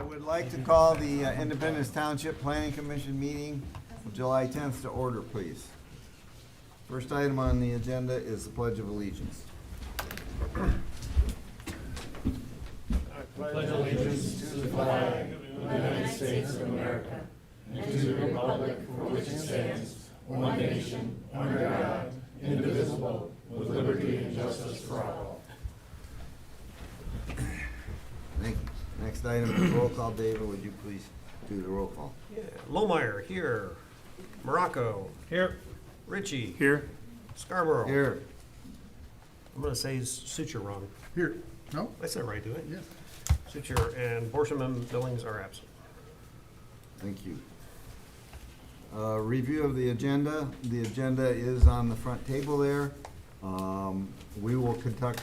would like to call the Independence Township Planning Commission meeting of July 10th to order, please. First item on the agenda is the Pledge of Allegiance. I pledge allegiance to the flag of the United States of America and to the republic for which it stands, one nation, under God, indivisible, with liberty and justice for all. Thank you. Next item is roll call. David, would you please do the roll call? Yeah, Lohmeyer, here. Morocco, Here. Ritchie, Here. Scarborough. Here. I'm gonna say Suture wrong. Here. No? I said it right, do I? Yeah. Suture and Borsham and Billings are absent. Thank you. Review of the agenda. The agenda is on the front table there. We will conduct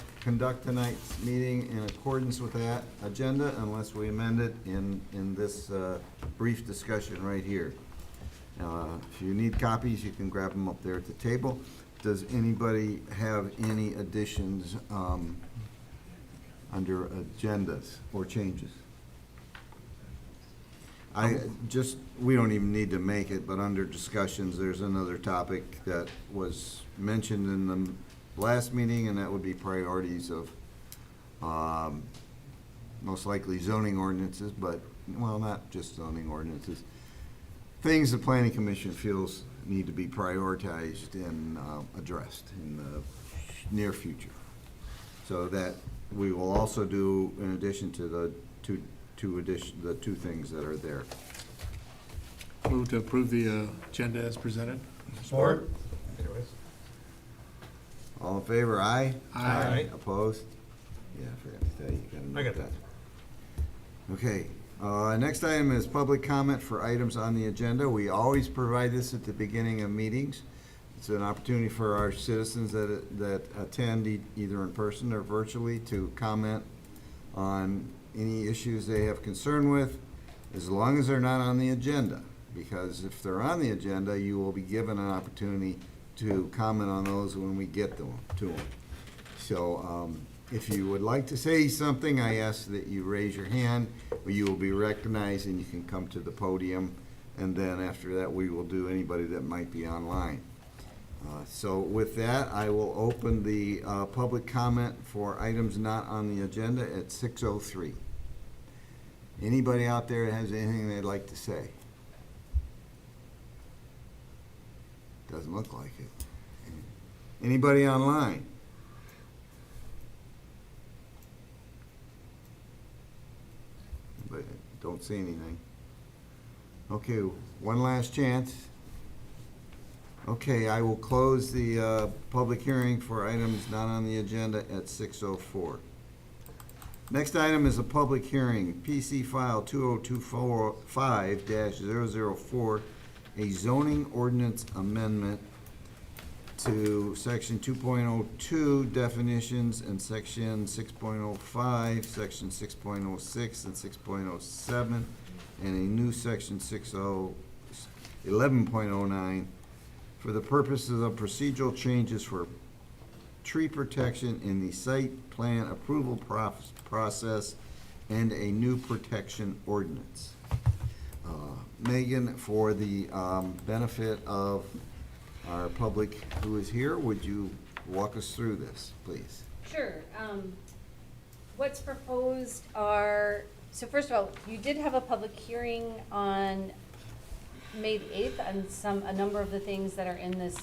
tonight's meeting in accordance with that agenda unless we amend it in this brief discussion right here. If you need copies, you can grab them up there at the table. Does anybody have any additions under agendas or changes? We don't even need to make it, but under discussions, there's another topic that was mentioned in the last meeting, and that would be priorities of most likely zoning ordinances, but, well, not just zoning ordinances. Things the planning commission feels need to be prioritized and addressed in the near future. So that we will also do, in addition to the two things that are there. Move to approve the agenda as presented. Support. Anyways. All in favor, aye? Aye. Opposed? Yeah, I forgot to tell you. I got that. Okay, next item is public comment for items on the agenda. We always provide this at the beginning of meetings. It's an opportunity for our citizens that attend either in person or virtually to comment on any issues they have concern with, as long as they're not on the agenda. Because if they're on the agenda, you will be given an opportunity to comment on those when we get to them. So if you would like to say something, I ask that you raise your hand, or you will be recognized and you can come to the podium. And then after that, we will do anybody that might be online. So with that, I will open the public comment for items not on the agenda at 6:03. Anybody out there that has anything they'd like to say? Doesn't look like it. Anybody online? But don't see anything. Okay, one last chance. Okay, I will close the public hearing for items not on the agenda at 6:04. Next item is a public hearing, PC file 2025-004, a zoning ordinance amendment to section 2.02 definitions and section 6.05, section 6.06 and 6.07, and a new section 11.09 for the purposes of procedural changes for tree protection in the site plan approval process and a new protection ordinance. Megan, for the benefit of our public who is here, would you walk us through this, please? Sure. What's proposed are, so first of all, you did have a public hearing on May the 8th on a number of the things that are in this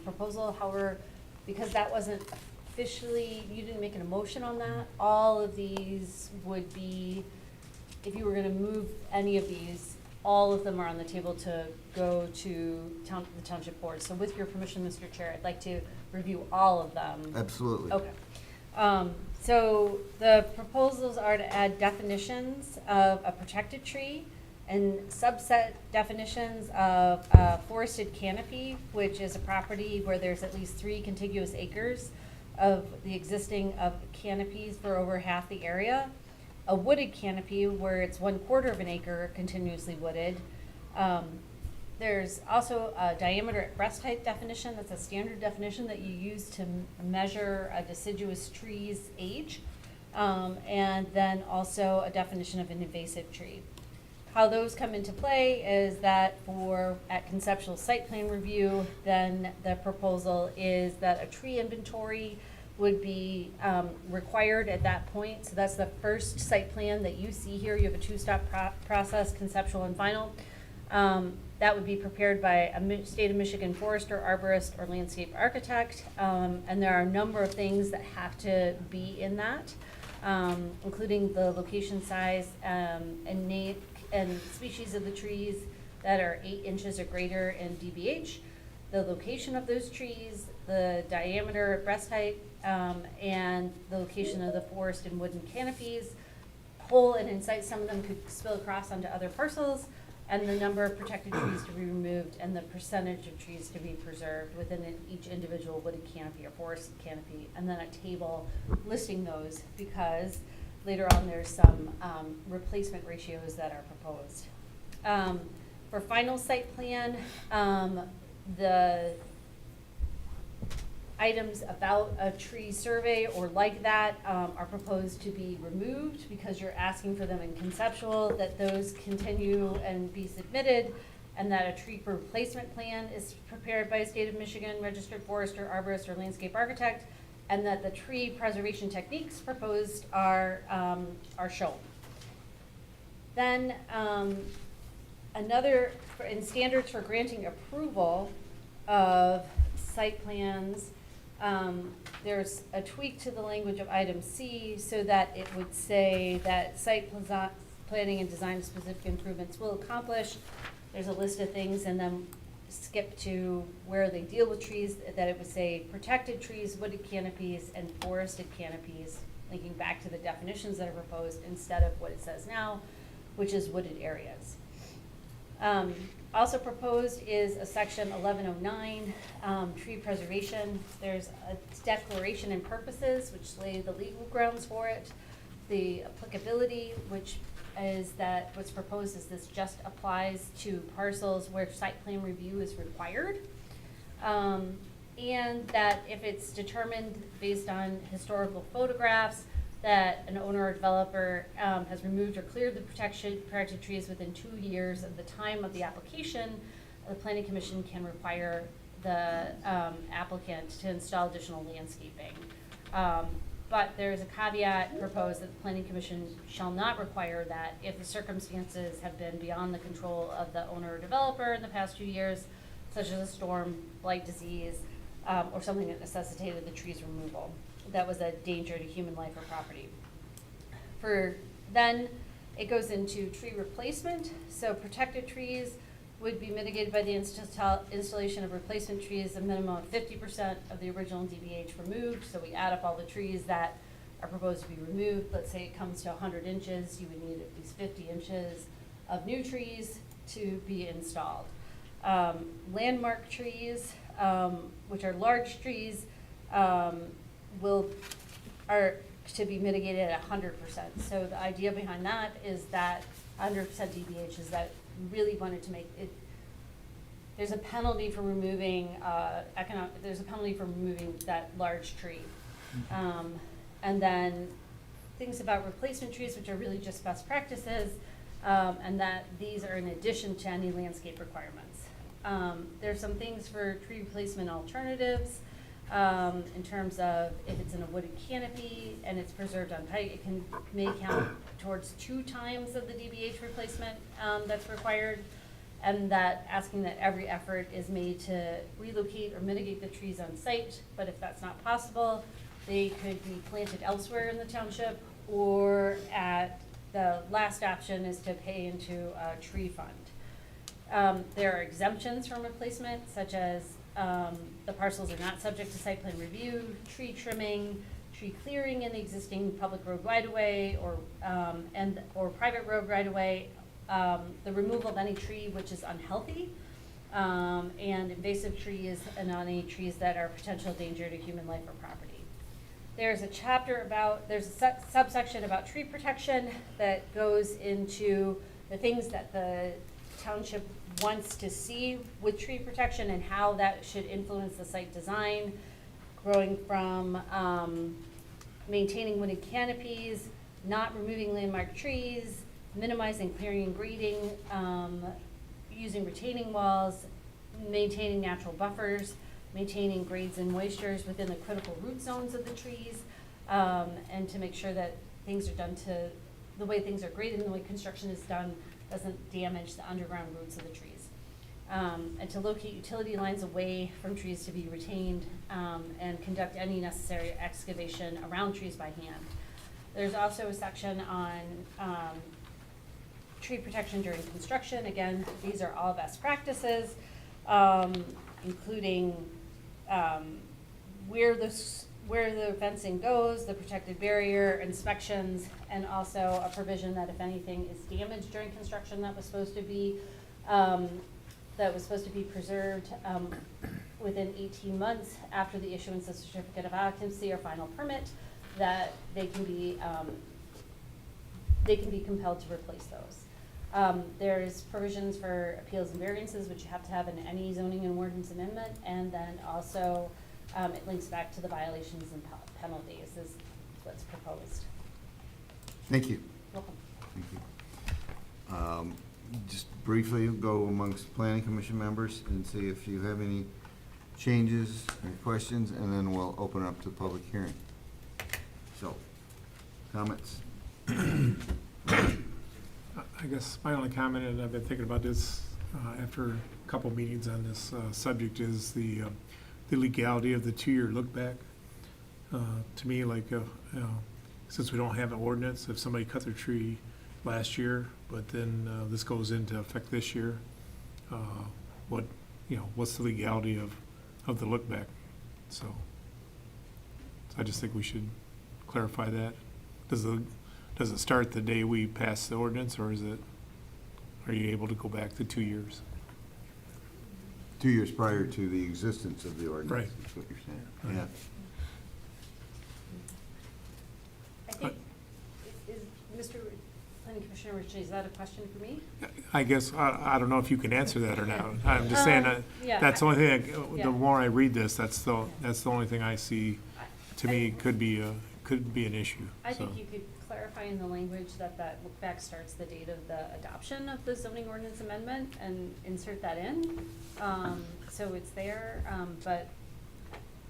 proposal. However, because that wasn't officially, you didn't make an motion on that, all of these would be, if you were gonna move any of these, all of them are on the table to go to the township board. So with your permission, Mr. Chair, I'd like to review all of them. Absolutely. Okay. So the proposals are to add definitions of a protected tree and subset definitions of a forested canopy, which is a property where there's at least 3 contiguous acres of the existing of canopies for over half the area. A wooded canopy where it's 1/4 of an acre continuously wooded. There's also a diameter at breast height definition. That's a standard definition that you use to measure a deciduous tree's age. and then also a definition of an invasive tree. How those come into play is that at conceptual site plan review, then the proposal is that a tree inventory would be required at that point. So that's the first site plan that you see here. You have a two-step process, conceptual and final. That would be prepared by a state of Michigan forester, arborist, or landscape architect. And there are a number of things that have to be in that, including the location, size, and name and species of the trees that are 8 inches or greater in DBH, the location of those trees, the diameter, breast height, and the location of the forest and wooden canopies. Whole and in sight, some of them could spill across onto other parcels, and the number of protected trees to be removed and the percentage of trees to be preserved within each individual wooded canopy or forested canopy, and then a table listing those, because later on there's some replacement ratios that are proposed. For final site plan, the items about a tree survey or like that are proposed to be removed because you're asking for them in conceptual, that those continue and be submitted, and that a tree replacement plan is prepared by a state of Michigan registered forester, arborist, or landscape architect, and that the tree preservation techniques proposed are shown. Then in standards for granting approval of site plans, there's a tweak to the language of item C so that it would say that site planning and design specific improvements will accomplish. There's a list of things, and then skip to where they deal with trees, that it would say protected trees, wooded canopies, and forested canopies, linking back to the definitions that are proposed instead of what it says now, which is wooded areas. Also proposed is a section 1109, tree preservation. There's a declaration and purposes, which lay the legal grounds for it. The applicability, which is that what's proposed is this just applies to parcels where site plan review is required. And that if it's determined based on historical photographs that an owner or developer has removed or cleared the protected trees within 2 years of the time of the application, the Planning Commission can require the applicant to install additional landscaping. But there is a caveat proposed that the Planning Commission shall not require that if the circumstances have been beyond the control of the owner or developer in the past 2 years, such as a storm, blight, disease, or something that necessitated the tree's removal. That was a danger to human life or property. Then it goes into tree replacement. So protected trees would be mitigated by the installation of replacement trees, a minimum of 50% of the original DBH removed. So we add up all the trees that are proposed to be removed. Let's say it comes to 100 inches, you would need at least 50 inches of new trees to be installed. Landmark trees, which are large trees, are to be mitigated at 100%. So the idea behind that is that 100% DBH is that we really wanted to make it. There's a penalty for removing there's a penalty for removing that large tree, and then things about replacement trees, which are really just best practices, and that these are in addition to any landscape requirements. There's some things for tree replacement alternatives. In terms of if it's in a wooded canopy and it's preserved on height, it may count towards 2 times of the DBH replacement that's required, and that asking that every effort is made to relocate or mitigate the trees on site, but if that's not possible, they could be planted elsewhere in the township, or at the last option is to pay into a tree fund. There are exemptions from replacement, such as the parcels are not subject to site plan review, tree trimming, tree clearing in the existing public road right-of-way or private road right-of-way, the removal of any tree which is unhealthy, and invasive trees and any trees that are potential danger to human life or property. There's a subsection about tree protection that goes into the things that the township wants to see with tree protection and how that should influence the site design, growing from maintaining wooded canopies, not removing landmark trees, minimizing clearing and grading, using retaining walls, maintaining natural buffers, maintaining grades and moistures within the critical root zones of the trees, and to make sure that things are done to, the way things are graded and the way construction is done doesn't damage the underground roots of the trees. And to locate utility lines away from trees to be retained, and conduct any necessary excavation around trees by hand. There's also a section on tree protection during construction. Again, these are all best practices, including where the fencing goes, the protected barrier, inspections, and also a provision that if anything is damaged during construction that was supposed to be preserved within 18 months after the issuance of certificate of occupancy or final permit, that they can be compelled to replace those. There's provisions for appeals and variances, which you have to have in any zoning and ordinance amendment, and then also it links back to the violations and penalties is what's proposed. Thank you. Welcome. Thank you. Just briefly go amongst planning commission members and see if you have any changes or questions, and then we'll open up to public hearing. So, comments? I guess my only comment, and I've been thinking about this after a couple meetings on this subject, is the legality of the 2-year look back. To me, like, since we don't have an ordinance, if somebody cut their tree last year, but then this goes into effect this year, what's the legality of the look back? So I just think we should clarify that. Does it start the day we pass the ordinance, or are you able to go back to 2 years? 2 years prior to the existence of the ordinance, Right. is what you're saying. Right. Yeah. I think, is Mr. Planning Commissioner Ritchie, is that a question for me? I guess, I don't know if you can answer that or not. I'm just saying that, Yeah, that's the only thing, yeah. the more I read this, that's the only thing I see, to I- me, could be an issue. I So, think you could clarify in the language that look back starts the date of the adoption of the zoning ordinance amendment and insert that in, so it's there, but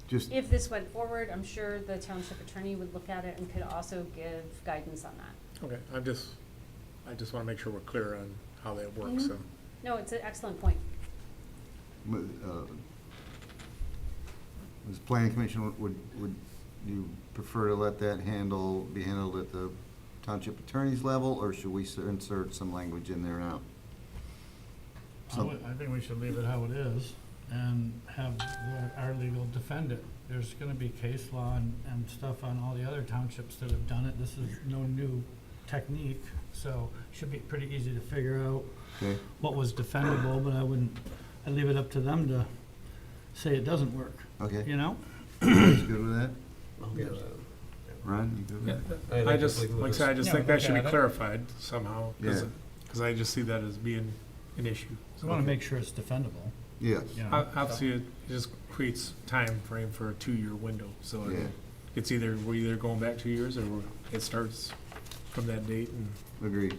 Just, if this went forward, I'm sure the township attorney would look at it and could also give guidance on that. okay, I just want to make sure we're clear on how that works, Mhm. so. No, it's an excellent point. as planning commission, would you prefer to let that be handled at the township attorney's level, or should we insert some language in there now? I think we should leave it how it is and have our legal defend it. There's gonna be case law and stuff on all the other townships that have done it. This is no new technique, so should be pretty easy to figure out Okay, what was defendable, but I'd leave it up to them to say it doesn't work, okay. you know? Everybody's good with that? Yeah. Ron, you good with that? I just, like I said, I just Yeah, think that should be look at it. clarified somehow, Yeah. because I just see that as being an issue. We wanna make sure it's defendable, Yes. you know? Obviously, it just creates time frame for a 2-year window, so Yeah. it's we're either going back 2 years, or it starts from that date and Agreed.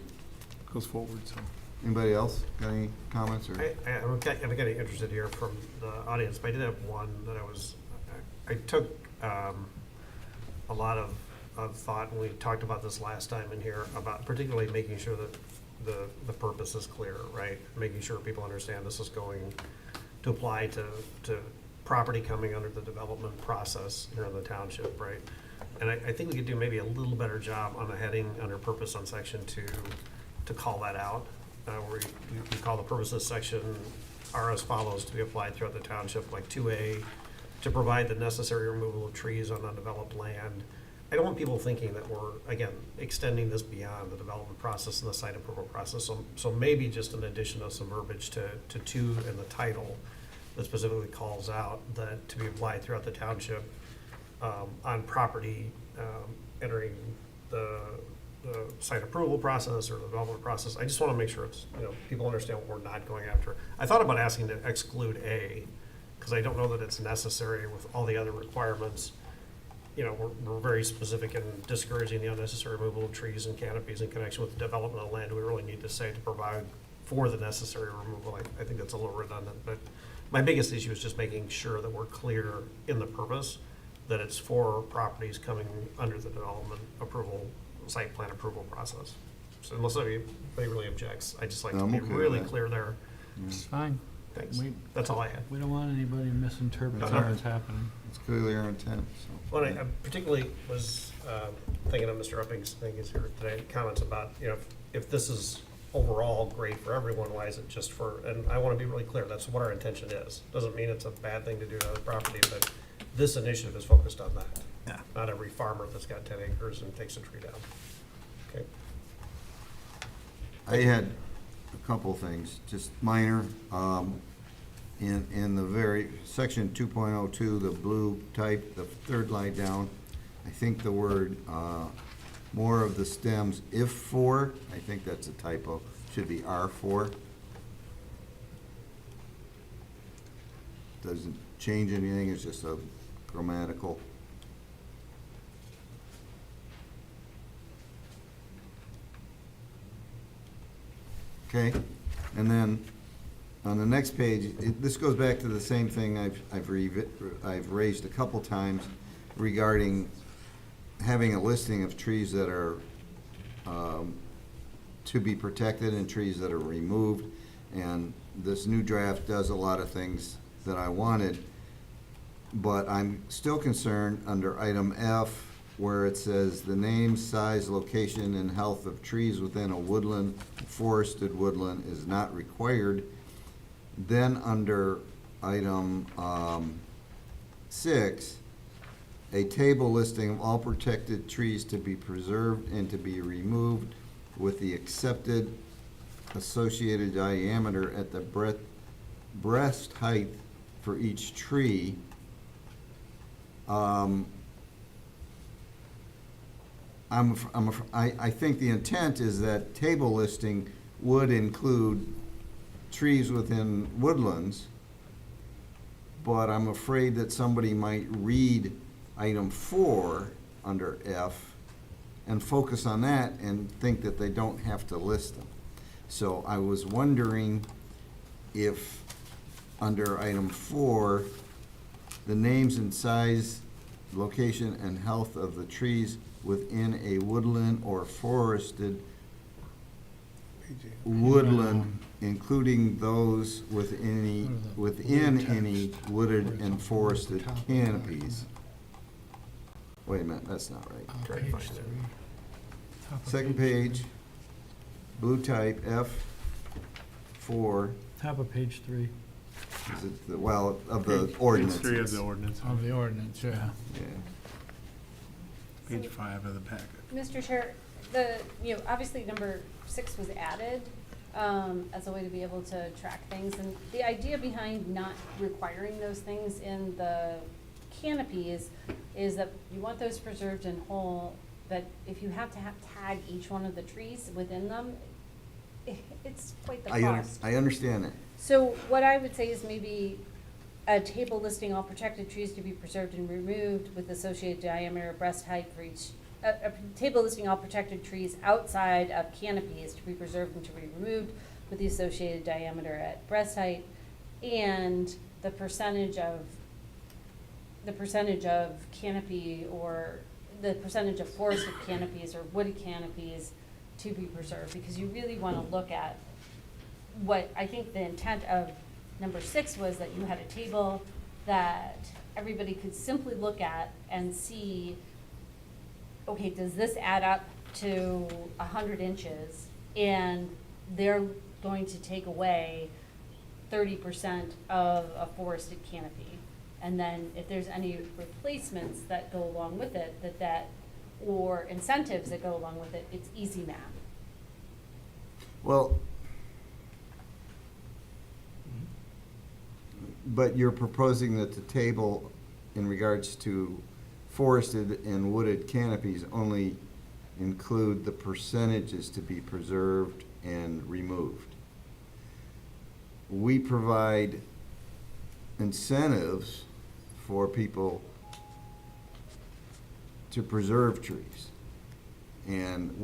goes forward, so. Anybody else got any comments, or? I'm getting interested here from the audience, but I did have one that I took a lot of thought, and we talked about this last time in here, about particularly making sure that the purpose is clear, right? Making sure people understand this is going to apply to property coming under the development process here in the township, right? And I think we could do maybe a little better job on the heading under purpose on section 2 to call that out, where you call the purposes section are as follows: to be applied throughout the township, like 2A, to provide the necessary removal of trees on undeveloped land. I don't want people thinking that we're, again, extending this beyond the development process and the site approval process. So maybe just an addition of some verbiage to 2 in the title that specifically calls out that to be applied throughout the township on property entering the site approval process or the development process. I just want to make sure it's, people understand what we're not going after. I thought about asking to exclude A, because I don't know that it's necessary with all the other requirements you know, we're very specific in discouraging the unnecessary removal of trees and canopies in connection with the development of land. We really need to say to provide for the necessary removal. I think that's a little redundant, but my biggest issue is just making sure that we're clear in the purpose, that it's for properties coming under the development approval, site plan approval process. So unless anybody really objects, I just like to I'm be okay with really that. clear there. It's fine. Thanks. We- That's all I had. We don't want anybody to misinterpret what's happening. It's clearly our intent, so. Well, I particularly was thinking of Mr. Upping's thing is here today, comments about, you know, if this is overall great for everyone, why is it just for, and I want to be really clear, that's what our intention is. Doesn't mean it's a bad thing to do to other property, but this initiative is focused on that. Yeah. Not every farmer that's got 10 acres and takes a tree down. Okay. I had a couple things, just minor. In the very, section 2.02, the blue type, the third line down, I think the word, more of the stems, if for, I think that's a typo, should be are for. Doesn't change anything, it's just a grammatical. Okay, and then on the next page, this goes back to the same thing I've raised a couple times regarding having a listing of trees that are to be protected and trees that are removed. And this new draft does a lot of things that I wanted, but I'm still concerned under item F, where it says the name, size, location, and health of trees within a woodland, forested woodland is not required. Then under item 6, a table listing of all protected trees to be preserved and to be removed with the accepted associated diameter at the breast height for each tree. I think the intent is that table listing would include trees within woodlands, but I'm afraid that somebody might read item 4 under F and focus on that and think that they don't have to list them. So I was wondering if under item 4, the names and size, location, and health of the trees within a woodland or forested woodland, including those within any wooded and forested canopies. Wait a minute, that's not right. Try to find it. Second page, blue type, F4, Top of page 3 is it, well, of the Page ordinances. 3 of the ordinance, of the ordinance, yeah. Yeah. page 5 of the packet. Mr. Chair, obviously number 6 was added as a way to be able to track things. And the idea behind not requiring those things in the canopies is that you want those preserved and whole, but if you have to tag each one of the trees within them, it's quite the cost. I understand that. So what I would say is maybe a table listing all protected trees to be preserved and removed with associated diameter breast height for each, a table listing all protected trees outside of canopies to be preserved and to be removed with the associated diameter at breast height, and the percentage of canopy or the percentage of forested canopies or wooded canopies to be preserved, because you really want to look at what I think the intent of number 6 was, that you had a table that everybody could simply look at and see, okay, does this add up to 100 inches? And they're going to take away 30% of a forested canopy. And then if there's any replacements that go along with it, or incentives that go along with it, it's easy math. Well, but you're proposing that the table in regards to forested and wooded canopies only include the percentages to be preserved and removed. We provide incentives for people to preserve trees. And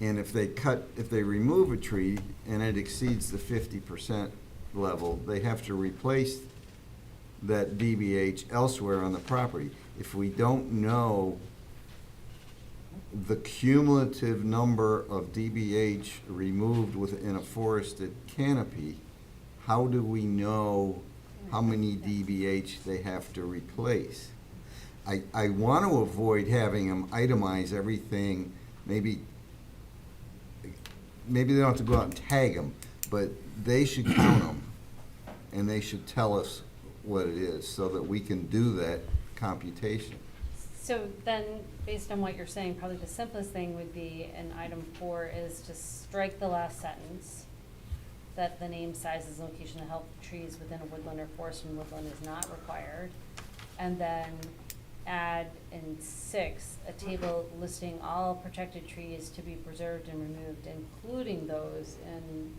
and if they remove a tree and it exceeds the 50% level, they have to replace that DBH elsewhere on the property. If we don't know the cumulative number of DBH removed within a forested canopy, how do we know how many DBH they have to replace? I want to avoid having them itemize everything. Maybe they don't have to go out and tag them, but they should count them, and they should tell us what it is, so that we can do that computation. So then, based on what you're saying, probably the simplest thing would be in item 4 is to strike the last sentence, that the name, sizes, location of help trees within a woodland or forest and woodland is not required. And then add in 6, a table listing all protected trees to be preserved and removed, including those in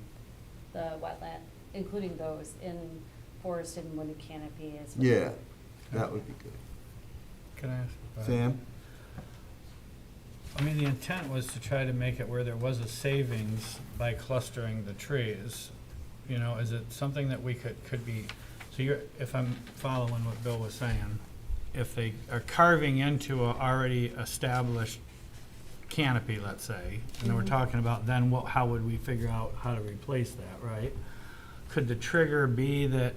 the wetland, including those in forested and wooded canopy as well. Yeah, that would be good. Can I ask? Sam? I mean, the intent was to try to make it where there was a savings by clustering the trees. You know, is it something that we could be, so if I'm following what Bill was saying, if they are carving into a already established canopy, let's say, and then we're talking about then how would we figure out how to replace that, right? Could the trigger be that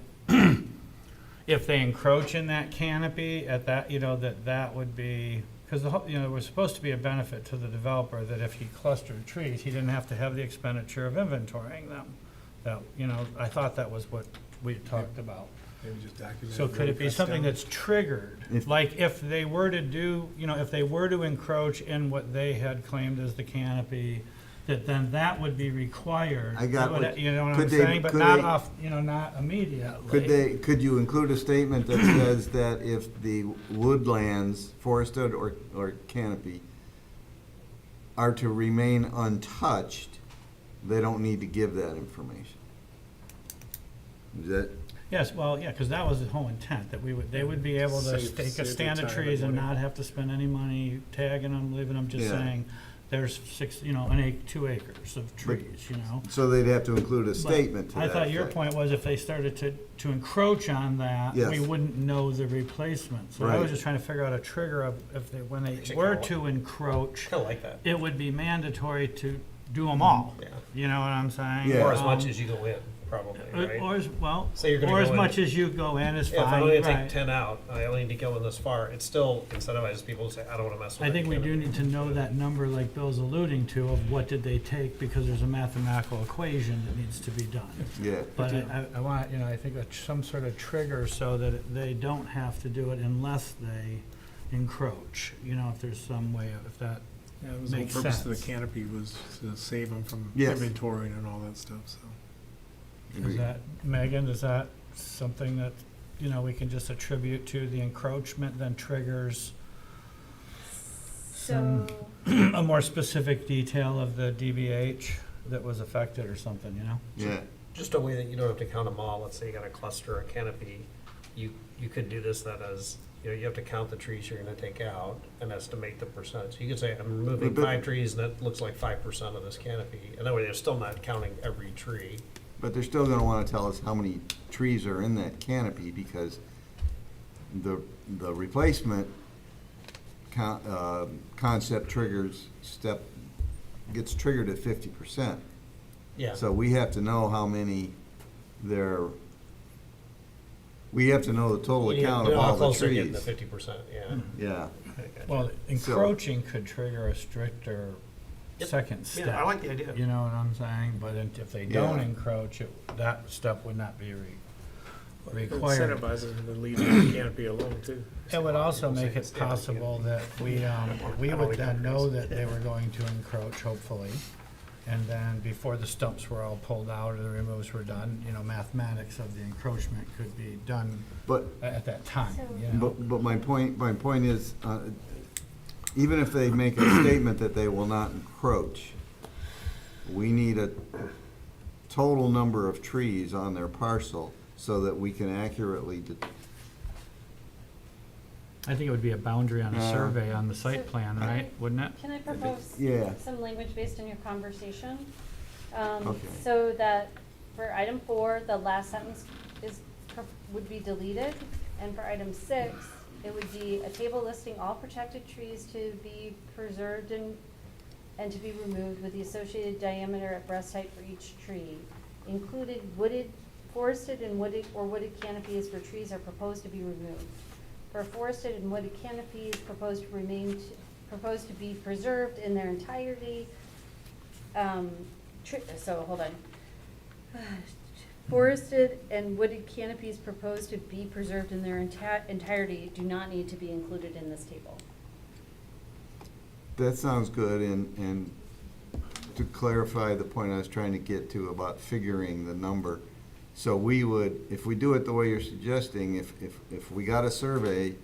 if they encroach in that canopy at that, that would be, because there was supposed to be a benefit to the developer that if he clustered trees, he didn't have to have the expenditure of inventorying them. That, I thought that was what we had talked about. Maybe just document. So could it be something that's triggered? Like if they were to do, if they were to encroach in what they had claimed as the canopy, then that would be required. I got That would- what- You know what could I'm they- saying? But could not they- off, not immediately. Could you include a statement that says that if the woodlands, forested or canopy, are to remain untouched, they don't need to give that information? Is that? Yes, well, yeah, because that was the whole intent, that they would be able to Save- take a save the stand of time trees and and money. not have to spend any money tagging them, leaving them, just Yeah. saying, there's 2 acres of trees, So they'd have to include a statement to that I thought your effect. point was if they started to encroach on that, Yes. we wouldn't know the replacement. So I was Right. just trying to figure out a trigger of when they were to encroach, Kind of like that. it would be mandatory to do them all. Yeah. You know what I'm saying? Yeah. Or as much Um, as you go in, probably, right? Or Say you're gonna or as go in- much as you go in is Yeah, if I'm fine, only gonna take right. 10 out, I only need to go in this far, it still incentivizes people to say, I don't wanna mess with I that think we do canopy. need to know that number like Bill's alluding to of what did they take, because there's a mathematical equation that needs to be done. Yeah. But I want, I think some sort of trigger so that they don't have to do it unless they encroach, if there's some way of, if that, Yeah, it was the whole Makes purpose of the sense. canopy was to save them from Yes. inventorying and all that stuff, so. is that, Megan, is that something that, we can just attribute to the encroachment then triggers So, a more specific detail of the DBH that was affected or something, Yeah. Just a way that you don't have to count them all, let's say you got a cluster, a canopy, you could do this that as, you have to count the trees you're gonna take out and estimate the percentage. You could say, I'm removing But- 5 trees and that looks like 5% of this canopy, and that way they're still not counting every tree. But they're still gonna wanna tell us how many trees are in that canopy, because the replacement concept gets triggered at 50%. Yeah. So we have to know how many we have to know the total You account know of how all the close they're getting to trees. 50%, yeah. Yeah. Okay, gotcha. Well, encroaching could trigger a stricter Yep. second step. Yeah, I like the idea. You know what I'm saying? But if they don't Yeah. encroach, that step would not be required. Incentivizes them to leave the canopy alone, too. It would also People make say it stay on the possible canopy. that we would then know that they were going to encroach, hopefully. And then before the stumps were all pulled out or the removes were done, mathematics of the encroachment could be done But, at that time, So- but my point is, even if they make a statement that they will not encroach, we need a total number of trees on their parcel so that we can accurately I think it would be a boundary on a Yeah. survey on the site So, plan, can I- right? Wouldn't it? Can I propose Yeah. some language based on your conversation? Okay. So that for item 4, the last sentence would be deleted, and for item 6, it would be a table listing all protected trees to be preserved and to be removed with the associated diameter at breast height for each tree. Included forested and wooded canopies for trees are proposed to be removed. For forested and wooded canopies proposed to be preserved in their entirety. So, hold on. Forested and wooded canopies proposed to be preserved in their entirety do not need to be included in this table. That sounds good, and to clarify the point I was trying to get to about figuring the number. So we would, if we do it the way you're suggesting, if we got a survey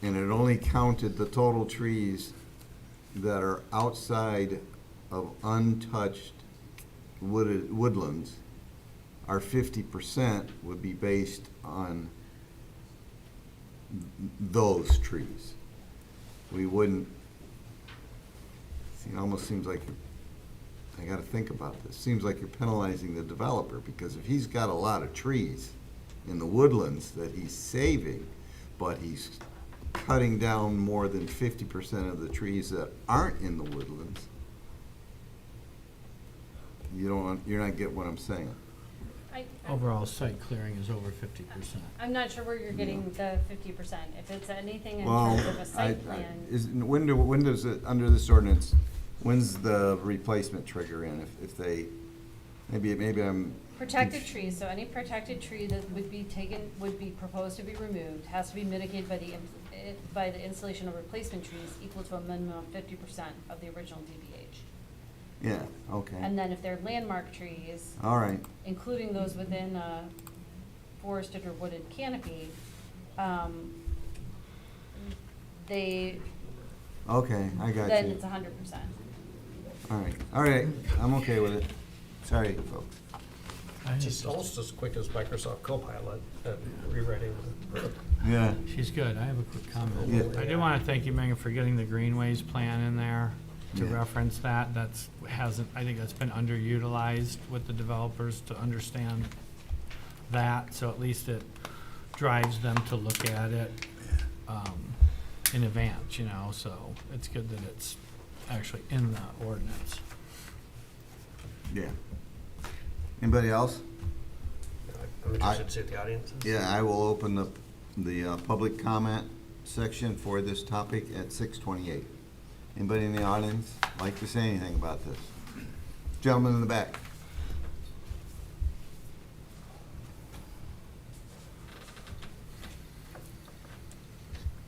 and it only counted the total trees that are outside of untouched woodlands, our 50% would be based on those trees. We wouldn't, see, it almost seems like, I gotta think about this, seems like you're penalizing the developer, because if he's got a lot of trees in the woodlands that he's saving, but he's cutting down more than 50% of the trees that aren't in the woodlands, you're not getting what I'm saying. Overall site clearing is over 50%. I'm not sure where you're getting the 50%. If it's anything in Well, terms of a site plan. when does it, under this ordinance, when's the replacement trigger in? If they, maybe I'm. Protected trees, so any protected tree that would be proposed to be removed, has to be mitigated by the installation of replacement trees equal to a minimum of 50% of the original DBH. Yeah, okay, And then if they're landmark trees, all right, including those within a forested or wooded canopy, okay, I got then you. it's 100%. All right, I'm okay with it. Sorry, folks. She's almost as quick as Microsoft Copilot at rewriting the. Yeah. She's good. I have a quick comment. Yeah. I do want to thank you, Megan, for getting the greenways plan in there to Yeah. reference that. I think that's been underutilized with the developers to understand that, so at least it drives them to look at it in advance, so it's good that it's actually in the ordinance. Yeah. Anybody else? I'm interested to see what the audience is. Yeah, I will open the public comment section for this topic at 6:28. Anybody in the audience like to say anything about this? Gentleman in the back.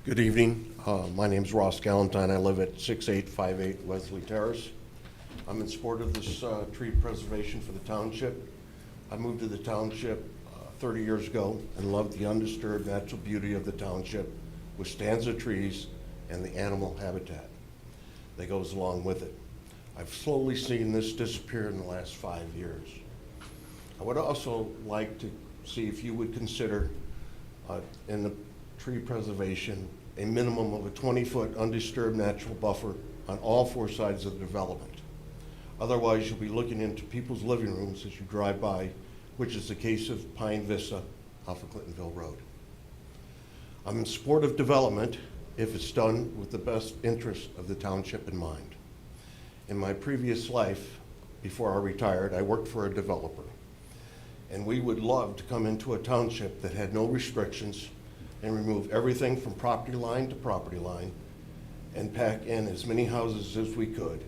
Good evening. My name's Ross Galentine. I live at 6858 Wesley Terrace. I'm in support of this tree preservation for the township. I moved to the township 30 years ago and loved the undisturbed natural beauty of the township with stands of trees and the animal habitat that goes along with it. I've slowly seen this disappear in the last 5 years. I would also like to see if you would consider in the tree preservation a minimum of a 20-foot undisturbed natural buffer on all 4 sides of the development. Otherwise, you'll be looking into people's living rooms as you drive by, which is the case of Pine Vista off of Clintonville Road. I'm in support of development if it's done with the best interest of the township in mind. In my previous life, before I retired, I worked for a developer. And we would love to come into a township that had no restrictions and remove everything from property line to property line and pack in as many houses as we could,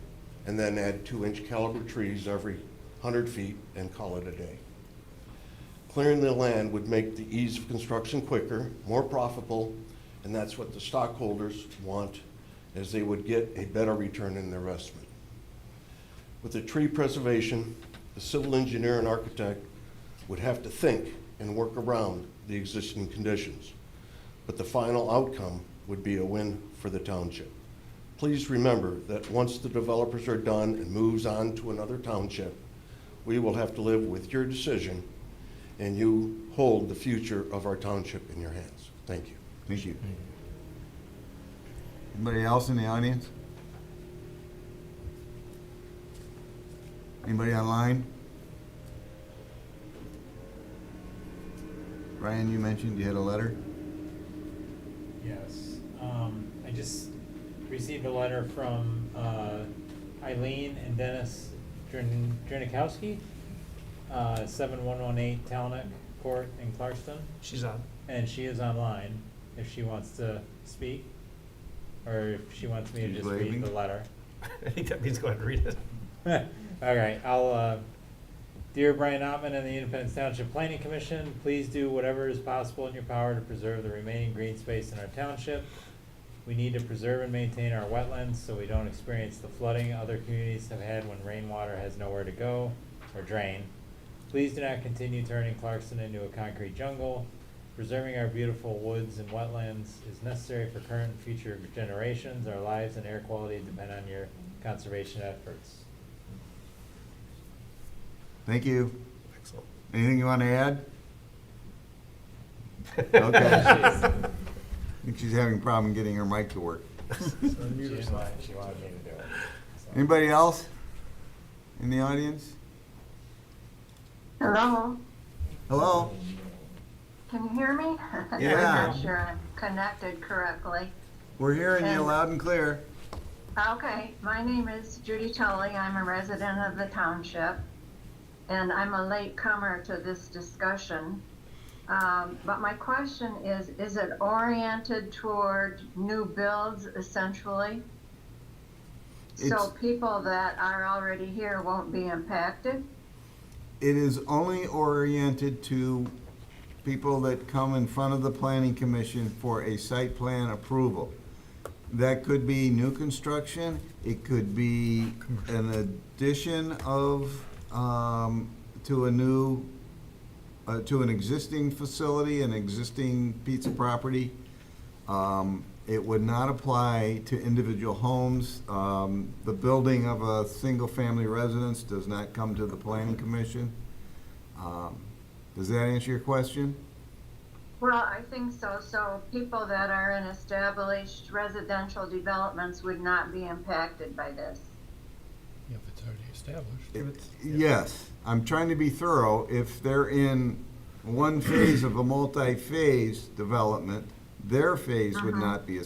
and then add 2-inch caliber trees every 100 feet and call it a day. Clearing the land would make the ease of construction quicker, more profitable, and that's what the stockholders want, as they would get a better return in their investment. With the tree preservation, the civil engineer and architect would have to think and work around the existing conditions, but the final outcome would be a win for the township. Please remember that once the developers are done and moves on to another township, we will have to live with your decision, and you hold the future of our township in your hands. Thank you. Thank you. Anybody else in the audience? Anybody online? Ryan, you mentioned you had a letter? Yes, I just received a letter from Eileen and Dennis Drennikowski, 7118 Talnett Court in Clarkston, She's on. and she is online if she wants to speak, or if she wants me to She's just waving. read the letter. I think that means go ahead and read it. All right, Dear Brian Ottman and the Independence Township Planning Commission, please do whatever is possible in your power to preserve the remaining green space in our township. We need to preserve and maintain our wetlands so we don't experience the flooding other communities have had when rainwater has nowhere to go or drain. Please do not continue turning Clarkston into a concrete jungle. Preserving our beautiful woods and wetlands is necessary for current and future generations. Our lives and air quality depend on your conservation efforts. Thank you. Excellent. Anything you want to add? Okay. I think she's having a problem getting her mic to work. She wanted me to do it. so. Anybody else in the audience? Hello, Hello? can you hear me? Yeah. I'm not sure I'm connected correctly. We're hearing you loud and clear. Okay, my name is Judy Tully. I'm a resident of the township, and I'm a late comer to this discussion. But my question is it oriented toward new builds essentially? So It's- people that are already here won't be impacted? It is only oriented to people that come in front of the planning commission for a site plan approval. That could be new construction, it could be an addition of, to a new, to an existing facility, an existing piece of property. It would not apply to individual homes. The building of a single-family residence does not come to the planning commission. Does that answer your question? Well, I think so. So people that are in established residential developments would not be impacted by this. If it's already established. Yes, I'm trying to be thorough. If they're in one phase of a multi-phase development, their phase would not be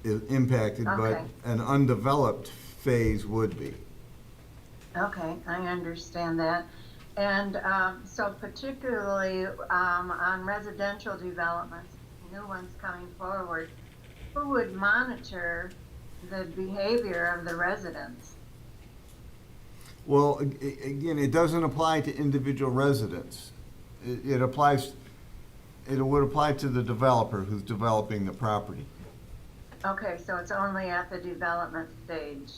impacted, but Okay. an undeveloped phase would be. Okay, I understand that. And so particularly on residential developments, new ones coming forward, who would monitor the behavior of the residents? Well, again, it doesn't apply to individual residents. It applies, it would apply to the developer who's developing the property. Okay, so it's only at the development stage.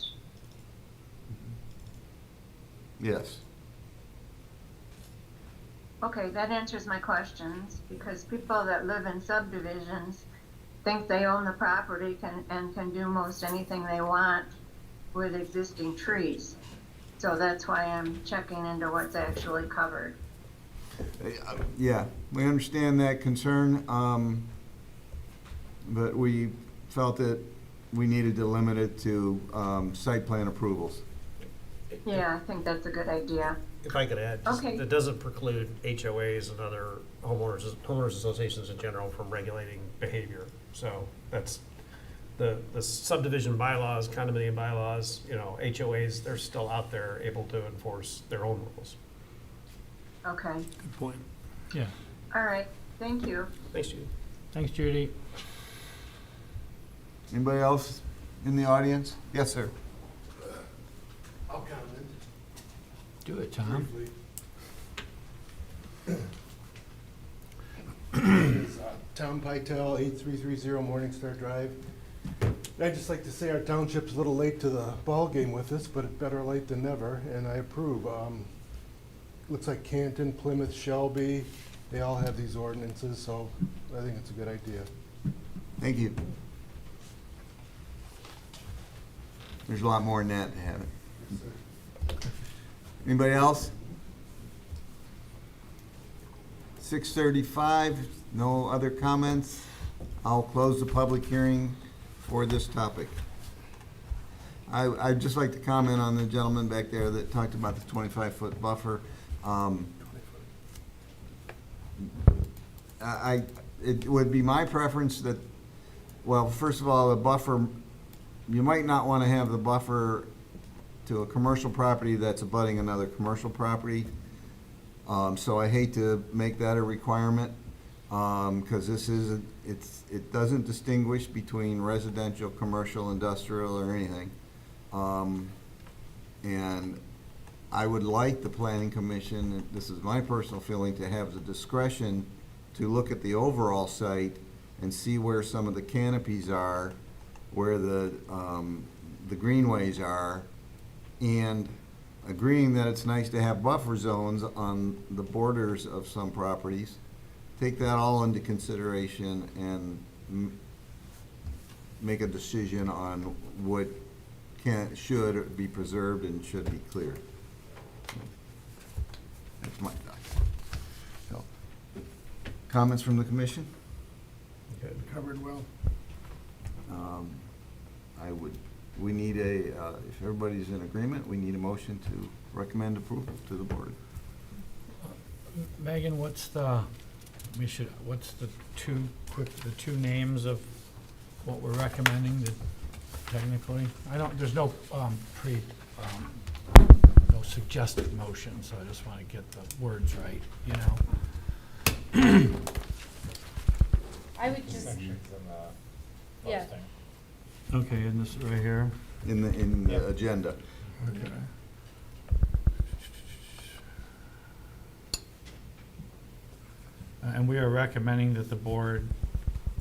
Yes. Okay, that answers my questions, because people that live in subdivisions think they own the property and can do most anything they want with existing trees. So that's why I'm checking into what's actually covered. Yeah, we understand that concern, but we felt that we needed to limit it to site plan approvals. Yeah, I think that's a good idea. If I could add, just, Okay. that doesn't preclude HOAs and other homeowners associations in general from regulating behavior. So that's the subdivision bylaws, condominium bylaws, you know, HOAs, they're still out there able to enforce their own rules. Okay, Good point. Yeah. all right, thank you. Thanks, Judy. Thanks, Judy. Anybody else in the audience? Yes, sir. I'll comment Do it, Tom. briefly. It's, Tom Pytel, 8330 Morningstar Drive. I'd just like to say our township's a little late to the ball game with this, but better late than never, and I approve. Looks like Canton, Plymouth, Shelby, they all have these ordinances, so I think it's a good idea. Thank you. There's a lot more than that to have it. Anybody else? 6:35, no other comments. I'll close the public hearing for this topic? I'd just like to comment on the gentleman back there that talked about the 25-foot buffer. It would be my preference that, well, first of all, the buffer, you might not want to have the buffer to a commercial property that's abutting another commercial property. So I hate to make that a requirement, because it doesn't distinguish between residential, commercial, industrial, or anything. And I would like the planning commission, and this is my personal feeling, to have the discretion to look at the overall site and see where some of the canopies are, where the greenways are, and agreeing that it's nice to have buffer zones on the borders of some properties. Take that all into consideration and make a decision on what should be preserved and should be cleared. That's my thought. So, comments from the commission? Covered well. We need if everybody's in agreement, we need a motion to recommend approval to the board. Megan, what's the two names of what we're recommending technically? There's no no suggested motion, so I just want to get the words right, you know? I would just, Sections in the yeah. posting. Okay, and this right here? In the Yep. agenda. Okay. And we are recommending that the board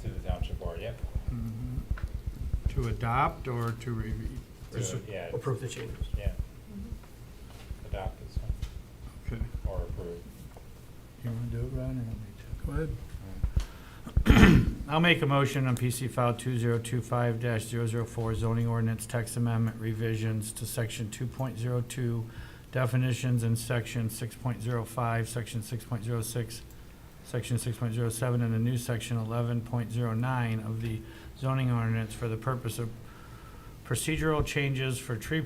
To the township board, yep. to adopt or to review? To, yeah, Approve the changes. yeah. Adopt this one, Okay. or approve. You want to do it, Ron, or want me to? Go ahead. I'll make a motion on PC file 2025-004 zoning ordinance text amendment revisions to section 2.02 definitions and section 6.05, section 6.06, section 6.07, and the new section 11.09 of the zoning ordinance for the purpose of procedural changes for tree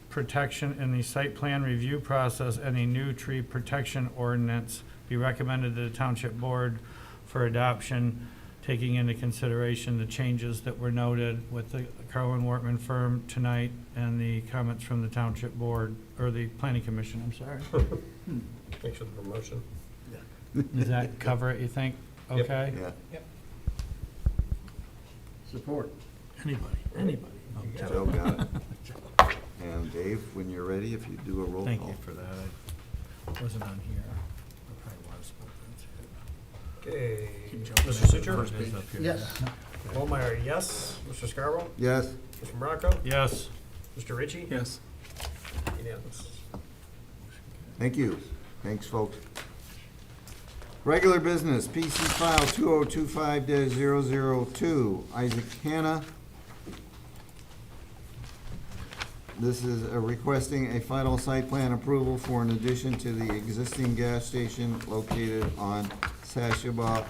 protection in the site plan review process and a new tree protection ordinance be recommended to the township board for adoption, taking into consideration the changes that were noted with the Carlin Wortman firm tonight and the comments from the township board, or the planning commission, I'm sorry. Thanks for the promotion. Does that cover it, you think? Yep. Okay? Yeah. Support. Anybody. Joe got it. And Dave, when you're ready, if you do a roll call. Thank you for that. I wasn't on here. I probably was, but that's it. Okay, Keep jumping Mr. ahead. Sucher? First page. Up here. Yes. Holmeyer, yes. Mr. Scarborough? Yes? Mr. Morocco? Yes. Mr. Ritchie? Yes. Unanimous. Thank you. Thanks, folks. Regular business, PC file 2025-002, Isaac Hanna. This is requesting a final site plan approval for an addition to the existing gas station located on Sashaba,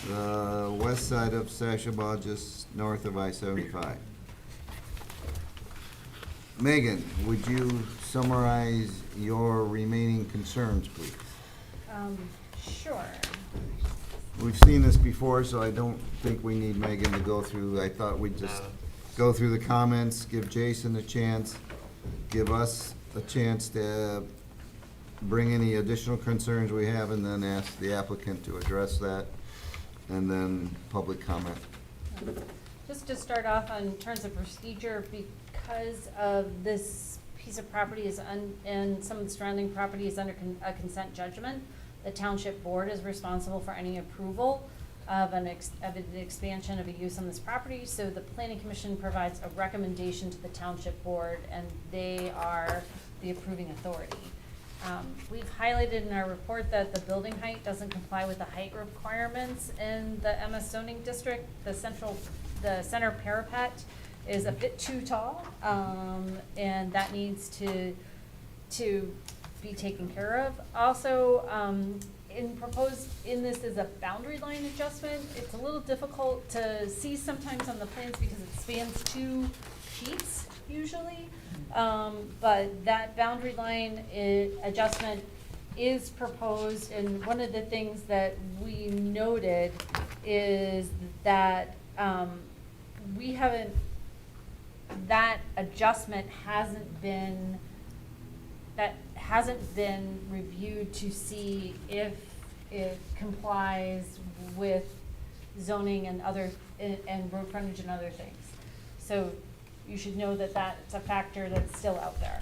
the west side of Sashaba, just north of I-75. Megan, would you summarize your remaining concerns, please? Sure. We've seen this before, so I don't think we need Megan to go through. I thought we'd just go through the comments, give Jason a chance, give us a chance to bring any additional concerns we have, and then ask the applicant to address that, and then public comment. Just to start off in terms of procedure, because of this piece of property and some of the surrounding property is under a consent judgment, the township board is responsible for any approval of an expansion of a use on this property. So the planning commission provides a recommendation to the township board, and they are the approving authority. We've highlighted in our report that the building height doesn't comply with the height requirements in the MS zoning district. The center parapet is a bit too tall, and that needs to be taken care of. Also, proposed in this is a boundary line adjustment. It's a little difficult to see sometimes on the plans because it spans 2 sheets usually. But that boundary line adjustment is proposed, and one of the things that we noted is that that adjustment hasn't been reviewed to see if it complies with zoning and road frontage and other things. So you should know that that's a factor that's still out there.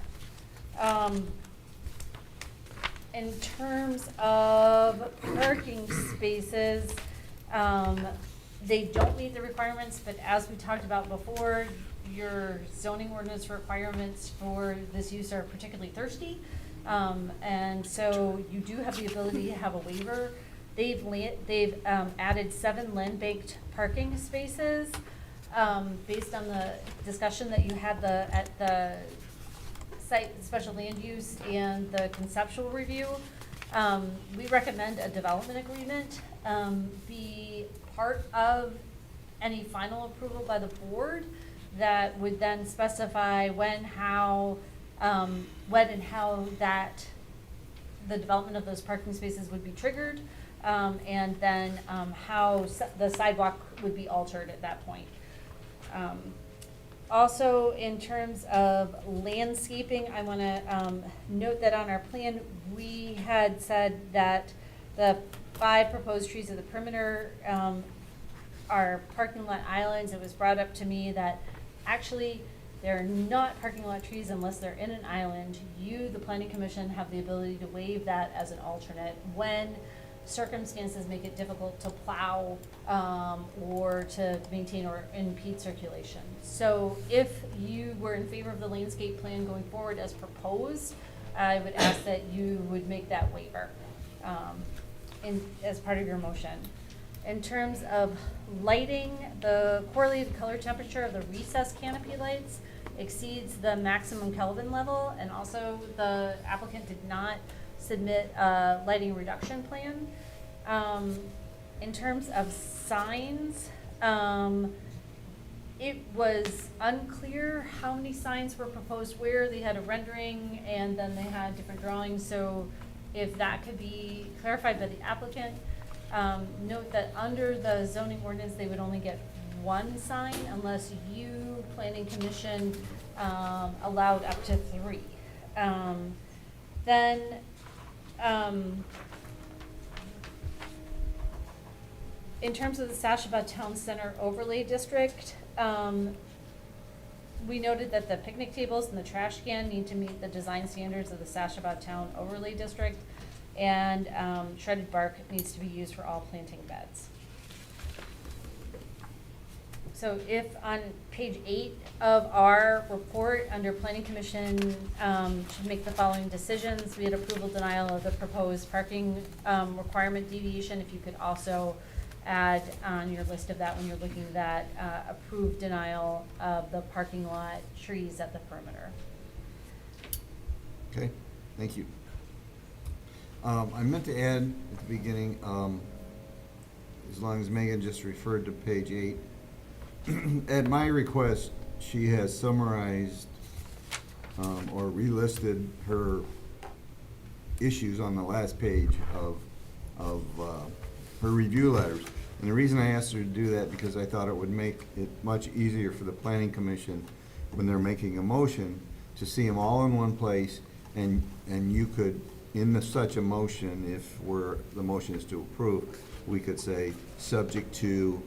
In terms of parking spaces, they don't meet the requirements, but as we talked about before, your zoning ordinance requirements for this use are particularly thirsty. And so you do have the ability to have a waiver. They've added 7 land-banked parking spaces, based on the discussion that you had at the site special land use and the conceptual review. We recommend a development agreement be part of any final approval by the board that would then specify when and how that the development of those parking spaces would be triggered, and then how the sidewalk would be altered at that point. Also, in terms of landscaping, I want to note that on our plan, we had said that the 5 proposed trees of the perimeter are parking lot islands. It was brought up to me that actually they're not parking lot trees unless they're in an island. You, the planning commission, have the ability to waive that as an alternate when circumstances make it difficult to plow or to maintain or impede circulation. So if you were in favor of the landscape plan going forward as proposed, I would ask that you would make that waiver as part of your motion. In terms of lighting, the correlated color temperature of the recessed canopy lights exceeds the maximum Kelvin level, and also the applicant did not submit a lighting reduction plan. In terms of signs, it was unclear how many signs were proposed where. They had a rendering and then they had different drawings, so if that could be clarified by the applicant. Note that under the zoning ordinance, they would only get 1 sign unless you, planning commission, allowed up to 3. In terms of the Sashaba Town Center Overlay District, we noted that the picnic tables and the trash can need to meet the design standards of the Sashaba Town Overlay District, and shredded bark needs to be used for all planting beds. So if on page 8 of our report, under Planning Commission, should make the following decisions. We had approval denial of the proposed parking requirement deviation. If you could also add on your list of that when you're looking at that, approved denial of the parking lot trees at the perimeter. Okay, thank you. I meant to add at the beginning, as long as Megan just referred to page 8, at my request, she has summarized or relisted her issues on the last page of her review letters. And the reason I asked her to do that, because I thought it would make it much easier for the planning commission when they're making a motion to see them all in one place, and you could, in such a motion, if the motion is to approve, we could say, subject to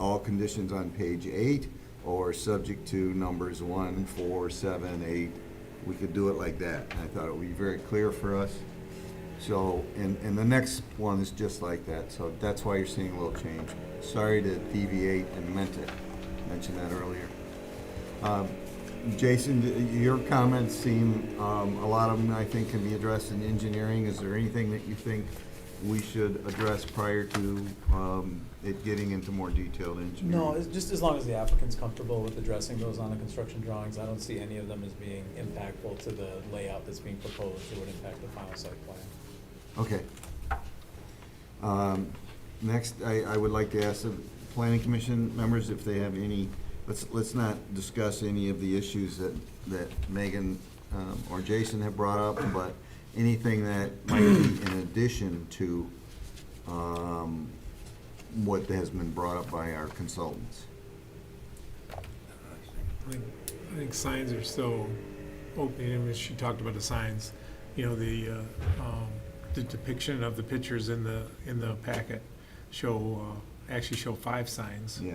all conditions on page 8, or subject to numbers 1, 4, 7, 8. We could do it like that. I thought it would be very clear for us. So, and the next one is just like that, so that's why you're seeing a little change. Sorry to deviate, and meant to mention that earlier. Jason, your comments seem, a lot of them I think can be addressed in engineering. Is there anything that you think we should address prior to it getting into more detailed engineering? No, it's just as long as the applicant's comfortable with addressing those on the construction drawings. I don't see any of them as being impactful to the layout that's being proposed or would impact the final site plan. Okay, Next, I would like to ask the planning commission members if they have any, let's not discuss any of the issues that Megan or Jason have brought up, but anything that might be in addition to what has been brought up by our consultants. I think signs are still open, and she talked about the signs, you know, the depiction of the pictures in the packet actually show 5 signs. Yeah.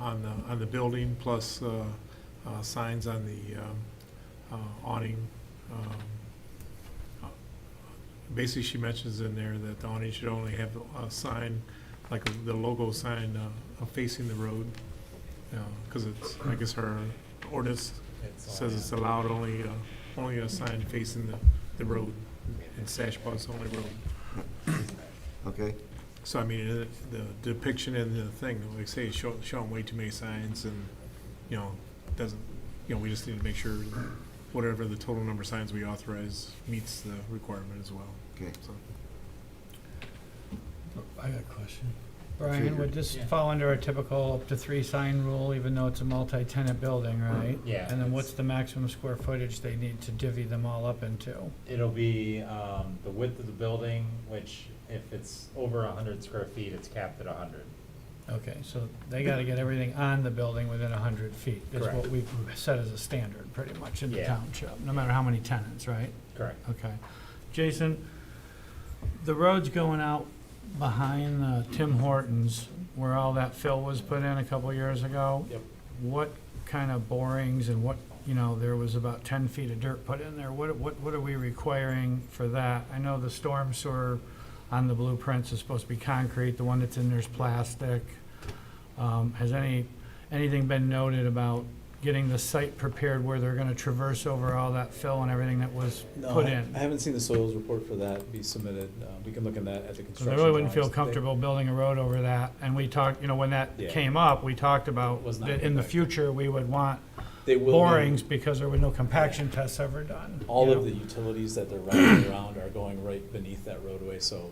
On the building, plus signs on the awning. Basically, she mentions in there that the awning should only have a sign, like the logo sign facing the road. Because it's, I guess her ordinance says it's allowed only a sign facing the road, and Sashba's only road. Okay, So, I mean, the depiction in the thing, like I say, showing way too many signs, and, you know, doesn't, you know, we just need to make sure that whatever the total number of signs we authorize meets the requirement as well. okay. So, I got a question. Brian, would this fall under a typical up to 3 sign rule, even though it's a multi-tenant building, right? Yeah. And then what's the maximum square footage they need to divvy them all up into? It'll be, the width of the building, which if it's over 100 square feet, it's capped at 100. Okay, so they gotta get everything on the building within 100 feet. That's what Correct. we've set as a standard, pretty much, in the Yeah. township, no matter how many tenants, right? Correct. Okay. Jason, the road's going out behind Tim Hortons, where all that fill was put in a couple years ago. Yep. What kind of borings and what, you know, there was about 10 feet of dirt put in there. What are we requiring for that? I know the storm sewer on the blueprints is supposed to be concrete, the one that's in there's plastic. Has anything been noted about getting the site prepared where they're gonna traverse over all that fill and everything that was No, put I in? haven't seen the soils report for that be submitted. We can look at that at the Because construction. I really wouldn't feel drawings. comfortable building a road over that, and we talked, you know, when that Yeah. came up, we talked about Was not that in the impacted. future, we would want They will be- borings because there were no compaction tests ever done. All you of know? the utilities that they're routing around are going right beneath that roadway, so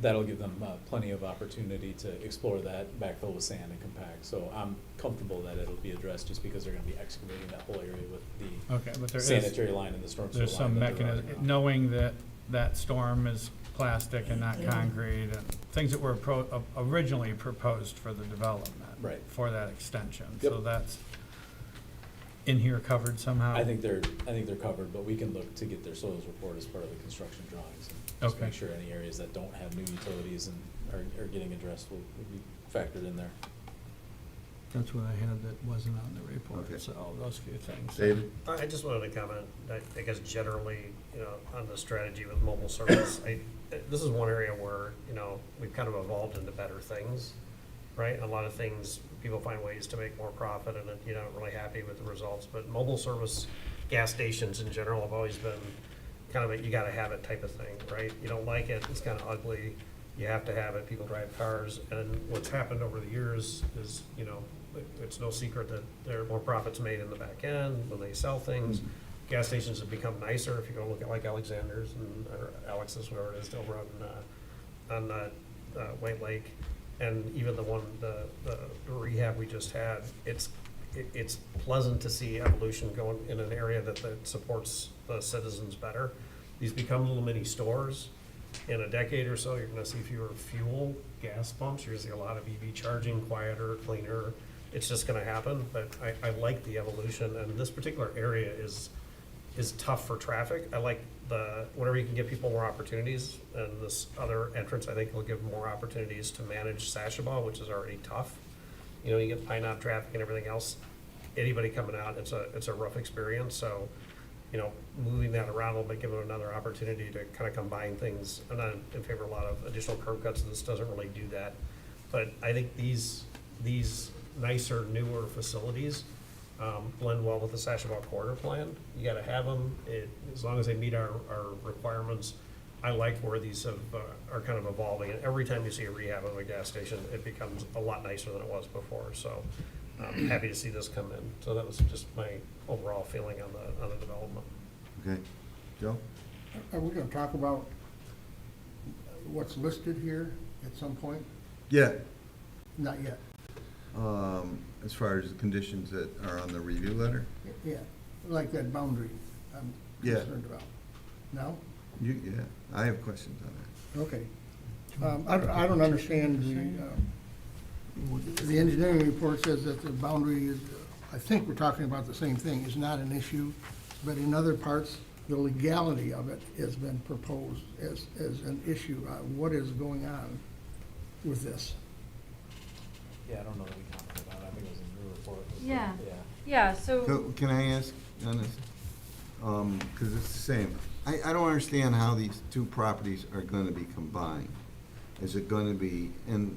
that'll give them plenty of opportunity to explore that, backfill with sand and compact. So I'm comfortable that it'll be addressed just because they're gonna be excavating that whole area with the Okay, but there is, sanitary line and the storm sewer line. there's some that they're mechanism, routing around. knowing that that storm is plastic and not concrete, and things that were originally proposed for the development. Right. For that extension, Yep. so that's in here covered somehow? I think they're covered, but we can look to get their soils report as part of the construction drawings. And just Okay. make sure any areas that don't have new utilities and are getting addressed will be factored in there. That's what I had that wasn't on the report, Okay. so those few things. David? I just wanted to comment, I guess generally, you know, on the strategy with mobile service, this is one area where, you know, we've kind of evolved into better things, right? A lot of things, people find ways to make more profit, and you're not really happy with the results, but mobile service gas stations in general have always been kind of a you gotta have it type of thing, right? You don't like it, it's kind of ugly, you have to have it, people drive cars, and what's happened over the years is, you know, it's no secret that there are more profits made in the back end when they sell things. Gas stations have become nicer, if you go look at like Alexander's and, or Alex's, whatever it is, over on White Lake. And even the one, the rehab we just had, it's pleasant to see evolution going in an area that supports the citizens better. These become little mini stores. In a decade or so, you're gonna see fewer fuel gas pumps, you're gonna see a lot of EV charging, quieter, cleaner. It's just gonna happen, but I like the evolution, and this particular area is tough for traffic. I like whenever you can give people more opportunities, and this other entrance, I think, will give more opportunities to manage Sashaba, which is already tough. You know, you get Pine Knob traffic and everything else, anybody coming out, it's a rough experience, so, you know, moving that around a little bit, giving it another opportunity to kind of combine things. I'm not in favor of a lot of additional curb cuts, this doesn't really do that. But I think these nicer, newer facilities blend well with the Sashaba corridor plan. You gotta have them, as long as they meet our requirements. I like where these are kind of evolving, and every time you see a rehab of a gas station, it becomes a lot nicer than it was before, so I'm happy to see this come in. So that was just my overall feeling on the development. Okay. Joe? Are we gonna talk about what's listed here at some point? Yeah, Not yet. as far as the conditions that are on the review letter? Yeah, like that boundary I'm Yeah. concerned about. No? Yeah, I have questions on that. Okay. I don't understand the engineering report says that the boundary is, I think we're talking about the same thing, is not an issue, but in other parts, the legality of it has been proposed as an issue. What is going on with this? Yeah, I don't know that we commented about it. I think it was in your report. Yeah. Yeah. Yeah, so, So, can I ask on this? Because it's the same. I don't understand how these two properties are gonna be combined. Is it gonna be, and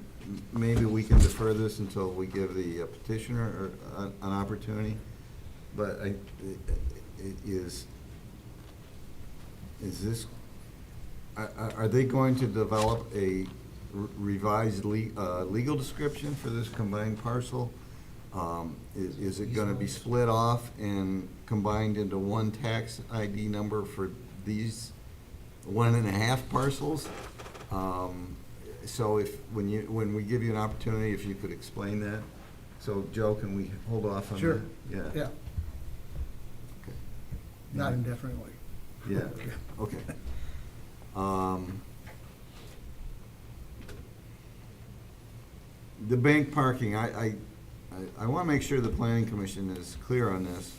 maybe we can defer this until we give the petitioner an opportunity, but is this, are they going to develop a revised legal description for this combined parcel? Is it gonna be split off and combined into one tax ID number for these 1.5 parcels? So when we give you an opportunity, if you could explain that. So Joe, can we hold off on that? Sure. Yeah. Yeah, Okay. not indefinitely. Yeah, okay. The bank parking, I want to make sure the planning commission is clear on this.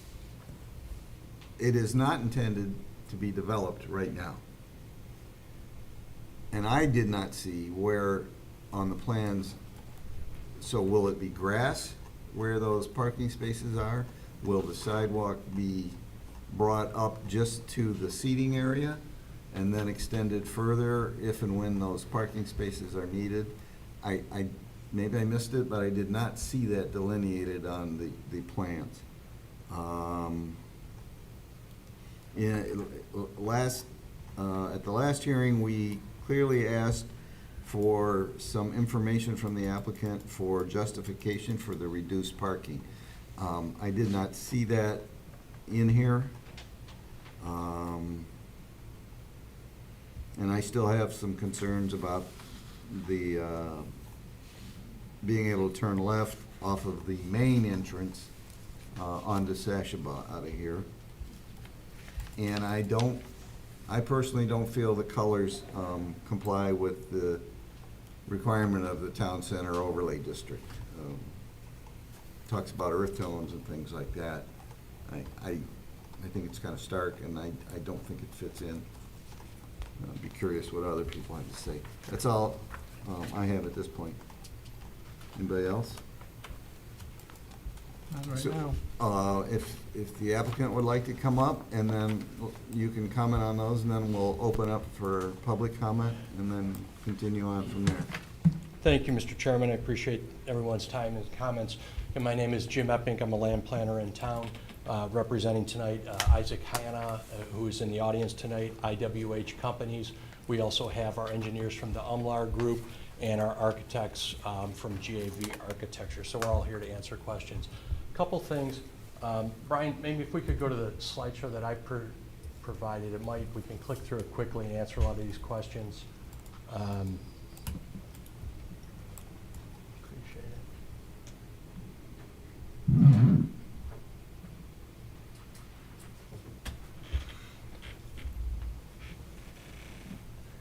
It is not intended to be developed right now. And I did not see where on the plans, so will it be grass where those parking spaces are? Will the sidewalk be brought up just to the seating area and then extended further if and when those parking spaces are needed? Maybe I missed it, but I did not see that delineated on the plans. At the last hearing, we clearly asked for some information from the applicant for justification for the reduced parking. I did not see that in here. And I still have some concerns about the, being able to turn left off of the main entrance onto Sashaba out of here. And I personally don't feel the colors comply with the requirement of the town center overlay district. Talks about earth tones and things like that. I think it's kind of stark, and I don't think it fits in. I'd be curious what other people have to say. That's all I have at this point. Anybody else? Not right So, now. If the applicant would like to come up, and then you can comment on those, and then we'll open up for public comment, and then continue on from there. Thank you, Mr. Chairman. I appreciate everyone's time and comments. And my name is Jim Epping. I'm a land planner in town, representing tonight Isaac Hanna, who is in the audience tonight, IWH Companies. We also have our engineers from the Umlar Group and our architects from GAV Architecture. So we're all here to answer questions. Couple things. Brian, maybe if we could go to the slideshow that I provided, we can click through it quickly and answer a lot of these questions. Appreciate it.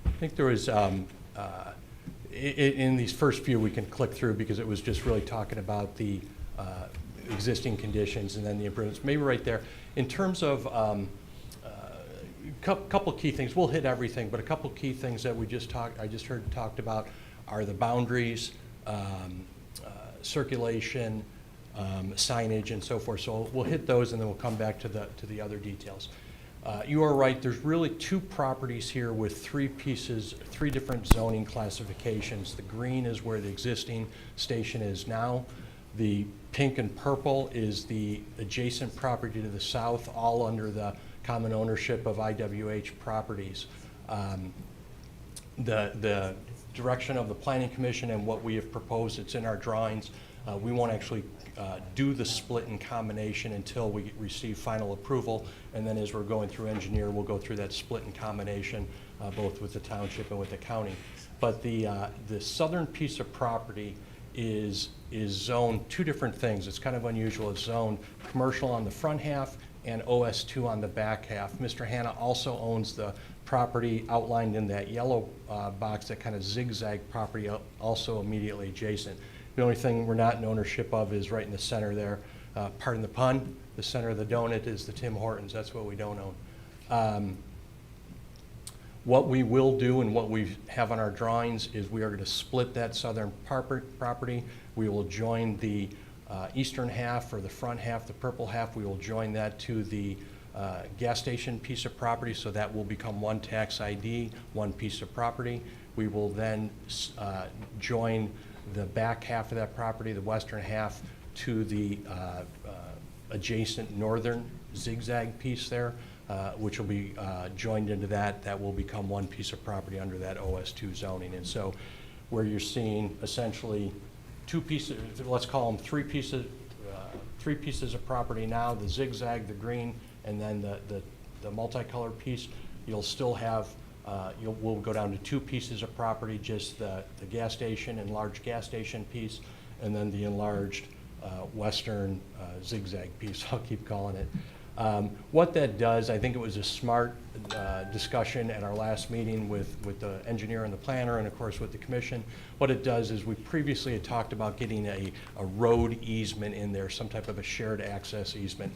I think there was, in these first few we can click through because it was just really talking about the existing conditions and then the improvements. Maybe right there. In terms of couple key things, we'll hit everything, but a couple key things that I just heard talked about are the boundaries, circulation, signage, and so forth. So we'll hit those, and then we'll come back to the other details. You are right. There's really two properties here with three different zoning classifications. The green is where the existing station is now. The pink and purple is the adjacent property to the south, all under the common ownership of IWH Properties. the direction of the planning commission and what we have proposed, it's in our drawings. We won't actually do the split and combination until we receive final approval, and then as we're going through engineer, we'll go through that split and combination, both with the township and with the county. But the southern piece of property is zoned two different things. It's kind of unusual. It's zoned commercial on the front half and OS2 on the back half. Mr. Hanna also owns the property outlined in that yellow box, that kind of zigzag property also immediately adjacent. The only thing we're not in ownership of is right in the center there. Pardon the pun, the center of the donut is the Tim Hortons. That's what we don't own. What we will do and what we have on our drawings is we are going to split that southern property. We will join the eastern half, or the front half, the purple half. We will join that to the gas station piece of property, so that will become one tax ID, one piece of property. We will then join the back half of that property, the western half, to the adjacent northern zigzag piece there, which will be joined into that. That will become one piece of property under that OS2 zoning. And so where you're seeing essentially two pieces, let's call them three pieces of property now, the zigzag, the green, and then the multicolored piece, you'll still have, we'll go down to two pieces of property, just the gas station, enlarged gas station piece, and then the enlarged western zigzag piece, I'll keep calling it. What that does, I think it was a smart discussion at our last meeting with the engineer and the planner, and of course with the commission. What it does is, we previously had talked about getting a road easement in there, some type of a shared access easement.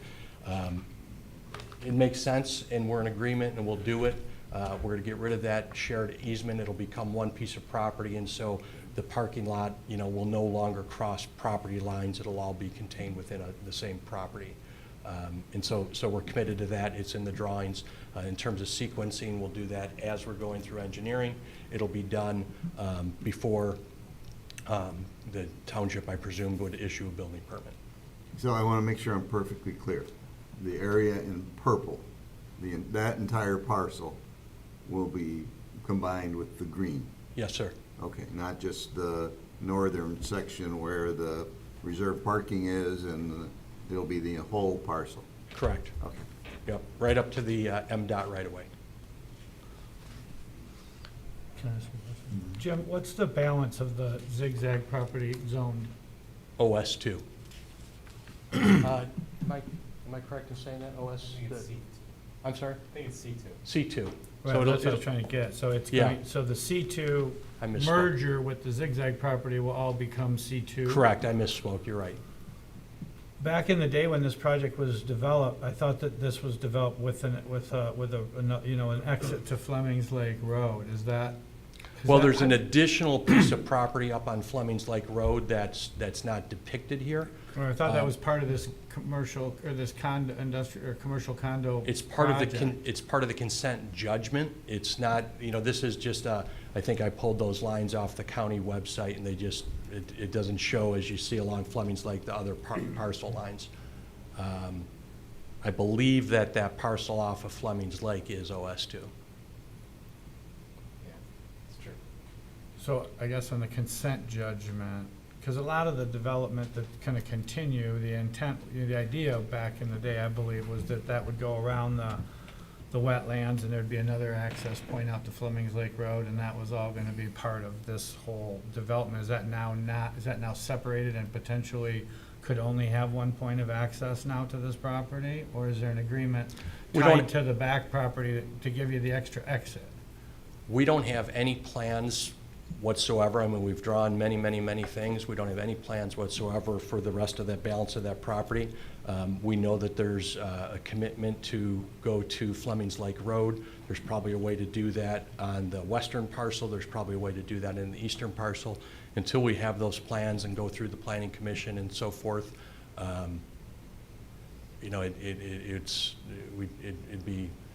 It makes sense, and we're in agreement, and we'll do it. We're going to get rid of that shared easement. It'll become one piece of property, and so the parking lot, will no longer cross property lines. It'll all be contained within the same property. And so we're committed to that. It's in the drawings. In terms of sequencing, we'll do that as we're going through engineering. It'll be done before the township, I presume, would issue a building permit. So I want to make sure I'm perfectly clear. The area in purple, that entire parcel will be combined with the green? Yes, sir. Okay, not just the northern section where the reserved parking is, and it'll be the whole parcel? Correct. Okay. Yep, right up to the MDOT right away. Can I ask a question? Jim, what's the balance of the zigzag property zoned? OS2. Am I correct in saying that, OS? I'm sorry? I think it's C2. C2. Right, So that's what I was trying to get. So it's Yeah. going, so the C2 I misspoke. merger with the zigzag property will all become C2? Correct, I misspoke, you're right. Back in the day when this project was developed, I thought that this was developed with an exit to Fleming's Lake Road. Is that? Well, there's an additional piece of property up on Fleming's Lake Road that's not depicted here. Or I thought that was part of this commercial, or this condo, industrial, or commercial condo It's part of the, project. it's part of the consent judgment. It's not, this is just, I think I pulled those lines off the county website, and they just, it doesn't show, as you see along Fleming's Lake, the other parcel lines. I believe that parcel off of Fleming's Lake is OS2. Yeah, it's true. So I guess on the consent judgment, because a lot of the development that kind of continue, the intent, the idea back in the day, I believe, was that would go around the wetlands, and there'd be another access point out to Fleming's Lake Road, and that was all going to be part of this whole development. Is that now separated and potentially could only have one point of access now to this property? Or is there an agreement tied to the back property to give you the extra exit? We don't have any plans whatsoever. I mean, we've drawn many, many, many things. We don't have any plans whatsoever for the rest of that balance of that property. We know that there's a commitment to go to Fleming's Lake Road. There's probably a way to do that on the western parcel. There's probably a way to do that in the eastern parcel. Until we have those plans and go through the planning commission and so forth,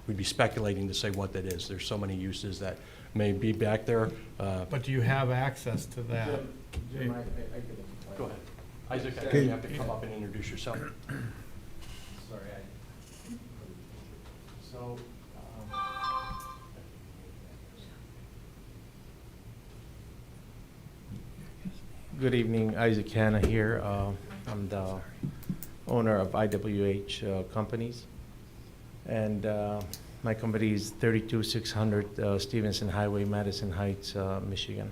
we'd be speculating to say what that is. There's so many uses that may be back there. But do you have access to that? Jim, I get Go ahead. Isaac, I think you have to come up and introduce yourself. Sorry, so, Good evening, Isaac Hanna here. I'm the owner of IWH Companies. And my company is 32600 Stevenson Highway, Madison Heights, Michigan.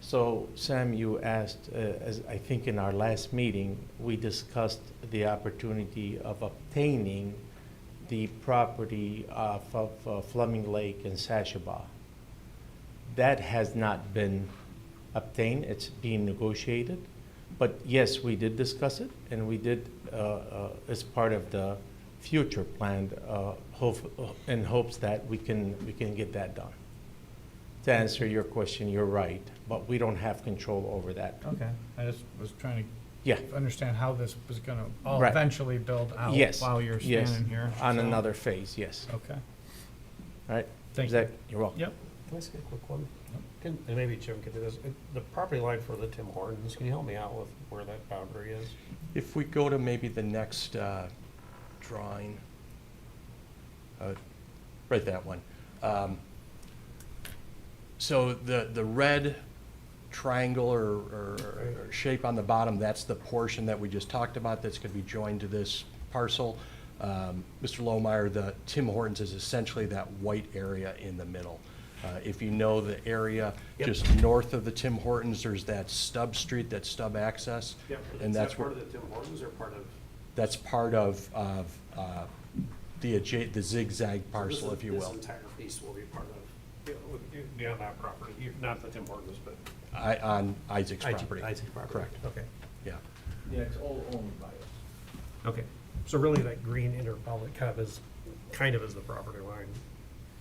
So Sam, you asked, as I think in our last meeting, we discussed the opportunity of obtaining the property off of Fleming Lake and Sashaba. That has not been obtained, it's being negotiated. But yes, we did discuss it, and we did, as part of the future plan, in hopes that we can get that done. To answer your question, you're right, but we don't have control over that. Okay, I just was trying Yeah. to understand how this was gonna all Right. eventually build out Yes, while you're yes. standing here. On so- another phase, yes. Okay, All right? Thank Is that- You're welcome. yep. Can I ask you a quick one? And maybe Jim can do this. The property line for the Tim Hortons, can you help me out with where that boundary is? If we go to maybe the next drawing, right, that one. So the red triangle or shape on the bottom, that's the portion that we just talked about that's going to be joined to this parcel. Mr. Lohmeyer, the Tim Hortons is essentially that white area in the middle. If you know the area Yep. just north of the Tim Hortons, there's that stub street, that stub access. And that's where, part of the Tim Hortons or part of? that's part of the zigzag parcel, if you will. This entire piece will be part of, beyond that property, not the Tim Hortons, but. On Isaac's property. Isaac's property. Correct, Okay. yeah. Yeah, it's all owned by us. Okay, so really that green inner public kind of is the property line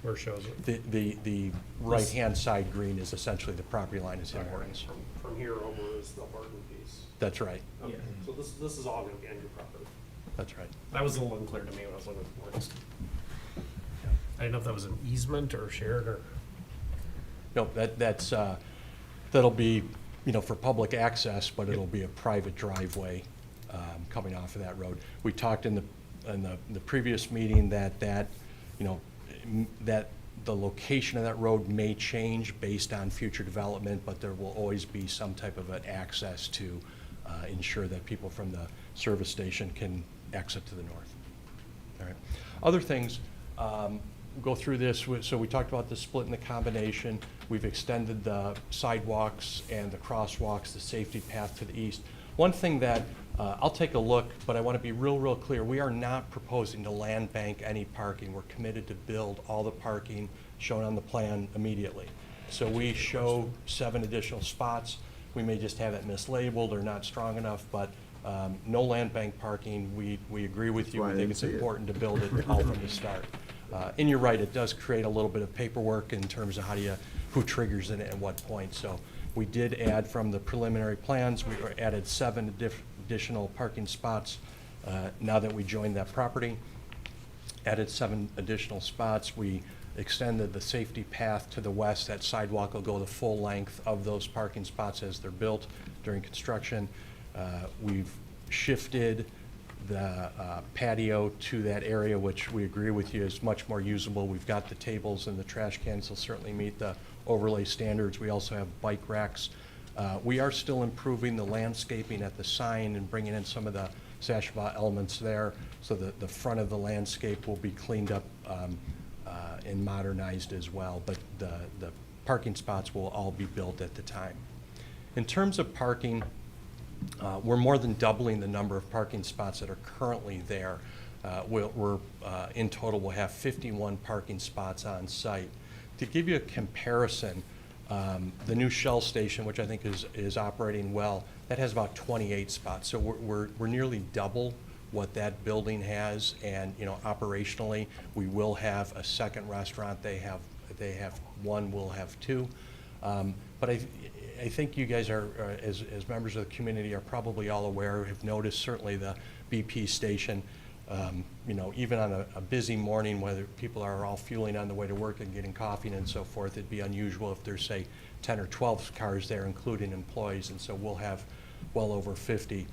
where it shows it. The right-hand side green is essentially the property line of Tim Hortons. From here over is the Horton piece. That's right, Okay, so this is all gonna be on your property. that's right. That was a little unclear to me when I was looking at the words. I didn't know if that was an easement or shared or. No, that'll be, for public access, but it'll be a private driveway coming off of that road. We talked in the previous meeting that that the location of that road may change based on future development, but there will always be some type of an access to ensure that people from the service station can exit to the north. All right. Other things, go through this. So we talked about the split and the combination. We've extended the sidewalks and the crosswalks, the safety path to the east. One thing that I'll take a look, but I want to be real clear. We are not proposing to land bank any parking. We're committed to build all the parking shown on the plan immediately. So we show 7 additional spots. We may just have it mislabeled or not strong enough, but no land bank parking. We agree with you. Why I We think didn't it's see it. important to build it all from the start. And you're right, it does create a little bit of paperwork in terms of who triggers it at what point. So we did add from the preliminary plans, we added 7 additional parking spots now that we joined that property. Added 7 additional spots. We extended the safety path to the west. That sidewalk will go the full length of those parking spots as they're built during construction. We've shifted the patio to that area, which we agree with you is much more usable. We've got the tables and the trash cans will certainly meet the overlay standards. We also have bike racks. We are still improving the landscaping at the sign and bringing in some of the Sashaba elements there, so that the front of the landscape will be cleaned up and modernized as well, but the parking spots will all be built at the time. In terms of parking, we're more than doubling the number of parking spots that are currently there. In total, we'll have 51 parking spots on site. To give you a comparison, the new Shell station, which I think is operating well, that has about 28 spots. So we're nearly double what that building has, and operationally, we will have a second restaurant. They have one, we'll have 2. But I think you guys are, as members of the community, are probably all aware, have noticed certainly the BP station. Even on a busy morning, whether people are all fueling on the way to work and getting coffee and so forth, it'd be unusual if there's, say, 10 or 12 cars there, including employees, and so we'll have well over 50.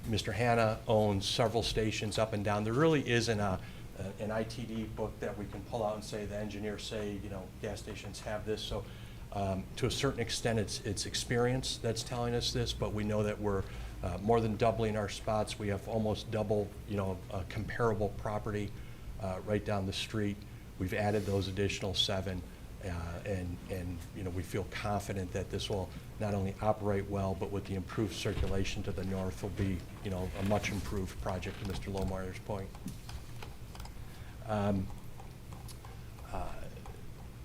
Mr. Hanna owns several stations up and down. There really isn't an ITD book that we can pull out and say, the engineers say, gas stations have this. So To a certain extent, it's experience that's telling us this, but we know that we're more than doubling our spots. We have almost double, a comparable property right down the street. We've added those additional 7, and we feel confident that this will not only operate well, but with the improved circulation to the north will be, a much improved project, to Mr. Lohmeyer's point.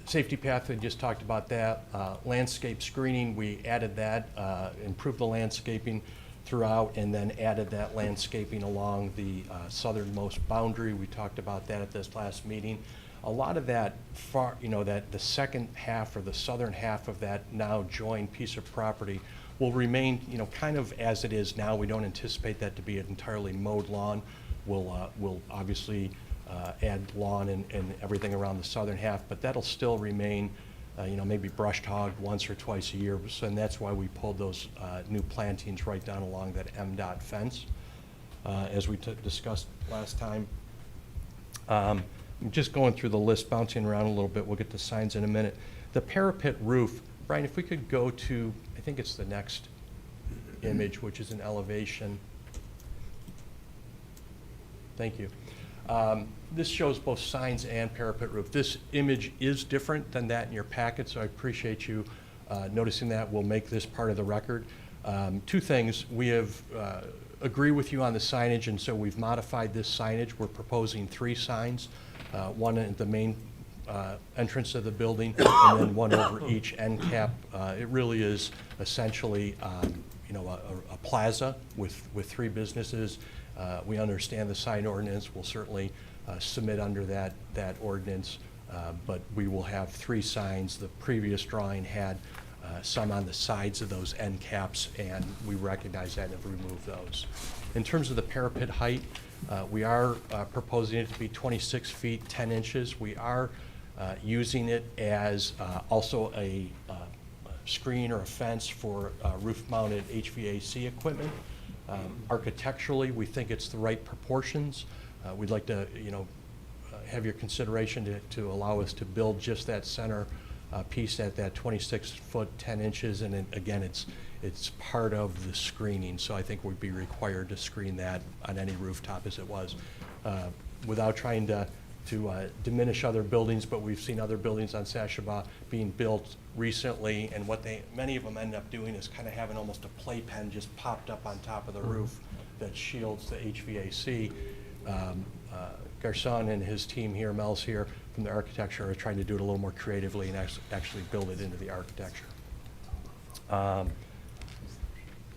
Safety path, we just talked about that. Landscape screening, we added that, improved the landscaping throughout, and then added that landscaping along the southernmost boundary. We talked about that at this last meeting. A lot of that that the second half or the southern half of that now joined piece of property will remain, kind of as it is now. We don't anticipate that to be an entirely mowed lawn. We'll obviously add lawn and everything around the southern half, but that'll still remain, maybe brushed hogged once or twice a year. So, and that's why we pulled those new plantings right down along that MDOT fence, as we discussed last time. I'm just going through the list, bouncing around a little bit. We'll get to signs in a minute. The parapet roof, Brian, if we could go to, I think it's the next image, which is an elevation. Thank you. This shows both signs and parapet roof. This image is different than that in your packet, so I appreciate you noticing that. We'll make this part of the record. 2 things. We have agree with you on the signage, and so we've modified this signage. We're proposing 3 signs, one at the main entrance of the building, and then one over each end cap. It really is essentially, a plaza with 3 businesses. We understand the sign ordinance. We'll certainly submit under that ordinance, but we will have 3 signs. The previous drawing had some on the sides of those end caps, and we recognize that and have removed those. In terms of the parapet height, we are proposing it to be 26 feet 10 inches. We are using it as also a screen or a fence for roof-mounted HVAC equipment. Architecturally, we think it's the right proportions. We'd like to, have your consideration to allow us to build just that center piece at that 26 foot 10 inches, and then, again, it's part of the screening. So I think we'd be required to screen that on any rooftop as it was, without trying to diminish other buildings. But we've seen other buildings on Sashaba being built recently, and what many of them end up doing is kind of having almost a playpen just popped up on top of the roof that shields the HVAC. Garcon and his team here, Mel's here from the architecture, are trying to do it a little more creatively and actually build it into the architecture.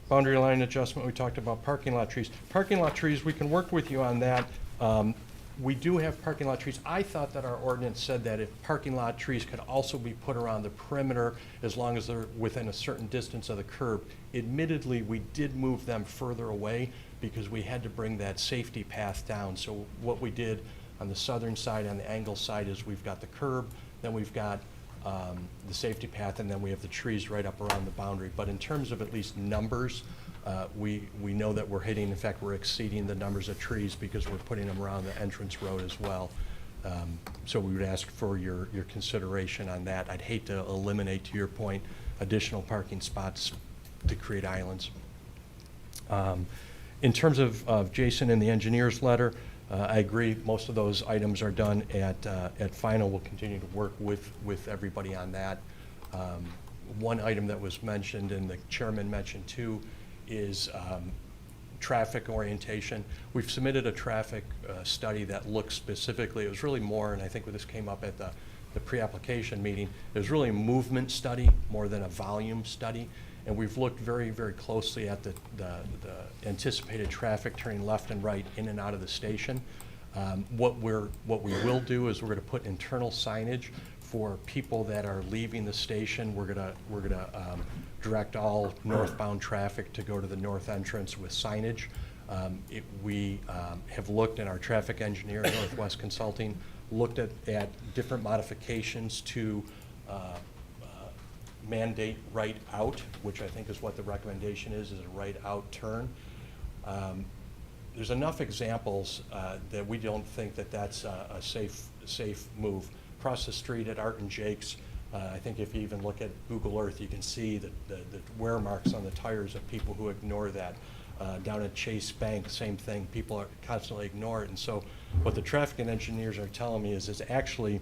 Boundary line adjustment, we talked about parking lot trees. Parking lot trees, we can work with you on that. We do have parking lot trees. I thought that our ordinance said that if parking lot trees could also be put around the perimeter as long as they're within a certain distance of the curb. Admittedly, we did move them further away because we had to bring that safety path down. So what we did on the southern side, on the angle side, is we've got the curb, then we've got the safety path, and then we have the trees right up around the boundary. But in terms of at least numbers, we know that we're hitting, in fact, we're exceeding the numbers of trees because we're putting them around the entrance road as well. So we would ask for your consideration on that. I'd hate to eliminate, to your point, additional parking spots to create islands. In terms of Jason and the engineer's letter, I agree, most of those items are done at final. We'll continue to work with everybody on that. One item that was mentioned, and the chairman mentioned too, is traffic orientation. We've submitted a traffic study that looks specifically, it was really more, and I think this came up at the pre-application meeting, it was really a movement study more than a volume study. And we've looked very, very closely at the anticipated traffic turning left and right in and out of the station. What we will do is we're going to put internal signage for people that are leaving the station. We're gonna direct all northbound traffic to go to the north entrance with signage. We have looked, and our traffic engineer, Northwest Consulting, looked at different modifications to mandate right out, which I think is what the recommendation is a right out turn. There's enough examples that we don't think that that's a safe move. Across the street at Art and Jake's, I think if you even look at Google Earth, you can see the wear marks on the tires of people who ignore that. Down at Chase Bank, same thing. People are constantly ignore it. And so what the traffic engineers are telling me is it's actually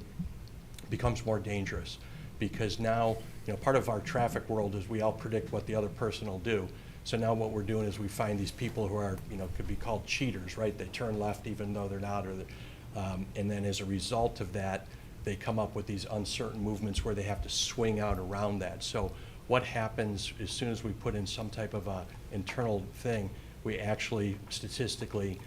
becomes more dangerous, because now, part of our traffic world is we all predict what the other person will do. So now what we're doing is we find these people who are, could be called cheaters, right? They turn left even though they're not, and then as a result of that, they come up with these uncertain movements where they have to swing out around that. So what happens as soon as we put in some type of a internal thing, we actually statistically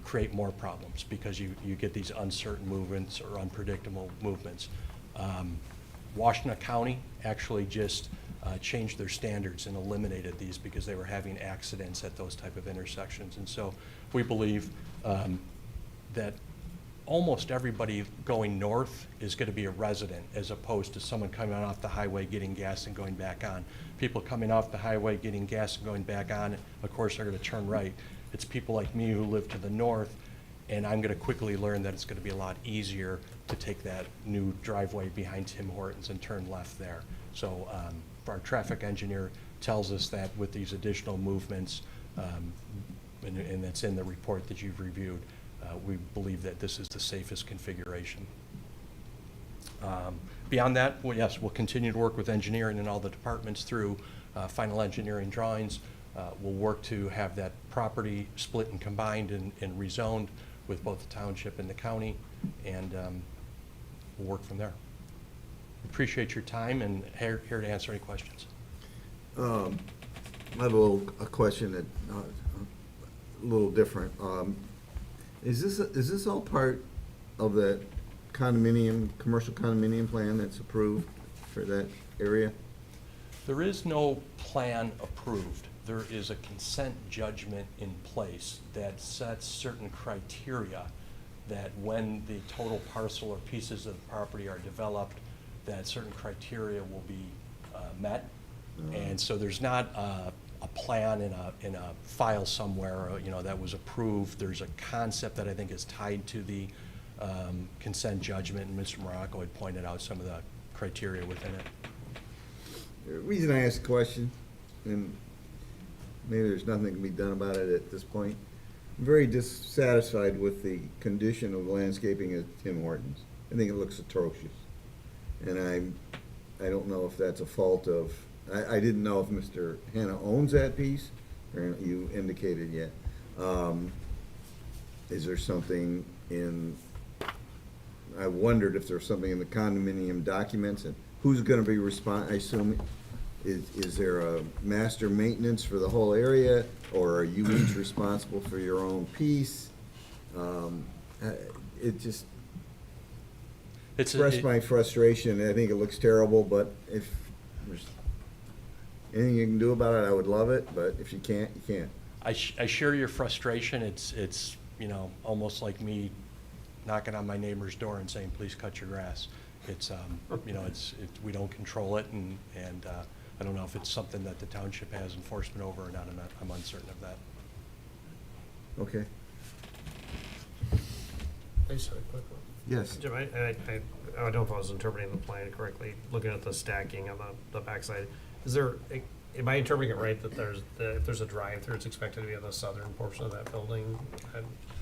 create more problems, because you get these uncertain movements or unpredictable movements. Washington County actually just changed their standards and eliminated these because they were having accidents at those type of intersections. And so we believe that almost everybody going north is going to be a resident, as opposed to someone coming off the highway getting gas and going back on. People coming off the highway getting gas and going back on, of course, are going to turn right. It's people like me who live to the north, and I'm going to quickly learn that it's going to be a lot easier to take that new driveway behind Tim Hortons and turn left there. So our traffic engineer tells us that with these additional movements, and it's in the report that you've reviewed, we believe that this is the safest configuration. Beyond that, well, yes, we'll continue to work with engineering and all the departments through final engineering drawings. We'll work to have that property split and combined and rezoned with both the township and the county, and we'll work from there. Appreciate your time, and here to answer any questions. I have a question that a little different. Is this all part of that commercial condominium plan that's approved for that area? There is no plan approved. There is a consent judgment in place that sets certain criteria that when the total parcel or pieces of the property are developed, that certain criteria will be met. And so there's not a plan in a file somewhere, that was approved. There's a concept that I think is tied to the consent judgment, and Mr. Morocco had pointed out some of the criteria within it. The reason I asked the question, and maybe there's nothing can be done about it at this point, I'm very dissatisfied with the condition of landscaping at Tim Hortons. I think it looks atrocious. And I don't know if that's a fault of, I didn't know if Mr. Hanna owns that piece, or you indicated yet. Is there something in, I wondered if there's something in the condominium documents, and who's gonna be I assume, is there a master maintenance for the whole area, or are you each responsible for your own piece? It just expressed my frustration. I think it looks terrible, but if there's anything you can do about it, I would love it, but if you can't, you can't. I share your frustration. It's almost like me knocking on my neighbor's door and saying, please cut your grass. It's, we don't control it, and I don't know if it's something that the township has enforcement over or not. I'm uncertain of that. Okay. I just had a quick one. Yes. Jim, I don't know if I was interpreting the plan correctly, looking at the stacking on the backside. Is there, am I interpreting it right that if there's a drive-through, it's expected to be on the southern portion of that building?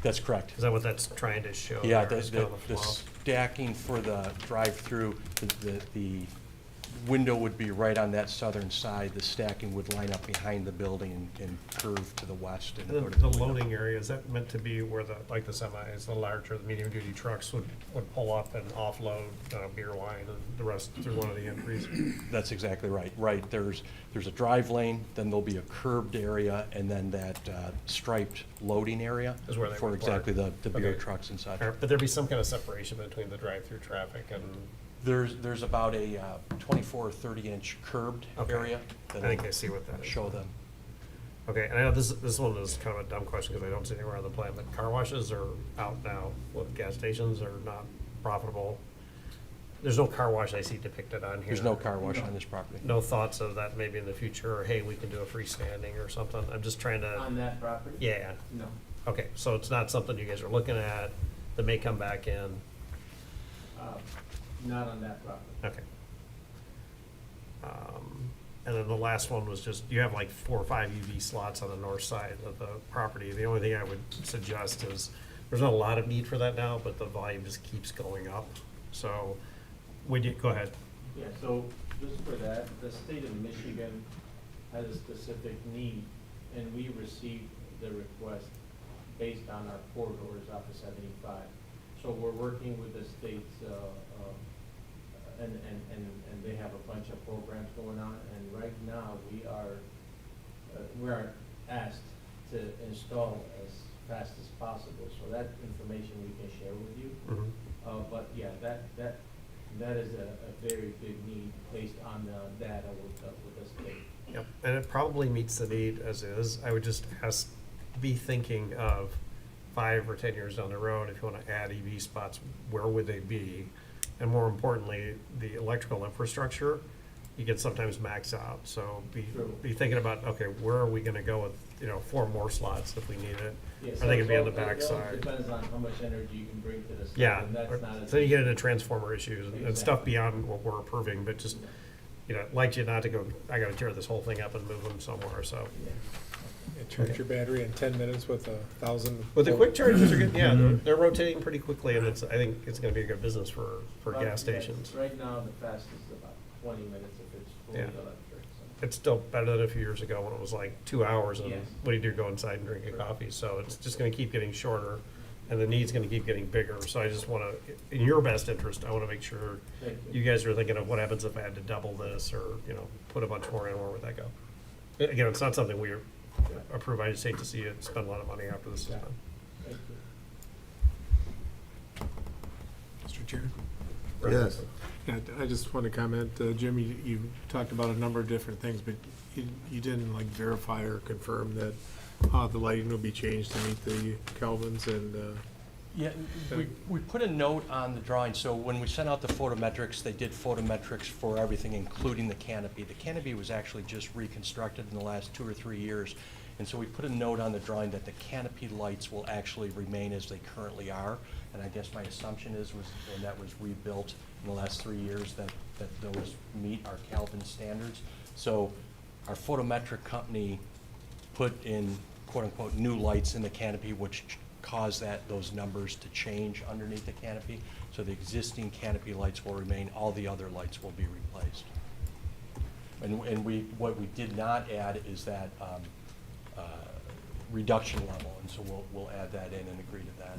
That's correct. Is that what that's trying to show? Yeah, there, is kind of the stacking for the drive-through, the window would be right on that southern side. The stacking would line up behind the building and curve to the west. And go to the window. loading area, is that meant to be where the semis, the larger, the medium-duty trucks would pull up and offload beer, wine, and the rest through one of the entries? That's exactly right. Right, there's a drive lane, then there'll be a curbed area, and then that striped loading area Is where they for would exactly park. the beer Okay. trucks and such. But there'd be some kind of separation between the drive-through traffic and... There's about a 24 or 30-inch curbed Okay. area. I think I see what that is. Show them. Okay, and I know this one is kind of a dumb question because I don't see anywhere on the plan, but car washes are out now with gas stations are not profitable. There's no car wash I see depicted on here. There's no car wash on this property. No thoughts of that maybe in the future, or hey, we can do a freestanding or something? I'm just trying to. On that property? Yeah. No. Okay, so it's not something you guys are looking at that may come back in? Not on that property. Okay. And then the last one was just, you have like 4 or 5 UV slots on the north side of the property. The only thing I would suggest is, there's not a lot of need for that now, but the volume just keeps going up. So, go ahead. Yeah, so just for that, the state of Michigan has a specific need, and we received the request based on our corridors off of 75. So we're working with the states, and they have a bunch of programs going on, and right now we are asked to install as fast as possible, so that information we can share with you. Mhm. But yeah, that is a very big need based on the data with the state. Yep, and it probably meets the need as is. I would just be thinking of 5 or 10 years down the road, if you want to add EV spots, where would they be? And more importantly, the electrical infrastructure, you can sometimes max out. So True. be thinking about, okay, where are we going to go with, 4 more slots if we need it? Yeah, Are they going to be on the it all backside? depends on how much energy you can bring to the site. Yeah, And that's not as so you get into transformer issues and stuff Exactly. beyond what we're approving, but just, like you not to go, I gotta tear this whole thing up and move them somewhere, so. Yeah. And charge your battery in 10 minutes with 1,000. But the quick chargers are good, yeah, Mhm. they're rotating pretty quickly, and I think it's gonna be a good business for But, gas yeah, stations. Right now, the fastest is about 20 minutes if it's fully Yeah. electric, so. It's still better than a few years ago when it was like 2 hours, and Yes. what do you do, go inside and drink a Sure. coffee? So it's just gonna keep getting shorter, and the need's gonna keep getting bigger, so I just wanna, in your best interest, I wanna make sure Thank you guys are thinking of what happens if I had to double this, or, put a bunch more in, where would that go? Again, it's not something we approve, I just hate to see it spend a lot of money after this is Yeah. done. Thank you. Mr. Chair? Yes. Yeah, I just want to comment, Jim, you talked about a number of different things, but you didn't like verify or confirm that the lighting will be changed to meet the Kelvins and, Yeah, we put a note on the drawing, so when we sent out the photometrics, they did photometrics for everything, including the canopy. The canopy was actually just reconstructed in the last 2 or 3 years, and so we put a note on the drawing that the canopy lights will actually remain as they currently are, and I guess my assumption was, when that was rebuilt in the last 3 years, that those meet our Kelvin standards. So our photometric company put in quote-unquote new lights in the canopy, which cause those numbers to change underneath the canopy. So the existing canopy lights will remain, all the other lights will be replaced. And what we did not add is that reduction level, and so we'll add that in and agree to that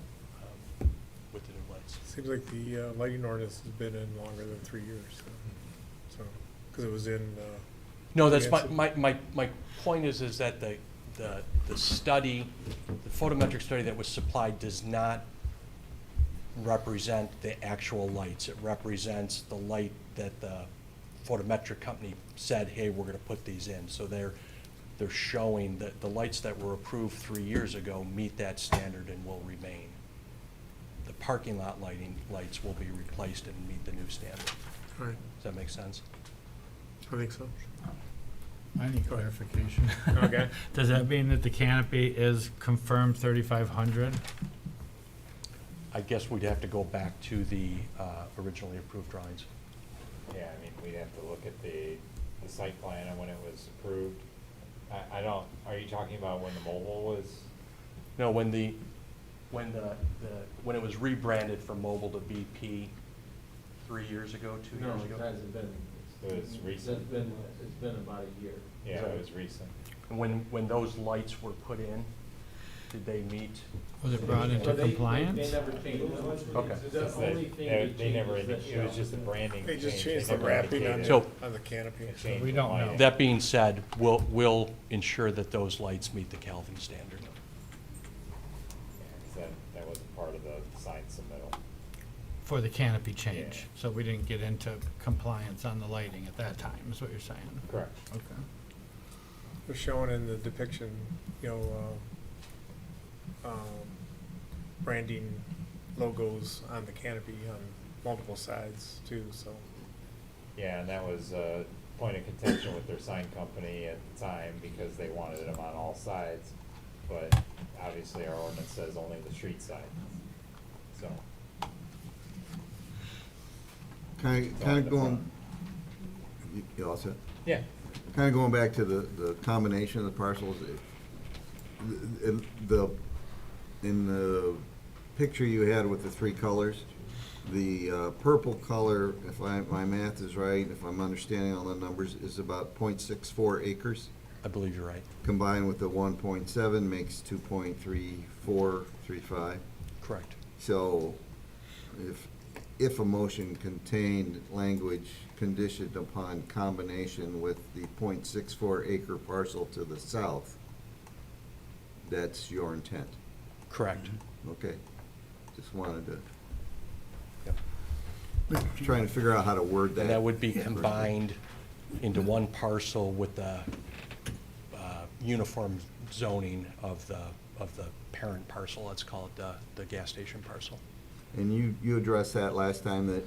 with the new lights. seems like the lighting ordinance has been in longer than 3 years, so, because it was in. No, that's Yes. my point is that the study, the photometric study that was supplied does not represent the actual lights. It represents the light that the photometric company said, hey, we're gonna put these in. So they're showing that the lights that were approved 3 years ago meet that standard and will remain. The parking lot lights will be replaced and meet the new standard. All right, Does that make sense? I think so. I need clarification. Okay. Does that mean that the canopy is confirmed 3,500? I guess we'd have to go back to the originally approved drawings. Yeah, I mean, we'd have to look at the site plan and when it was approved. I don't, are you talking about when the mobile was? No, when it was rebranded from Mobile to BP 3 years ago, 2 years ago? No, it hasn't been. It was recent? It's been about a year. Yeah, it was recent. When those lights were put in, did they meet? Was it brought into But they compliance? never changed them. Okay. The only thing They never, changed is it was just the branding. They just change. changed They the never wrapping on indicated So- on the canopy. it changed We the don't know. lighting. That being said, we'll ensure that those lights meet the Kelvin standard. Yeah, 'cause that wasn't part of the design submittal. For the canopy change, Yeah. so we didn't get into compliance on the lighting at that time, is what you're saying? Correct. Okay. They're showing in the depiction, branding logos on the canopy on multiple sides too, so. Yeah, and that was a point of contention with their sign company at the time because they wanted them on all sides. But obviously our ordinance says only the street side, so. Kind of going, you all set? Yeah. kind of going back to the combination of the parcels, in the picture you had with the three colors, the purple color, if my math is right, if I'm understanding all the numbers, is about 0.64 acres. I believe you're right. Combined with the 1.7 makes 2.3435. Correct. So if a motion contained language conditioned upon combination with the 0.64 acre parcel to the south, that's your intent. Correct. Okay. Just wanted to, Yep. trying to figure out how to word that. And that would be combined into one parcel with the uniform zoning of the parent parcel, let's call it the gas station parcel. And you addressed that last time, that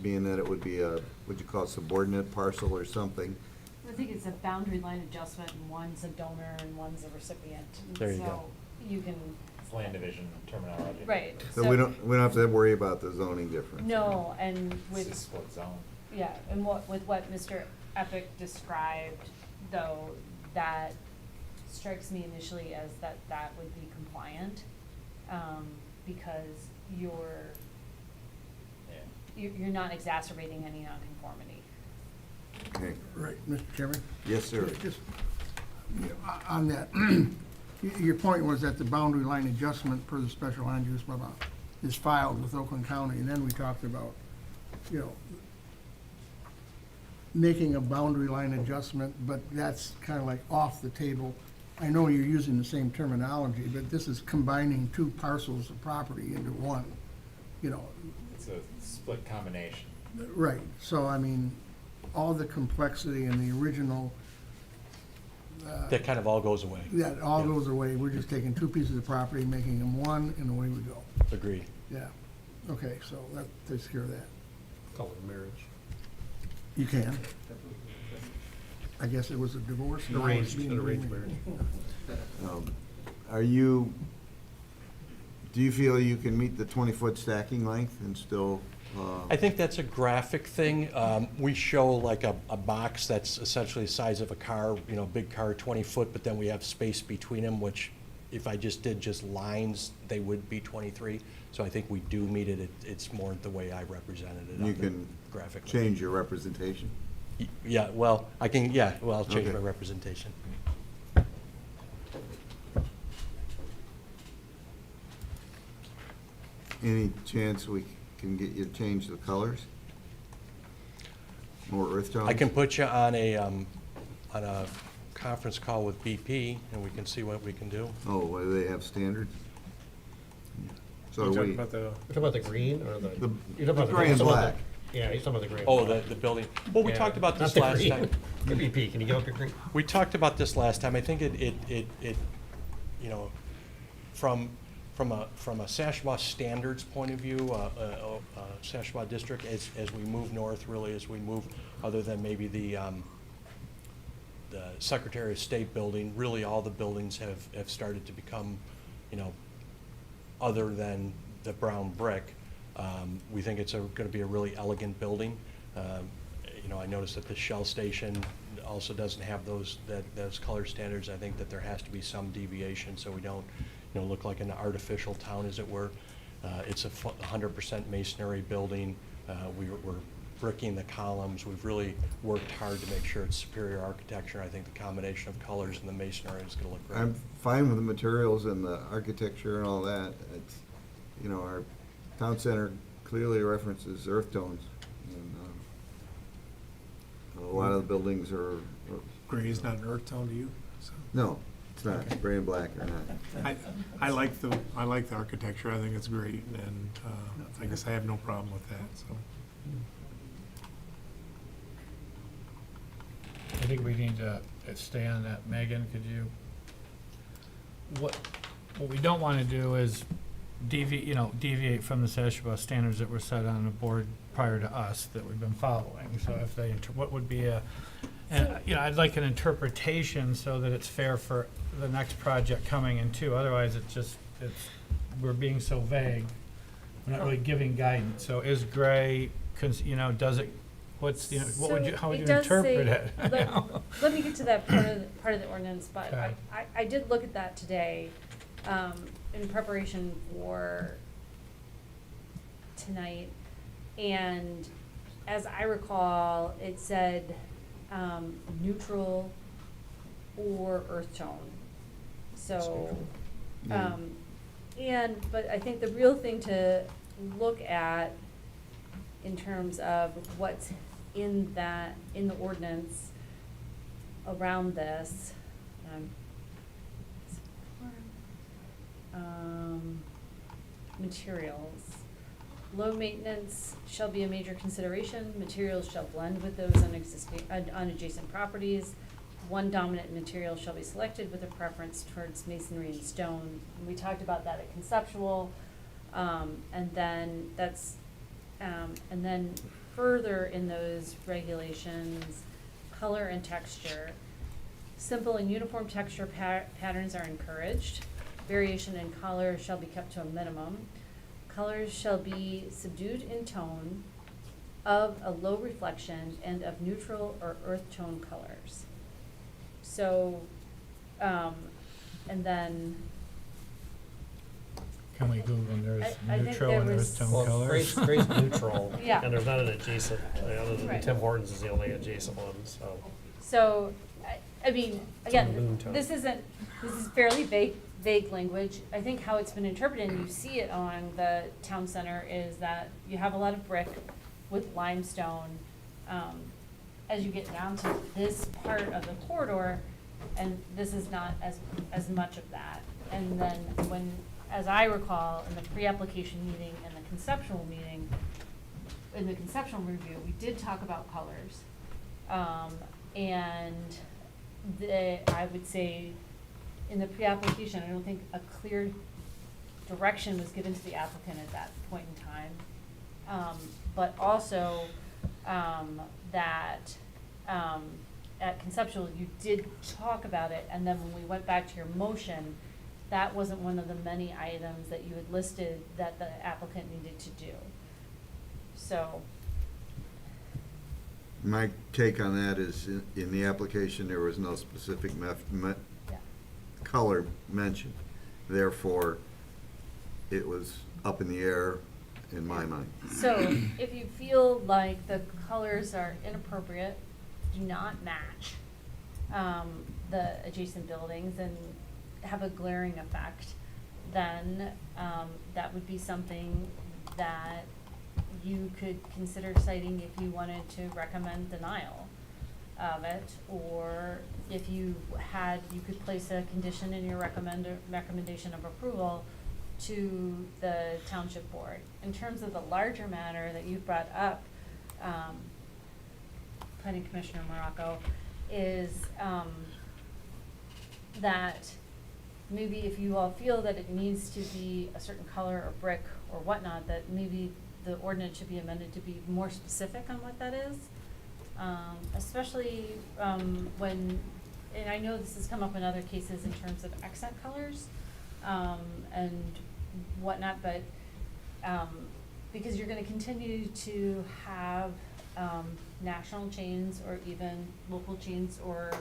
being that it would be a, what'd you call it, subordinate parcel or something? I think it's a boundary line adjustment, and one's a donor and one's a recipient. And There you go. So you can, It's land division terminology. right. So we don't have to worry about the zoning difference. No, and It's a with, split zone. yeah, and with what Mr. Epic described, though, that strikes me initially as that would be compliant, because you're not exacerbating any nonconformity. Okay. Right, Mr. Chairman? Yes, sir. Just, you know, on that, your point was that the boundary line adjustment per the special land use bylaw is filed with Oakland County, and then we talked about, you know, making a boundary line adjustment, but that's kind of like off the table. I know you're using the same terminology, but this is combining two parcels of property into one, you know. It's a split combination. Right, so I mean, all the complexity in the original, That kind of all goes away. that all Yeah. goes away. We're just taking two pieces of property, making them one, and away we go. Agreed. Yeah, okay, so that takes care of that. Call it a marriage. You can. I guess it was a divorce. and now it's Arranged, being an arranged remarried. Do you feel you can meet the 20-foot stacking length and still? I think that's a graphic thing. We show like a box that's essentially the size of a car, you know, big car, 20 foot, but then we have space between them, which if I just did just lines, they would be 23. So I think we do meet it. It's more the way I represented it You on the can graphic. change your representation? Yeah, well, I can, yeah, well, I'll change Okay. my representation. Any chance we can get you to change the colors? More earth tones? I can put you on a conference call with BP, and we can see what we can do. Oh, well, do they have standards? So You are talking we, about the? You're talking about the green or the? The- You're talking about the gray and you're talking about black. Yeah, he's talking about the green. Oh, the building. Well, we Yeah, talked about not this the last green. time. BP, can you get up your green? We talked about this last time. I think it, you know, from a Sashwa standards point of view, Sashwa district, as we move north, really, as we move, other than maybe the Secretary of State building, really all the buildings have started to become, you know, other than the brown brick. We think it's gonna be a really elegant building. You know, I noticed that the Shell station also doesn't have those color standards. I think that there has to be some deviation, so we don't, you know, look like an artificial town, as it were. It's a 100% masonry building. We're bricking the columns. We've really worked hard to make sure it's superior architecture. I think the combination of colors and the masonry is gonna look great. I'm fine with the materials and the architecture and all that. It's, you know, our town center clearly references earth tones. And a lot of the buildings are, Gray is not an earth tone to you, so. no, it's not, Okay. gray and black are not. I like the architecture, I think it's great, and I guess I have no problem with that, so. I think we need to stay on that. Megan, could you, what we don't want to do is deviate from the Sashua standards that were set on the board prior to us that we've been following. So if they, what would be I'd like an interpretation so that it's fair for the next project coming in too. Otherwise, we're being so vague. We're not really giving guidance. So is gray, does it What's the, what would you, how would So you it does interpret say- it? Let me get to that part of the ordinance, but Okay. I did look at that today, in preparation for tonight. And as I recall, it said, neutral or earth tone. So, but I think the real thing to look at in terms of what's in the ordinance around this, materials. Low maintenance shall be a major consideration. Materials shall blend with those on adjacent properties. One dominant material shall be selected with a preference towards masonry and stone. We talked about that at conceptual, and then and then further in those regulations, color and texture. Simple and uniform texture patterns are encouraged. Variation in color shall be kept to a minimum. Colors shall be subdued in tone, of a low reflection, and of neutral or earth tone colors. So, and then, Can we Google there's I think neutral there and was- earth tone Well, colors? Gray's neutral, Yeah. and there's not an adjacent, other than Right. Tim Hortons is the only adjacent one, so. so, I mean, moon again, tone. this is fairly vague language. I think how it's been interpreted, and you see it on the town center, is that you have a lot of brick with limestone. As you get down to this part of the corridor, and this is not as much of that. And then when, as I recall, in the pre-application meeting and the conceptual meeting, in the conceptual review, we did talk about colors. And I would say, in the pre-application, I don't think a clear direction was given to the applicant at that point in time. But also, that, at conceptual, you did talk about it, and then when we went back to your motion, that wasn't one of the many items that you had listed that the applicant needed to do. So, My take on that is, in the application, there was no specific yeah. color mentioned. Therefore, it was up in the air in my mind. So, if you feel like the colors are inappropriate, do not match, the adjacent buildings and have a glaring effect, then, that would be something that you could consider citing if you wanted to recommend denial of it, or if you could place a condition in your recommendation of approval to the township board. In terms of the larger matter that you brought up, Planning Commissioner Morocco, is, that maybe if you all feel that it needs to be a certain color or brick or whatnot, that maybe the ordinance should be amended to be more specific on what that is. Especially, when, and I know this has come up in other cases in terms of accent colors, and whatnot, but, because you're gonna continue to have, national chains or even local chains or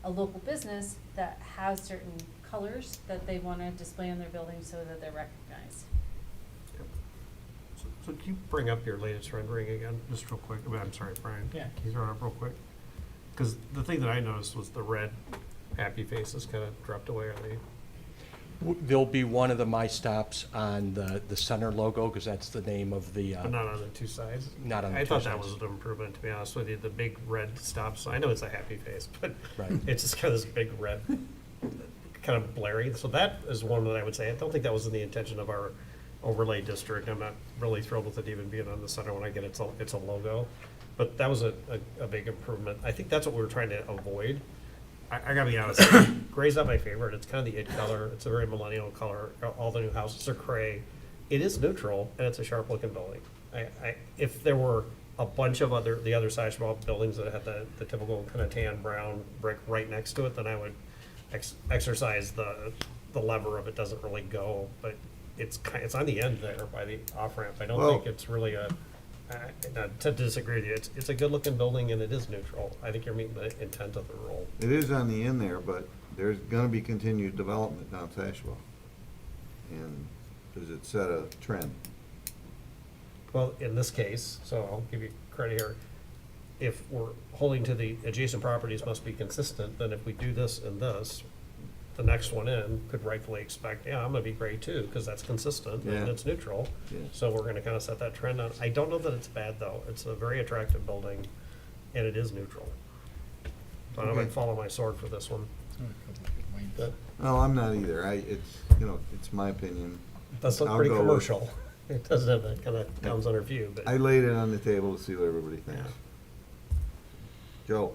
a local business that has certain colors that they wanna display on their buildings so that they're recognized. So can you bring up your latest rendering again, just real quick? I'm sorry, Brian. Yeah. Can you throw it up real quick? Because the thing that I noticed was the red happy faces kind of dropped away. Are they? There'll be one of the My Stops on the center logo, because that's the name of the, But not on the two sides? not on the I two thought that sides. was an improvement, to be honest with you, the big red stops. I know it's a happy face, but Right. it's just kind of this big red, kind of blurry. So that is one that I would say, I don't think that was in the intention of our overlay district. I'm not really thrilled with it even being on the center when I get it's a logo. But that was a big improvement. I think that's what we were trying to avoid. I gotta be honest, gray's not my favorite. It's kind of the it color. It's a very millennial color. All the new houses are gray. It is neutral, and it's a sharp looking building. If there were a bunch of the other sizable buildings that had the typical kind of tan brown brick right next to it, then I would exercise the lever of it doesn't really go, but it's on the end there by the off ramp. I don't Well- think it's really a Not to disagree with you, it's a good-looking building and it is neutral. I think you're meeting the intent of the rule. It is on the end there, but there's gonna be continued development down Tashwell. And does it set a trend? Well, in this case, so I'll give you credit here, if we're holding to the adjacent properties must be consistent, then if we do this and this, the next one in could rightfully expect, yeah, I'm gonna be grade two, because that's consistent and Yeah. it's neutral. Yeah. So we're gonna kind of set that trend on. I don't know that it's bad, though. It's a very attractive building, and it is neutral. So I don't know if Okay. I'd follow my sword for this one. But No, I'm not either. It's my opinion. it does look I'll pretty go with- commercial. It doesn't have that kind of comes under view, but. I laid it on the table to see what everybody thinks. Yeah. Joe?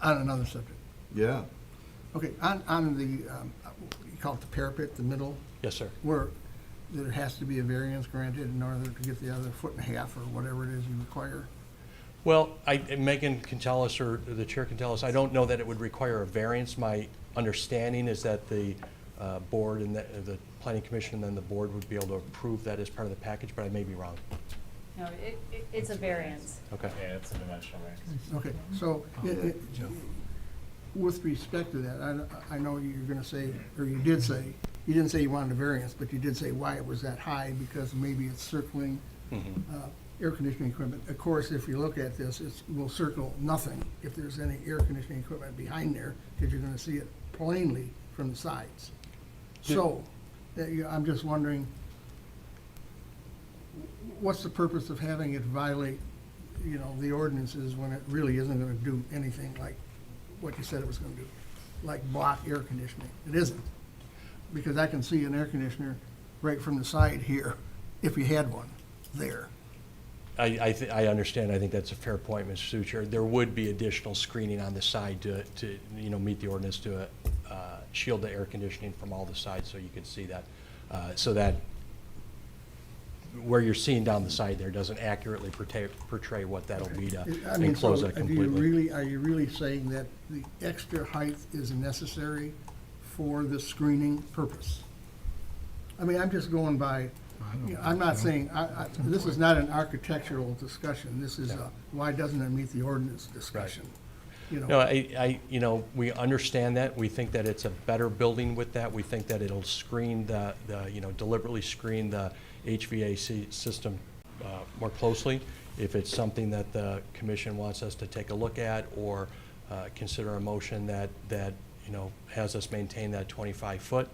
On another subject. Yeah. Okay, on the, you call it the parapet, the middle, Yes, sir. where there has to be a variance granted in order to get the other foot and a half or whatever it is you require. Well, Megan can tell us, or the chair can tell us, I don't know that it would require a variance. My understanding is that the board and the planning commission and then the board would be able to approve that as part of the package, but I may be wrong. No, it's a variance. Okay. Yeah, it's a dimensional variance. Okay, so with respect to that, I know you're gonna say, or you did say, you didn't say you wanted a variance, but you did say why it was that high, because maybe it's circling air conditioning equipment. Of course, if you look at this, it will circle nothing if there's any air conditioning equipment behind there, because you're gonna see it plainly from the sides. So, I'm just wondering, what's the purpose of having it violate, the ordinances when it really isn't gonna do anything like what you said it was gonna do? Like block air conditioning. It isn't. Because I can see an air conditioner right from the side here, if you had one there. I understand. I think that's a fair point, Mr. Sucher. There would be additional screening on the side to meet the ordinance to shield the air conditioning from all the sides, so you can see that. So that where you're seeing down the side there doesn't accurately portray what that'll be to I mean, enclose so that do you completely. are you really saying that the extra height is necessary for the screening purpose? I mean, I'm just going by, I'm not saying, this is not an architectural discussion. This is a, why doesn't it meet the ordinance discussion? No, we understand that. We think that it's a better building with that. We think that it'll screen deliberately screen the HVAC system more closely. If it's something that the commission wants us to take a look at or consider a motion that has us maintain that 25-foot,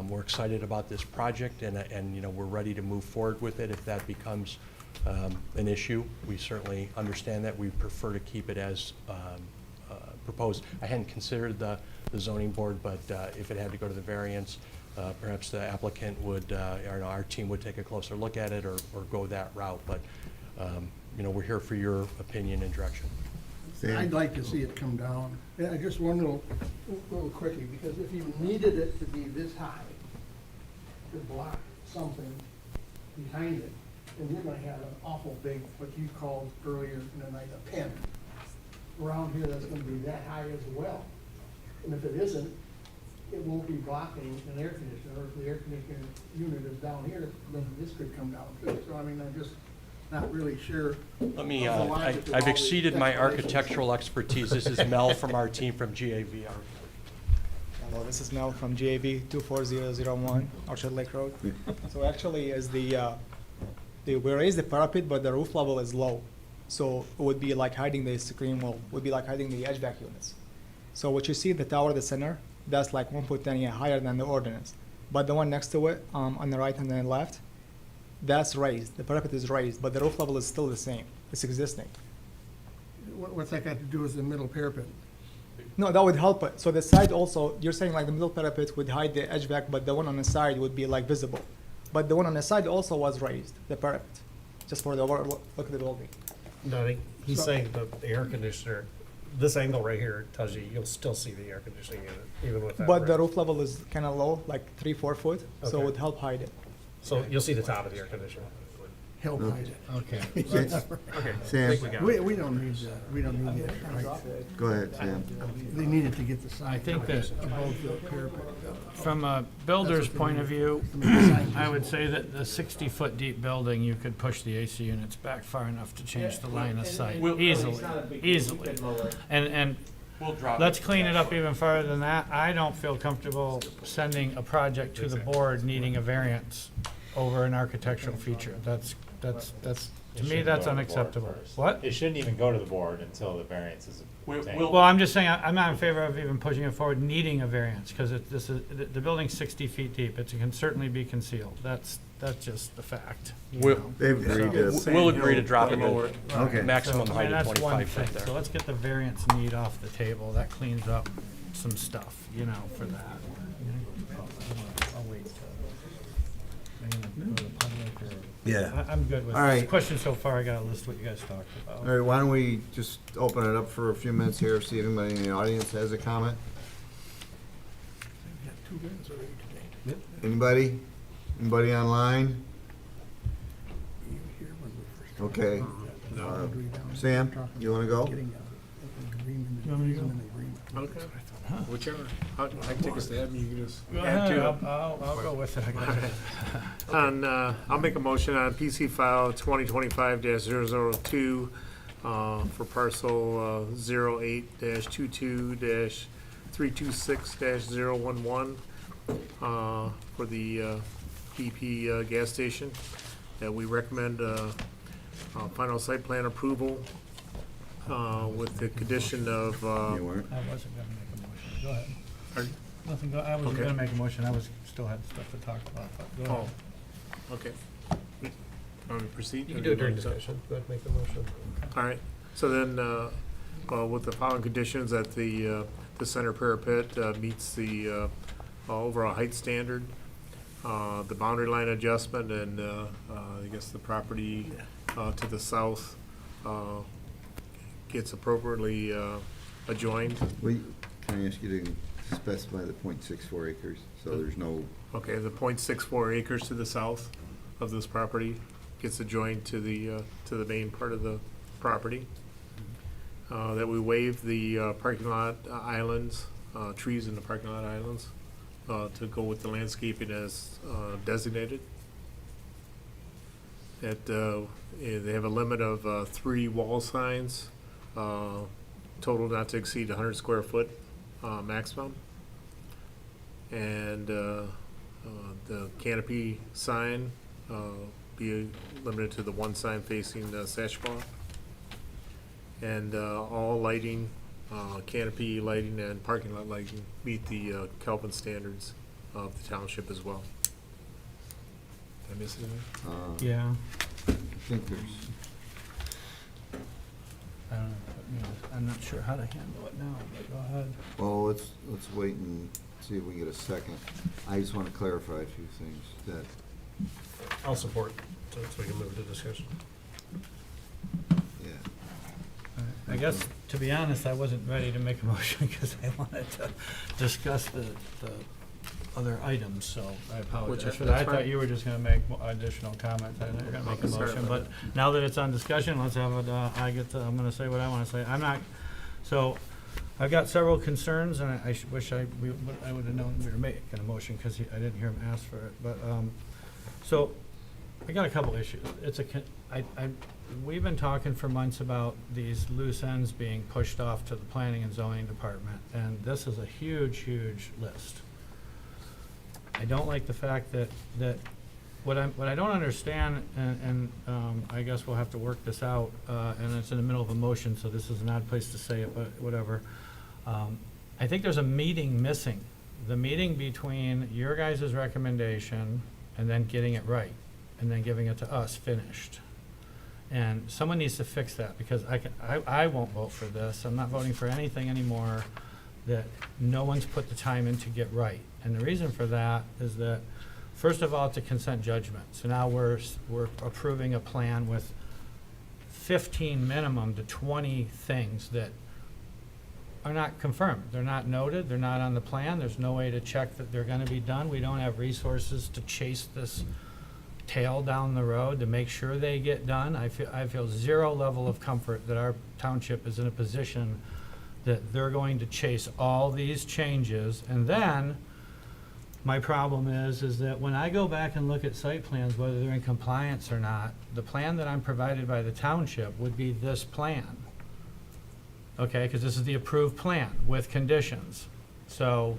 we're excited about this project and we're ready to move forward with it if that becomes an issue. We certainly understand that. We prefer to keep it as proposed. I hadn't considered the zoning board, but if it had to go to the variance, perhaps the applicant would, or our team would take a closer look at it or go that route. But, we're here for your opinion and direction. I'd like to see it come down. Yeah, just one little quickie, because if you needed it to be this high, to block something behind it, then you're gonna have an awful big, what you called earlier in the night, a pen. Around here, that's gonna be that high as well. And if it isn't, it won't be blocking an air conditioner, or if the air conditioning unit is down here, then this could come down too. So I mean, I'm just not really sure. Let me, of the logic of I've all the exceeded my explanations. architectural expertise. This is Mel from our team from GAVR. Hello, this is Mel from GAV 24001 Orchard Lake Road. So actually, is we raised the parapet, but the roof level is low. So it would be like hiding the screen wall, would be like hiding the HVAC units. So what you see, the tower, the center, that's like 1 foot 10 higher than the ordinance. But the one next to it, on the right and the left, that's raised. The parapet is raised, but the roof level is still the same. It's existing. What's that got to do with the middle parapet? No, that would help it. So the side also, you're saying like the middle parapet would hide the HVAC, but the one on the side would be like visible. But the one on the side also was raised, the parapet, just for the overlook of the building. No, I think he's saying the air conditioner, this angle right here tells you, you'll still see the air conditioning unit, even with that. But the raise. roof level is kind of low, like 3-4 foot, so it Okay. would help hide it. So you'll see the top of the air conditioner. He'll find it. Okay. Okay, Sam, I think we got it. We don't need that, we don't need that, right? go ahead, Sam. They needed to get the sign. I think that Above the parapet. from a builder's point of view, I would say that the 60-foot deep building, you could push the AC units back far enough to change the line of sight easily. And We'll drop let's clean it up even farther than that. I don't feel comfortable sending a project to the board needing a variance over an architectural feature. That's, to me, that's unacceptable. What? It shouldn't even go to the board until the variance is obtained. Well, I'm just saying, I'm not in favor of even pushing it forward, needing a variance, because the building's 60 feet deep. It can certainly be concealed. That's just the fact. We'll, They've agreed to, we'll agree to drop it Lower. to okay. maximum So, I height mean, of that's one 25 feet thing. So there. let's get the variance need off the table. That cleans up some stuff, for that. I'll wait till. Yeah. I'm good with All right. this. Question so far, I gotta list what you guys talked about. All right, why don't we just open it up for a few minutes here, see if anybody in the audience has a comment? We got 2 minutes already today. Anybody? Anybody online? Were you here when we first Okay. Sam, you wanna go? getting an agreement? You want me to go? An agreement. Okay, whichever. I can take a stab. You can just, Go add ahead, to it. I'll go with it. I got it. I'll make a motion on PC file 2025-002 for parcel 08-22-326-011 for the BP gas station. That we recommend final site plan approval with the condition of. You weren't? I wasn't gonna make a motion. Go ahead. Pardon? Nothing, I wasn't Okay. gonna make a motion. I still had stuff to talk about, but go ahead. Okay. Want me to proceed? You can do it during discussion. Go ahead, make the motion. All right, so then, with the following conditions, that the center parapet meets the overall height standard, the boundary line adjustment, and I guess the property to the south gets appropriately adjoined. Can I ask you to specify the 0.64 acres, so there's no, Okay, the 0.64 acres to the south of this property gets adjoined to the main part of the property. That we waive the parking lot islands, trees in the parking lot islands, to go with the landscaping as designated. That they have a limit of 3 wall signs, total not to exceed 100 square foot maximum. And the canopy sign be limited to the 1 sign facing Sashbaugh. And all lighting, canopy lighting and parking lot lighting meet the Kelvin standards of the township as well. Did I miss anything? Yeah, I think there's, I don't know, I'm not sure how to handle it now, but go ahead. well, let's wait and see if we get a second. I just want to clarify a few things that, I'll support, so we can move to discussion. yeah. I guess, to be honest, I wasn't ready to make a motion because I wanted to discuss the other items, so I apologize for that. I thought you were just gonna make additional comments. I thought you were gonna make a motion, but now that it's on discussion, let's have it, I'm gonna say what I wanna say. So, I've got several concerns, and I wish I would have known we were making a motion, because I didn't hear him ask for it, but, so, I got a couple issues. We've been talking for months about these loose ends being pushed off to the planning and zoning department, and this is a huge, huge list. I don't like the fact that what I don't understand, and I guess we'll have to work this out, and it's in the middle of a motion, so this is an odd place to say it, but whatever. I think there's a meeting missing. The meeting between your guys' recommendation and then getting it right, and then giving it to us finished. And someone needs to fix that, because I won't vote for this. I'm not voting for anything anymore that no one's put the time in to get right. And the reason for that is that, first of all, it's a consent judgment. So now we're approving a plan with 15 minimum to 20 things that are not confirmed. They're not noted, they're not on the plan, there's no way to check that they're gonna be done. We don't have resources to chase this tail down the road to make sure they get done. I feel zero level of comfort that our township is in a position that they're going to chase all these changes. And then, my problem is that when I go back and look at site plans, whether they're in compliance or not, the plan that I'm provided by the township would be this plan. Okay, because this is the approved plan with conditions. So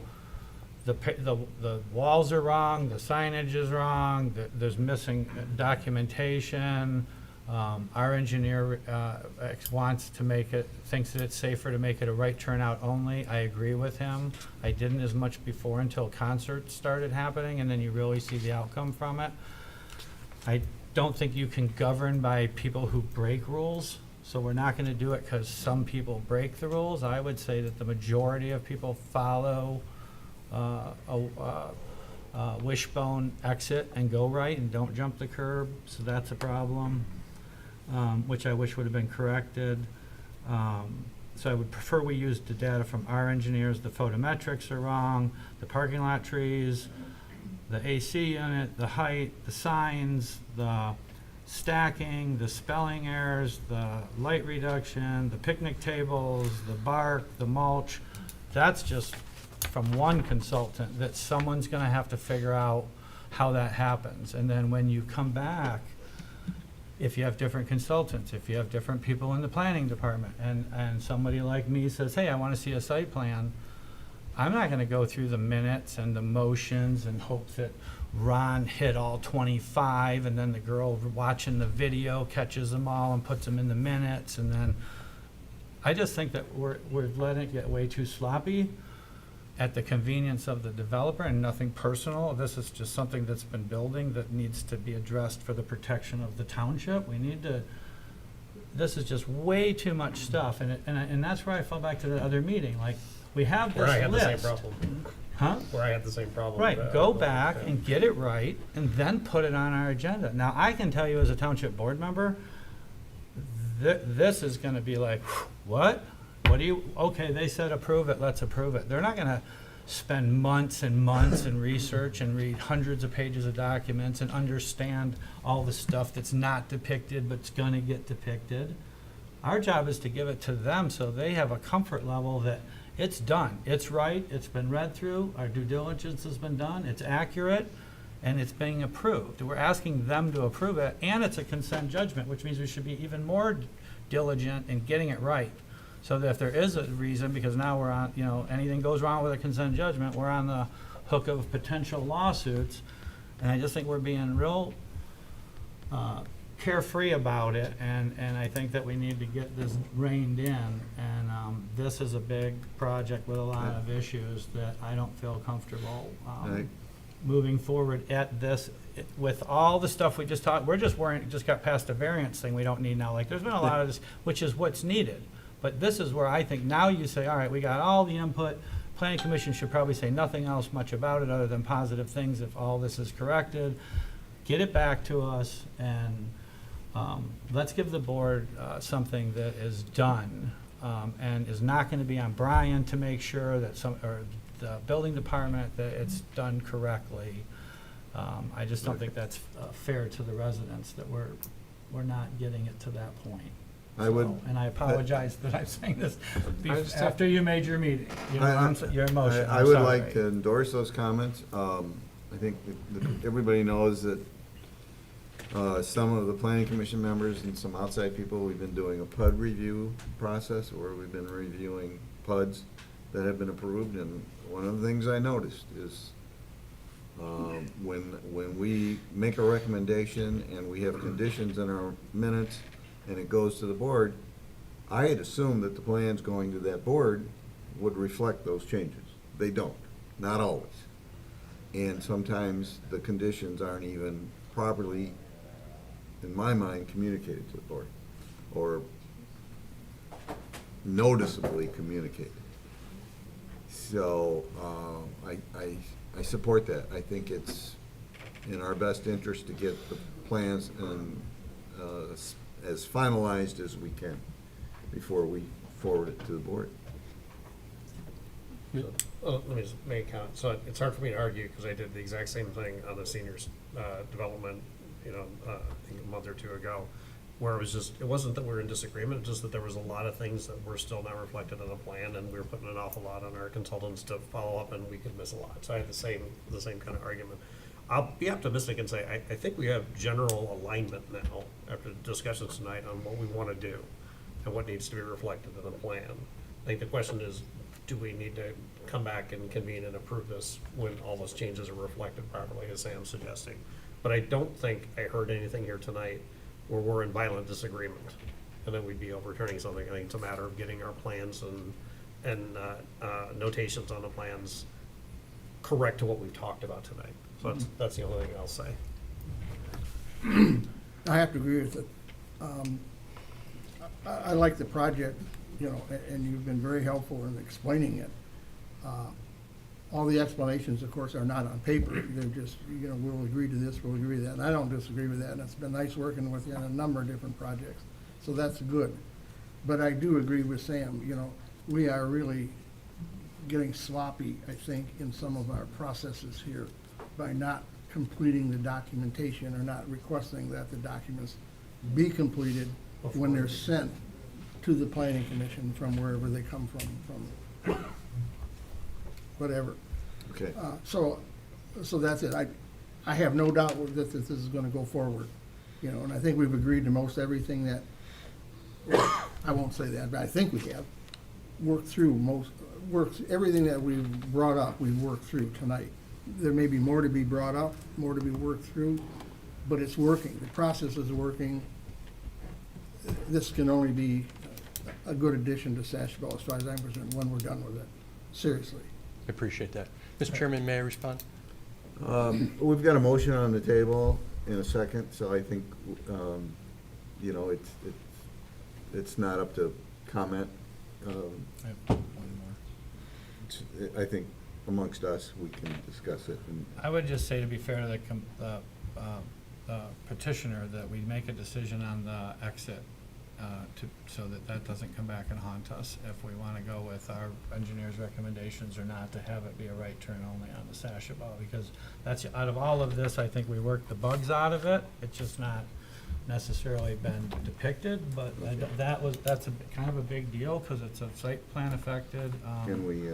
the walls are wrong, the signage is wrong, there's missing documentation. Our engineer wants to make it, thinks that it's safer to make it a right turnout only. I agree with him. I didn't as much before until concerts started happening, and then you really see the outcome from it. I don't think you can govern by people who break rules, so we're not going to do it because some people break the rules. I would say that the majority of people follow wishbone exit and go right and don't jump the curb, so that's a problem. Which I wish would have been corrected. So I would prefer we use the data from our engineers. The photometrics are wrong, the parking lot trees, the AC unit, the height, the signs, the stacking, the spelling errors, the light reduction, the picnic tables, the bark, the mulch. That's just from one consultant that someone's gonna have to figure out how that happens. And then when you come back, if you have different consultants, if you have different people in the planning department, and somebody like me says, hey, I want to see a site plan, I'm not going to go through the minutes and the motions and hope that Ron hit all 25, and then the girl watching the video catches them all and puts them in the minutes, and then I just think that we're letting it get way too sloppy at the convenience of the developer, and nothing personal. This is just something that's been building that needs to be addressed for the protection of the township. We need to, this is just way too much stuff, and that's where I fell back to the other meeting. Like, we have this list. Where I had the same problem. Huh? Where I had the same problem. Right, go back and get it right, and then put it on our agenda. Now, I can tell you as a township board member, this is gonna be like, what? What do you, okay, they said approve it, let's approve it. They're not gonna spend months and months in research and read hundreds of pages of documents and understand all the stuff that's not depicted but's gonna get depicted. Our job is to give it to them so they have a comfort level that it's done, it's right, it's been read through, our due diligence has been done, it's accurate, and it's being approved. We're asking them to approve it, and it's a consent judgment, which means we should be even more diligent in getting it right. So that if there is a reason, because now we're on, you know, anything goes wrong with a consent judgment, we're on the hook of potential lawsuits. And I just think we're being real carefree about it, and I think that we need to get this reined in. And this is a big project with a lot of issues that I don't feel comfortable moving forward at this, with all the stuff we just talked. We're just worrying, just got past the variance thing we don't need now. Like, there's been a lot of this, which is what's needed. But this is where I think now you say, all right, we got all the input. Planning Commission should probably say nothing else much about it other than positive things if all this is corrected. Get it back to us, and let's give the board something that is done and is not going to be on Brian to make sure that or the building department, that it's done correctly. I just don't think that's fair to the residents that we're not getting it to that point. And I apologize that I'm saying this after you made your meeting, your motion. I would like to endorse those comments. I think that everybody knows that some of the planning commission members and some outside people, we've been doing a PUD review process where we've been reviewing PUDs that have been approved. And one of the things I noticed is when we make a recommendation and we have conditions in our minutes and it goes to the board, I had assumed that the plans going to that board would reflect those changes. They don't, not always. And sometimes the conditions aren't even properly, in my mind, communicated to the board, or noticeably communicated. So I support that. I think it's in our best interest to get the plans and as finalized as we can before we forward it to the board. Let me just make a comment. So it's hard for me to argue because I did the exact same thing on the seniors development I think a month or two ago, where it wasn't that we were in disagreement, just that there was a lot of things that were still not reflected in the plan, and we were putting an awful lot on our consultants to follow up, and we could miss a lot. So I had the same kind of argument. I'll be optimistic and say, I think we have general alignment now, after discussions tonight, on what we want to do and what needs to be reflected in the plan. I think the question is, do we need to come back and convene and approve this when all those changes are reflected properly, as Sam's suggesting? But I don't think I heard anything here tonight where we're in violent disagreement, and then we'd be overturning something. I think it's a matter of getting our plans and notations on the plans correct to what we've talked about tonight. So that's the only thing I'll say. I have to agree with it. I like the project, and you've been very helpful in explaining it. All the explanations, of course, are not on paper. They're just, we'll agree to this, we'll agree to that. And I don't disagree with that. And it's been nice working with you on a number of different projects. So that's good. But I do agree with Sam, we are really getting sloppy, I think, in some of our processes here by not completing the documentation or not requesting that the documents be completed when they're sent to the planning commission from wherever they come from whatever. Okay. So that's it. I have no doubt that this is gonna go forward, and I think we've agreed to most everything that, I won't say that, but I think we have worked through everything that we've brought up, we've worked through tonight. There may be more to be brought up, more to be worked through, but it's working. The process is working. This can only be a good addition to Sashville, as far as I'm concerned, when we're done with it. Seriously. I appreciate that. Mr. Chairman, may I respond? We've got a motion on the table in a second, so I think, it's not up to comment. I have one more. I think amongst us, we can discuss it. I would just say, to be fair to the petitioner, that we make a decision on the exit, so that doesn't come back and haunt us, if we want to go with our engineer's recommendations or not, to have it be a right turn only on the Sashabo, because that's, out of all of this, I think we worked the bugs out of it. It's just not necessarily been depicted, but that's kind of a big deal, because it's a site plan affected Can we,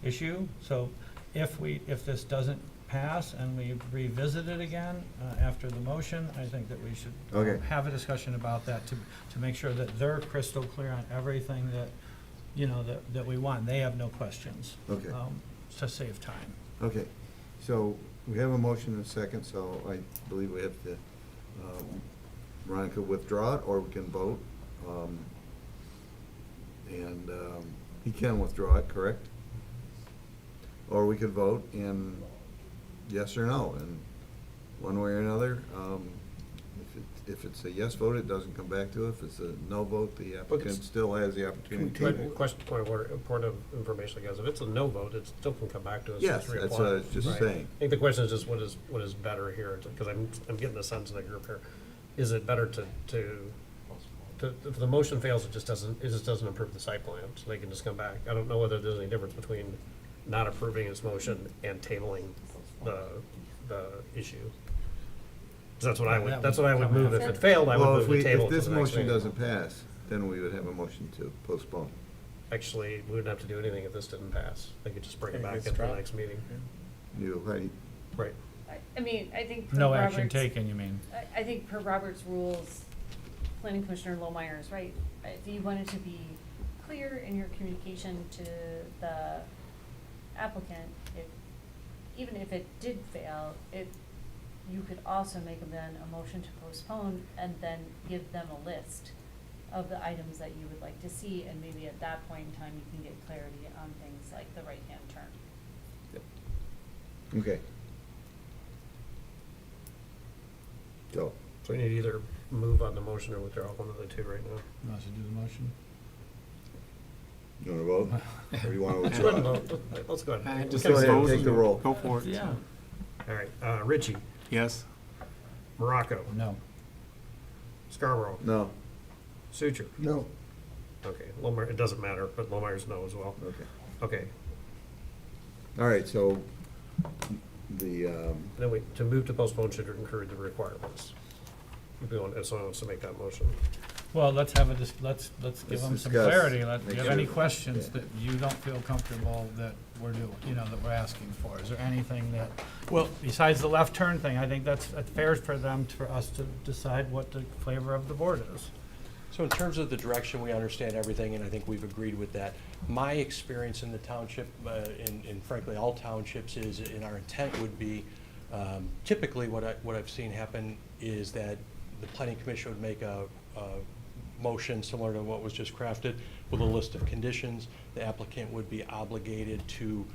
issue. So if this doesn't pass and we revisit it again after the motion, I think that we should Okay. have a discussion about that to make sure that they're crystal clear on everything that, that we want. They have no questions. Okay. To save time. okay, so we have a motion and a second, so I believe we have to, Ron could withdraw it, or we can vote. And he can withdraw it, correct? Or we could vote in yes or no, and one way or another. If it's a yes vote, it doesn't come back to it. If it's a no vote, the applicant still has the opportunity to. But question, point of information, guys, if it's a no vote, it still can come back to us. Yes, to that's reapply. what I was just Right. saying. I think the question is just what is better here, because I'm getting the sense of the group here. Is it better if the motion fails, it just doesn't approve the site plan, so they can just come back? I don't know whether there's any difference between not approving this motion and tabling the issue. 'Cause that's what I would move. If it failed, I would Well, move the table if to this the next motion meeting. doesn't pass, then we would have a motion to postpone. Actually, we wouldn't have to do anything if this didn't pass. They could just bring it Okay, back let's into the try. next meeting. Right. Right. I mean, I think. No per action Robert's- taken, you mean? I think per Robert's rules, Planning Commissioner Lohmeyer is right. If you wanted to be clear in your communication to the applicant, even if it did fail, you could also make then a motion to postpone and then give them a list of the items that you would like to see, and maybe at that point in time, you can get clarity on things like the right-hand turn. Okay. So, So we need to either move on the motion or withdraw, one of the two right now. You want us to do the motion? you want to vote? Or you want to Let's go ahead and withdraw? vote. Let's go ahead. Just Go ahead, vote take and the roll. Go for it. Yeah. All right, Richie, Yes. Morocco, No. Scarborough, No, Suture. No. Okay, Lohmeyer, it doesn't matter, but Lohmeyer's no as well. okay. Okay, All right, so the, then to move to postpone should include the requirements. If someone wants to make that motion. Well, let's have let's give Let's them some discuss. clarity. Do you Make have sure. any questions Yeah. that you don't feel comfortable that we're doing, that we're asking for? Is there anything that, Well, besides the left turn thing, I think that's fair for us to decide what the flavor of the board is. So in terms of the direction, we understand everything, and I think we've agreed with that. My experience in the township, and frankly, all townships is, and our intent would be, typically what I've seen happen is that the planning commission would make a motion similar to what was just crafted with a list of conditions. The applicant would be obligated to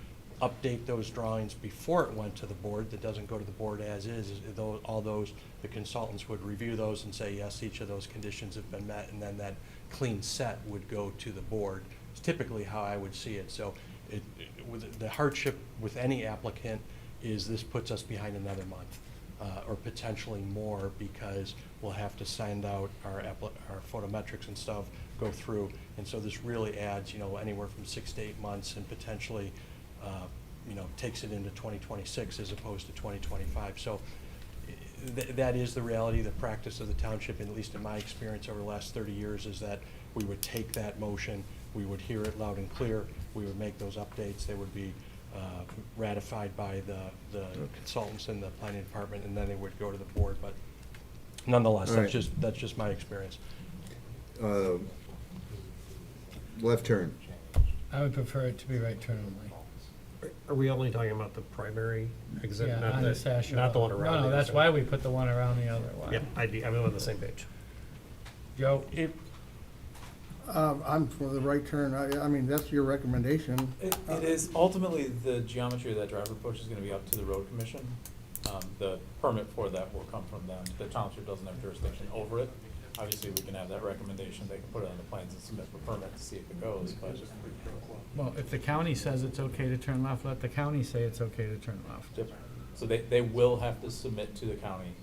update those drawings before it went to the board. That doesn't go to the board as is. All those, the consultants would review those and say, yes, each of those conditions have been met, and then that clean set would go to the board. It's typically how I would see it. So with the hardship with any applicant is this puts us behind another month, or potentially more, because we'll have to send out our photometrics and stuff, go through. And so this really adds, anywhere from 6 to 8 months, and potentially takes it into 2026 as opposed to 2025. So that is the reality, the practice of the township, and at least in my experience over the last 30 years, is that we would take that motion, we would hear it loud and clear, we would make those updates, they would be ratified by the consultants in the planning department, and then they would go to the board. But nonetheless, All right. that's just my experience. Left turn. I would prefer it to be right turn only. Are we only talking about the primary exit, Yeah, not on the Sasha. not the one around? No, the that's other why side? we put the one around the other one. Yeah, I'm on the same page. Joe? I'm for the right turn. I mean, that's your recommendation. It is, ultimately, the geometry of that driver approach is gonna be up to the road commission. The permit for that will come from them. The township doesn't have jurisdiction over it. Obviously, we can have that recommendation. They can put it on the plans and submit for permit to see if it goes, but. Well, if the county says it's okay to turn left, let the county say it's okay to turn left. So they will have to submit to the county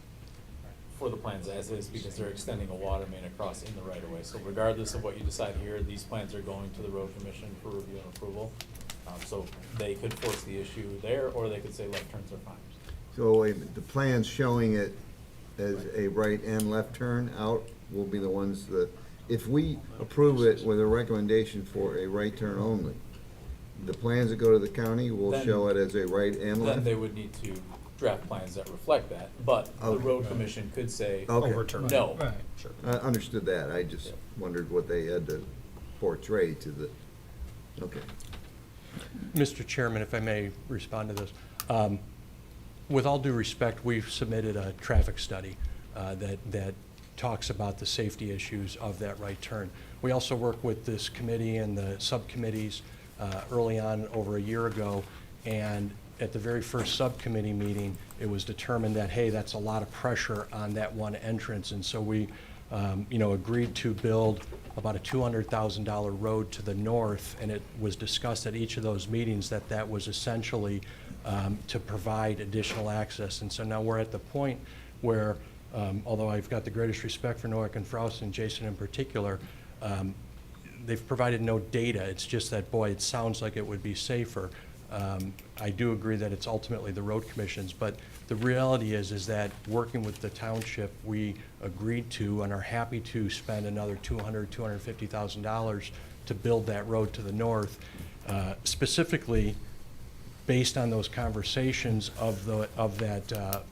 for the plans as is, because they're extending a water main across in the right of way. So regardless of what you decide here, these plans are going to the road commission for review and approval. So they could force the issue there, or they could say left turns are fine. So the plans showing it as a right and left turn out will be the ones that, if we approve it with a recommendation for a right turn only, the plans that go to the county will Then- show it as a right and Then left? they would need to draft plans that reflect that, but the Okay. road commission could say, Okay. Overturn. no. Right. Sure. I understood that, I just wondered what they had to portray to the, okay. Mr. Chairman, if I may respond to this. With all due respect, we've submitted a traffic study that talks about the safety issues of that right turn. We also work with this committee and the subcommittees early on, over a year ago, and at the very first subcommittee meeting, it was determined that, hey, that's a lot of pressure on that one entrance, and so we agreed to build about a $200,000 road to the north, and it was discussed at each of those meetings that that was essentially to provide additional access. And so now we're at the point where, although I've got the greatest respect for Noack and Frauss and Jason in particular, they've provided no data. It's just that, boy, it sounds like it would be safer. I do agree that it's ultimately the road commissions, but the reality is that working with the township, we agreed to and are happy to spend another $250,000 to build that road to the north, specifically based on those conversations of that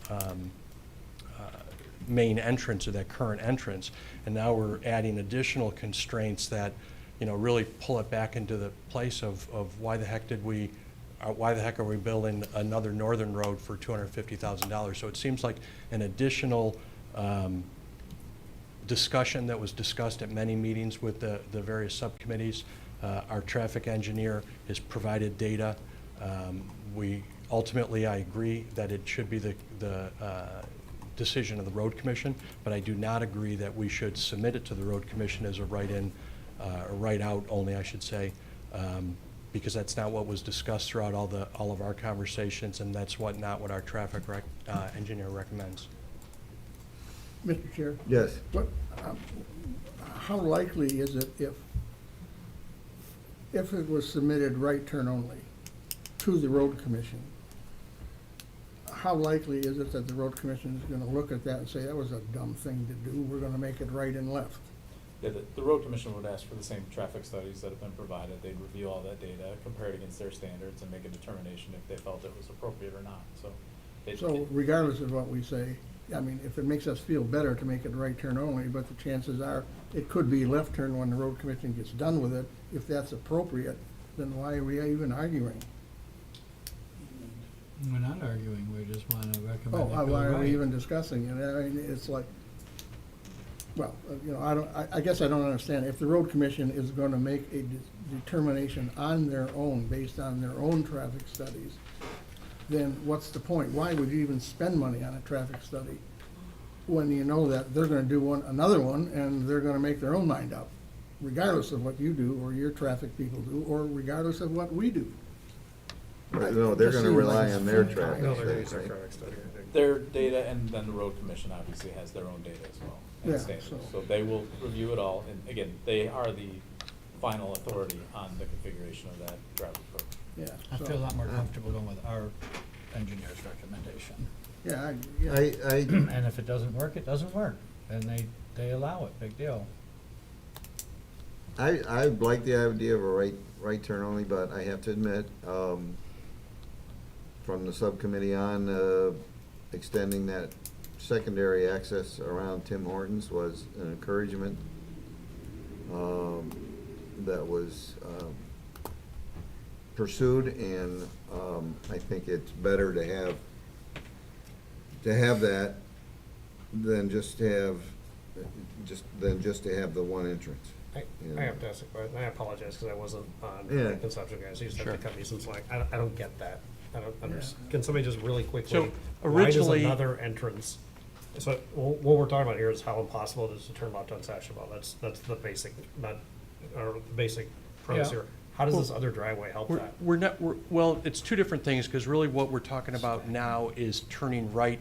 main entrance, or that current entrance. And now we're adding additional constraints that, really pull it back into the place of why the heck are we building another northern road for $250,000? So it seems like an additional discussion that was discussed at many meetings with the various subcommittees. Our traffic engineer has provided data. Ultimately, I agree that it should be the decision of the road commission, but I do not agree that we should submit it to the road commission as a write-in, or write-out only, I should say, because that's not what was discussed throughout all of our conversations, and that's not what our traffic engineer recommends. Mr. Chair? Yes. How likely is it if it was submitted right turn only to the road commission? how likely is it that the road commission is gonna look at that and say, that was a dumb thing to do, we're gonna make it right and left? Yeah, the road commission would ask for the same traffic studies that have been provided. They'd review all that data, compare it against their standards, and make a determination if they felt it was appropriate or not, so. So regardless of what we say, I mean, if it makes us feel better to make it right turn only, but the chances are, it could be left turn when the road commission gets done with it. If that's appropriate, then why are we even arguing? We're not arguing, we just want to recommend Oh, it go why are right. we even discussing it? I mean, it's like, well, you know, I guess I don't understand. If the road commission is gonna make a determination on their own, based on their own traffic studies, then what's the point? Why would you even spend money on a traffic study when you know that they're gonna do another one, and they're gonna make their own mind up, regardless of what you do, or your traffic people do, or regardless of what we do? Right, no, they're Just gonna seems like rely it's on their fun. traffic No, they're gonna studies, use their right? traffic study, I think. Their data, and then the road commission obviously has their own data as well, and Yeah, standards. so- So they will review it all, and again, they are the final authority on the configuration of that traffic code. Yeah. I so- feel a lot more comfortable going with our engineer's recommendation. Yeah, And if it doesn't work, it doesn't work, and they allow it, big deal. I like the idea of a right turn only, but I have to admit, from the subcommittee on, extending that secondary access around Tim Hortons was an encouragement, that was, pursued, and, I think it's better to have that than just to have, to have the one entrance. I have to ask a question, I apologize, because I wasn't on Yeah. the consumption guys, I used to Sure. have to cut me some slack, I don't get that, I don't understand. Can somebody just really quickly, So, why does originally- another entrance? So, what we're talking about here is how impossible it is to turn left on Sachamel, that's the basic, or the basic premise Yeah. here. How does this other driveway help We're, that? we're not, well, it's two different things, because really what we're talking about now is turning right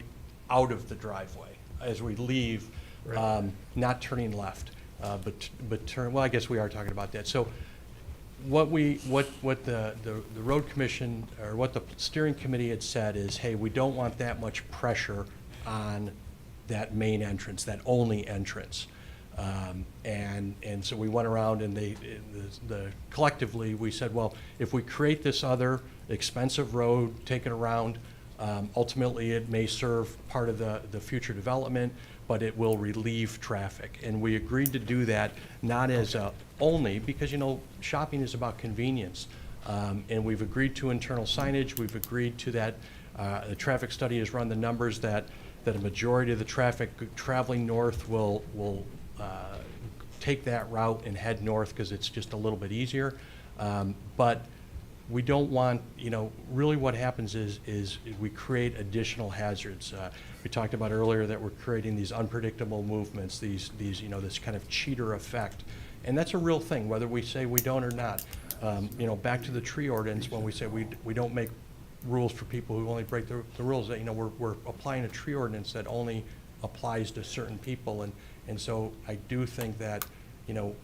out of the driveway as we leave, Right. not turning left, but turn, well, I guess we are talking about that. So what the road commission, or what the steering committee had said is, hey, we don't want that much pressure on that main entrance, that only entrance. And so we went around, and collectively, we said, well, if we create this other expensive road, take it around, ultimately it may serve part of the future development, but it will relieve traffic. And we agreed to do that, not as a only, because, you know, shopping is about convenience. And we've agreed to internal signage, we've agreed to that, the traffic study has run the numbers that a majority of the traffic traveling north will take that route and head north, because it's just a little bit easier. But we don't want, you know, really what happens is we create additional hazards. We talked about earlier that we're creating these unpredictable movements, these you know, this kind of cheater effect. And that's a real thing, whether we say we don't or not. You know, back to the tree ordinance, when we say we don't make rules for people who only break the rules, that, you know, we're applying a tree ordinance that only applies to certain people. And so I do think that, you know,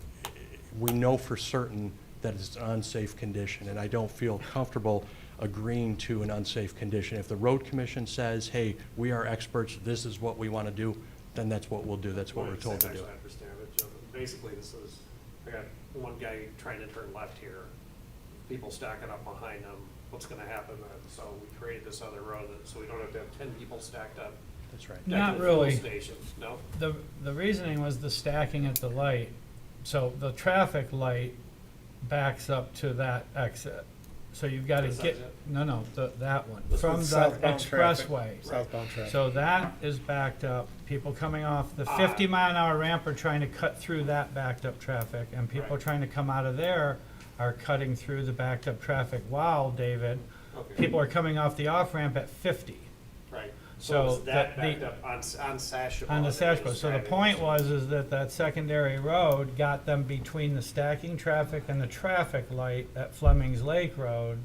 we know for certain that it's an unsafe condition, and I don't feel comfortable agreeing to an unsafe condition. If the road commission says, hey, we are experts, this is what we want to do, then that's what we'll do, that's what we're told to do. Actually, I understand it, Jim. Basically, this is, I got one guy trying to turn left here, people stacking up behind him, what's gonna happen then? So we created this other road, so we don't have to have 10 people stacked up. That's right. at Not the fuel really. Stations, no? The reasoning was the stacking at the light. So the traffic light backs up to that exit. So you've got to This get, exit? no, that one, This from one. the Southbound traffic. expressway. Southbound traffic. So that is backed up. People coming off the Ah. 50-mile-an-hour ramp are trying to cut through that backed up traffic, and people Right. trying to come out of there are cutting through the backed up traffic. While, David, Okay. people are coming off the off-ramp at 50. Right. So is that the- backed up on Sachamel? On the and Sash it was So the driving point this- was is that secondary road got them between the stacking traffic and the traffic light at Fleming's Lake Road,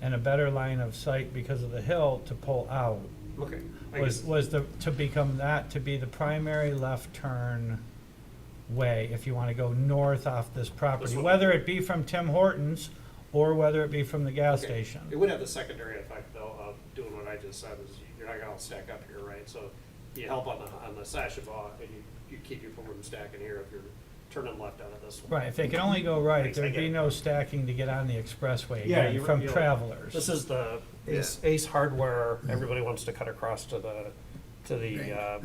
and a better line of sight because of the hill to pull out. Okay. I Was guess- to become that, to be the primary left turn way, if you want to go north off this property, This one. whether it be from Tim Hortons or whether it be from the gas Okay. station. It would have the secondary effect, though, of doing what I just said, is you're not gonna all stack up here, right? So you help on the Sashabaw, and you keep you from stacking here if you're turning left out of this one. Right, if they can only go right, Thanks, I there'd get be it. no stacking to get on the expressway Yeah, again you- from you know, travelers. This is the Ace Hardware, everybody wants to cut across to the turnaround.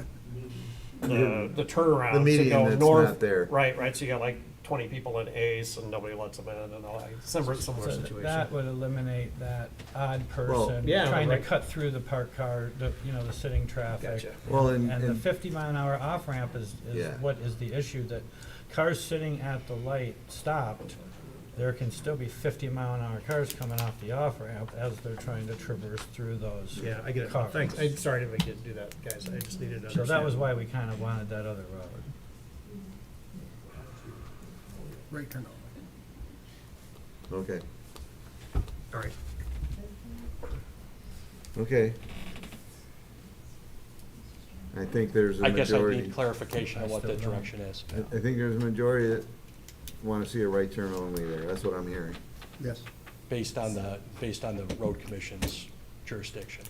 The to median go that's north. not there. Right, so you got like 20 people in Ace and nobody lets them in and all that, similar So situation. that would eliminate that odd person Yeah, trying to right. cut through the parked car, the sitting traffic. Gotcha. Well, And the and 50-mile-an-hour off-ramp is Yeah. what is the issue, that cars sitting at the light stopped, there can still be 50-mile-an-hour cars coming off the off-ramp as they're trying to traverse through those Yeah, I get it. cars. Thanks. I'm sorry to make you do that, guys. I just needed to So understand. that was why we kind of wanted that other road. Right turn on. okay, All right. okay. I think there's a I guess I majority. need clarification on I what the still don't. direction is. I think there's a majority that want to see a right turn only there. That's what I'm hearing. Yes. Based on the road commission's jurisdiction.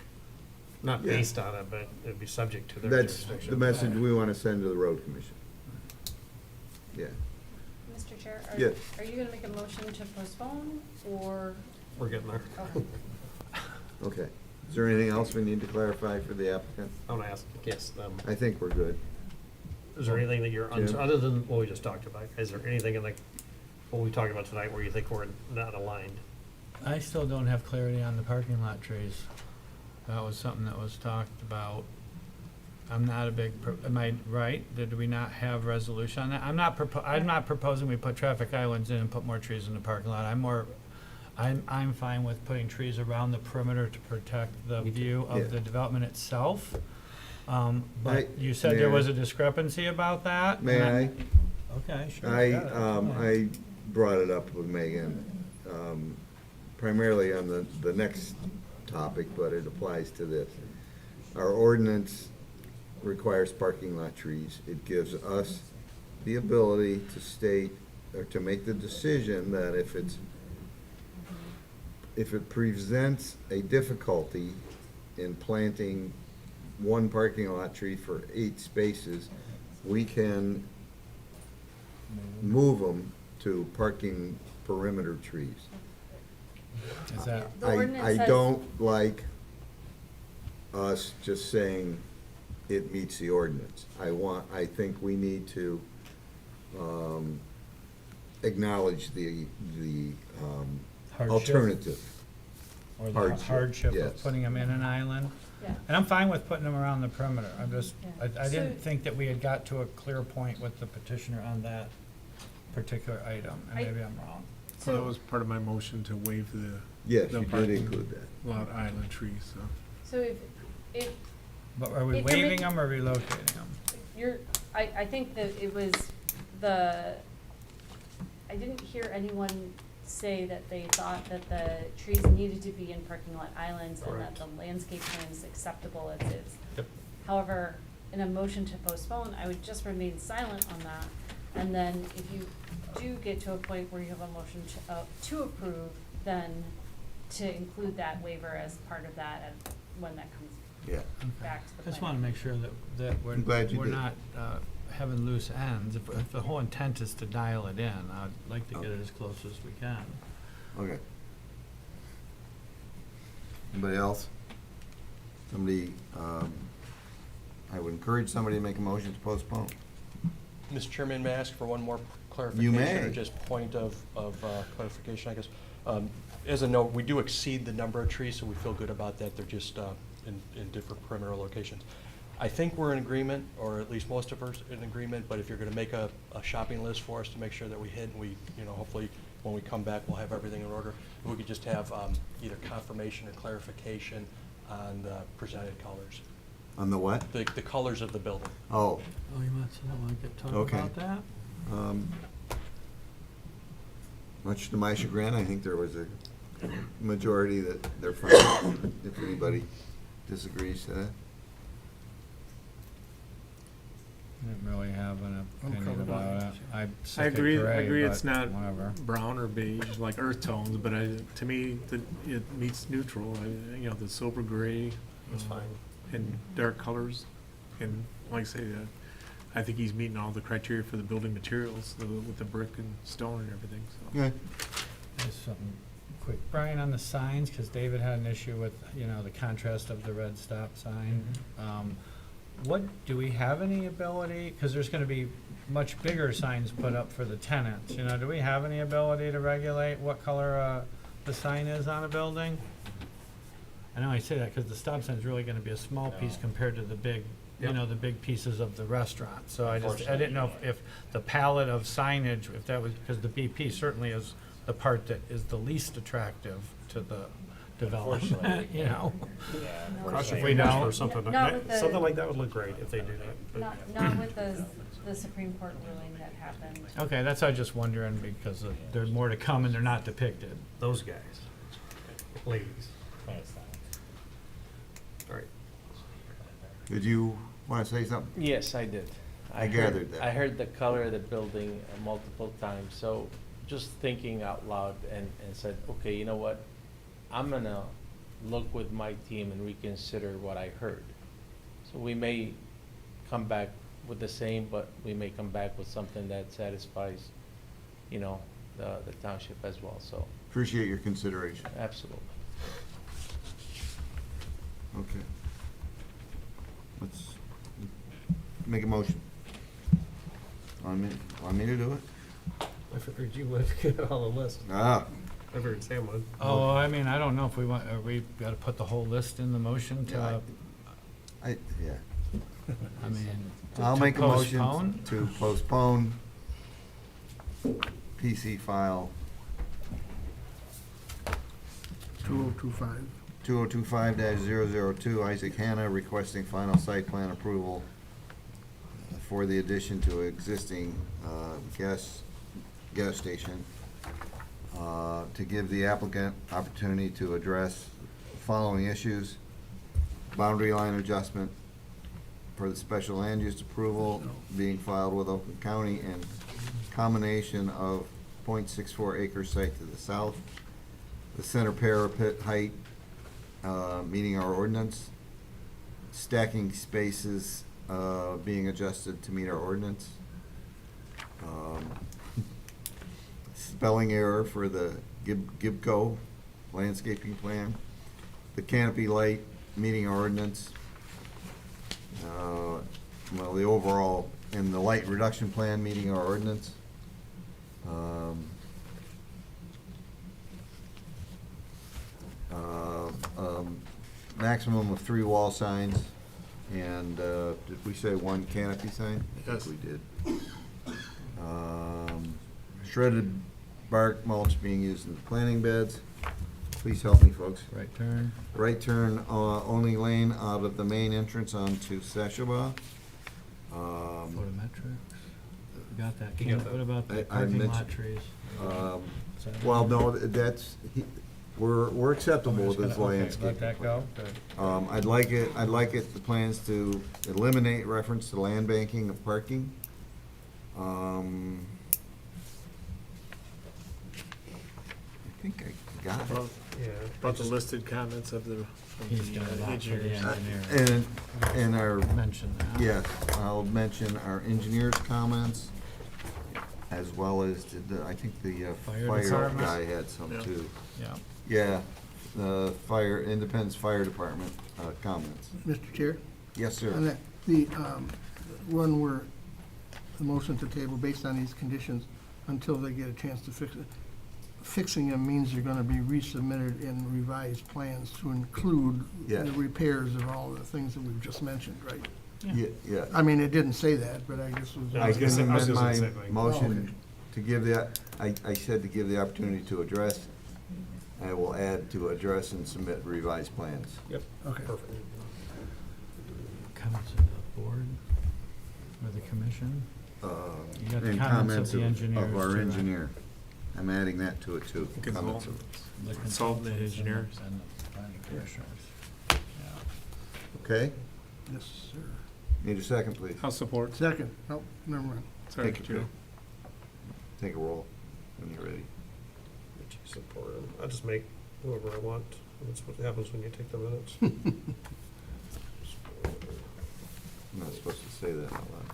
Not Yeah. based on it, but it'd be subject to their That's jurisdiction. the message we want to send to the road commission. Yeah. Mr. Chair, Yes. are you gonna make a motion to postpone, or? We're getting there. Okay. Okay. Is there anything else we need to clarify for the applicant? I want to guess them. I think we're good. Is there anything that you're, Jim? other than what we just talked about, is there anything in what we talked about tonight where you think we're not aligned? I still don't have clarity on the parking lot trees. That was something that was talked about. I'm not a big, am I right? Did we not have resolution on that? I'm not proposing we put traffic islands in and put more trees in the parking lot. I'm fine with putting trees around the perimeter to protect the view Yeah. of the development itself. I- But you said there May was I- a discrepancy about that? May I? and Okay, sure. I, got it. I brought it up with Megan, primarily on the next topic, but it applies to this. Our ordinance requires parking lot trees. It gives us the ability to state, or to make the decision that if it presents a difficulty in planting one parking lot tree for 8 spaces, we can move them to parking perimeter trees. Is that, The ordinance I says- don't like us just saying it meets the ordinance. I think we need to acknowledge the Hardship? alternative. or the hardship, hardship yes. of putting them in an island? Yeah. And I'm fine with putting them around the perimeter. I'm just, Yeah. I didn't So- think that we had got to a clear point with the petitioner on that particular item, and I- maybe I'm wrong. So that was part of my motion to waive the Yes, the you did parking include that. lot island trees, so. So if But are we If you're waiving making- them or relocating them? I think that it was I didn't hear anyone say that they thought that the trees needed to be in parking lot islands and that Correct. the landscape plan is acceptable as is. Yep. However, in a motion to postpone, I would just remain silent on that. And then if you do get to a point where you have a motion to approve, then to include that waiver as part of that and when that comes Yeah. back to the I just plan. wanna make sure that we're, I'm glad you we're did. not, having loose ends. If the whole intent is to dial it in, I'd like to get it as close as we can. Okay. Anybody else? Somebody, I would encourage somebody to make a motion to postpone. Mr. Chairman, may I ask for one more clarification? You may. Or just point of clarification, I guess. As a note, we do exceed the number of trees, so we feel good about that. They're just in different perimeter locations. I think we're in agreement, or at least most of us in agreement, but if you're gonna make a shopping list for us to make sure that we hit, and we, hopefully, when we come back, we'll have everything in order. If we could just have either confirmation or clarification on the presented colors, On the what? the colors of the building. Oh, Oh, you want to get talk Okay. about that? much to my chagrin, I think there was a majority that they're fine, if anybody disagrees to that. didn't really have an opinion about it. I said agree, gray, it's but not whatever. brown or beige, like earth tones, but to me, it meets neutral. The silver gray. That's fine. And dark colors. And like I say, I think he's meeting all the criteria for the building materials, with the brick and stone and everything, so. Okay. Just something quick, Brian, on the signs, because David had an issue with, the contrast of the red stop sign. What, do we have any ability, because there's gonna be much bigger signs put up for the tenants, do we have any ability to regulate what color, the sign is on a building? I know I say that because the stop sign is really gonna be a small piece compared to the big, the big pieces of the restaurant. So I didn't know if the palette of signage, if that was, because the BP certainly is the part that is the least attractive to the development, Cross your We fingers don't. for something like Not that. with the- Something like that would look great if they do that. but- Not with the Supreme Court ruling that happened. Okay, that's what I was just wondering, because there's more to come and they're not depicted. Those guys, ladies. All right. Did you want to say something? Yes, I did. I gathered that. I heard the color of the building multiple times, so just thinking out loud and said, okay, you know what? I'm gonna look with my team and reconsider what I heard. So we may come back with the same, but we may come back with something that satisfies, the township as well, so Appreciate your consideration. absolutely. Okay. Let's make a motion. Want me to do it? I figured you would get all the list. Ah, I figured Sam would. Oh, I mean, I don't know if we want, we gotta put the whole list in the motion to, yeah. I mean, I'll to make a motion postpone? to postpone PC file 2025. 2025-002, Isaac Hanna requesting final site plan approval for the addition to existing gas station, to give the applicant opportunity to address the following issues: boundary line adjustment for the special land use approval being filed with Oakland County, and combination of .64 acre site to the south, the center parapet height meeting our ordinance, stacking spaces being adjusted to meet our ordinance, spelling error for the Gibco landscaping plan, the canopy light meeting our ordinance, the overall, and the light reduction plan meeting our ordinance. Maximum of 3 wall signs, and did we say 1 canopy sign? I Yes. think we did. Shredded bark mulch being used in the planting beds. Please help me, folks. right turn. Right turn only lane out of the main entrance onto Sashaba. Photometrics. Got that. You got that. What about I the parking lot mentioned- trees? Is that- Well, no, we're acceptable with this Okay, landscape. let that go? Good. I'd like the plans to eliminate reference to land banking of parking. I think I got it. Yeah. About the listed comments of the He's got a lot for the engineers. engineer. And our, Mention that. yes, I'll mention our engineer's comments, as well as I think the Fire fire department. guy had some Yeah. too. Yeah. Yeah, the Independence Fire Department comments. Mr. Chair? Yes, On sir. that, the one where the motion to table based on these conditions until they get a chance to fix it. Fixing them means they're gonna be resubmitted in revised plans to include Yeah. the repairs of all the things that we've just mentioned, right? Yeah. I mean, it didn't say that, but I just was. Yeah, I was gonna say- can I was amend gonna my say the same thing. motion to give I said to give the opportunity to address. I will add to address and submit revised plans. Yep. Okay. Perfect. Comments of the board or the commission? You got the And comments of the of engineers our too, right? engineer. I'm adding that to it too. Consult- Comments of- The Consultant and consultants engineers. And the planning commissioners. Yeah. Okay, Yes, sir. Need a second, please? I'll support. Second. Nope, never mind. Sorry, Take a Joe. Take a roll when you're ready. Richie supported. I'll just make whoever I want. That's what happens when you take the minutes. I'm not supposed to say that out loud.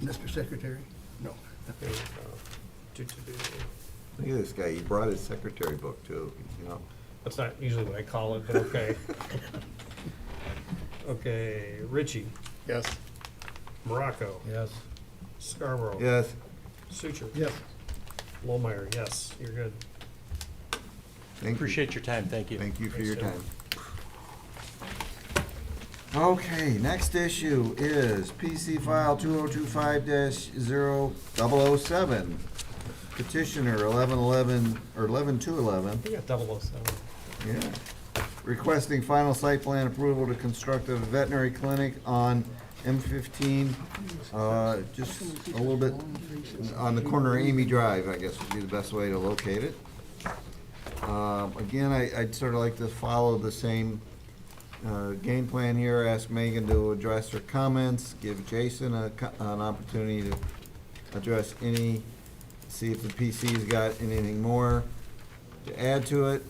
Mr. Secretary? No. Okay, do. Look at this guy, he brought his secretary book too, you know. That's not usually what I call it, but okay. Okay, Richie, Yes. Morocco, Yes. Scarborough. Yes, Suture. Yes. Lohmeyer, yes, you're good. thank you. Appreciate your time, thank you. Thank you for your Thanks, time. Okay, next issue is PC file 2025-0007. Petitioner 1111, or 11211. We got 007. Yeah. Requesting final site plan approval to construct a veterinary clinic on M15, just a little bit on the corner of Amy Drive, I guess would be the best way to locate it. Again, I'd sort of like to follow the same game plan here, ask Megan to address her comments, give Jason an opportunity to address any, see if the PC's got anything more to add to it,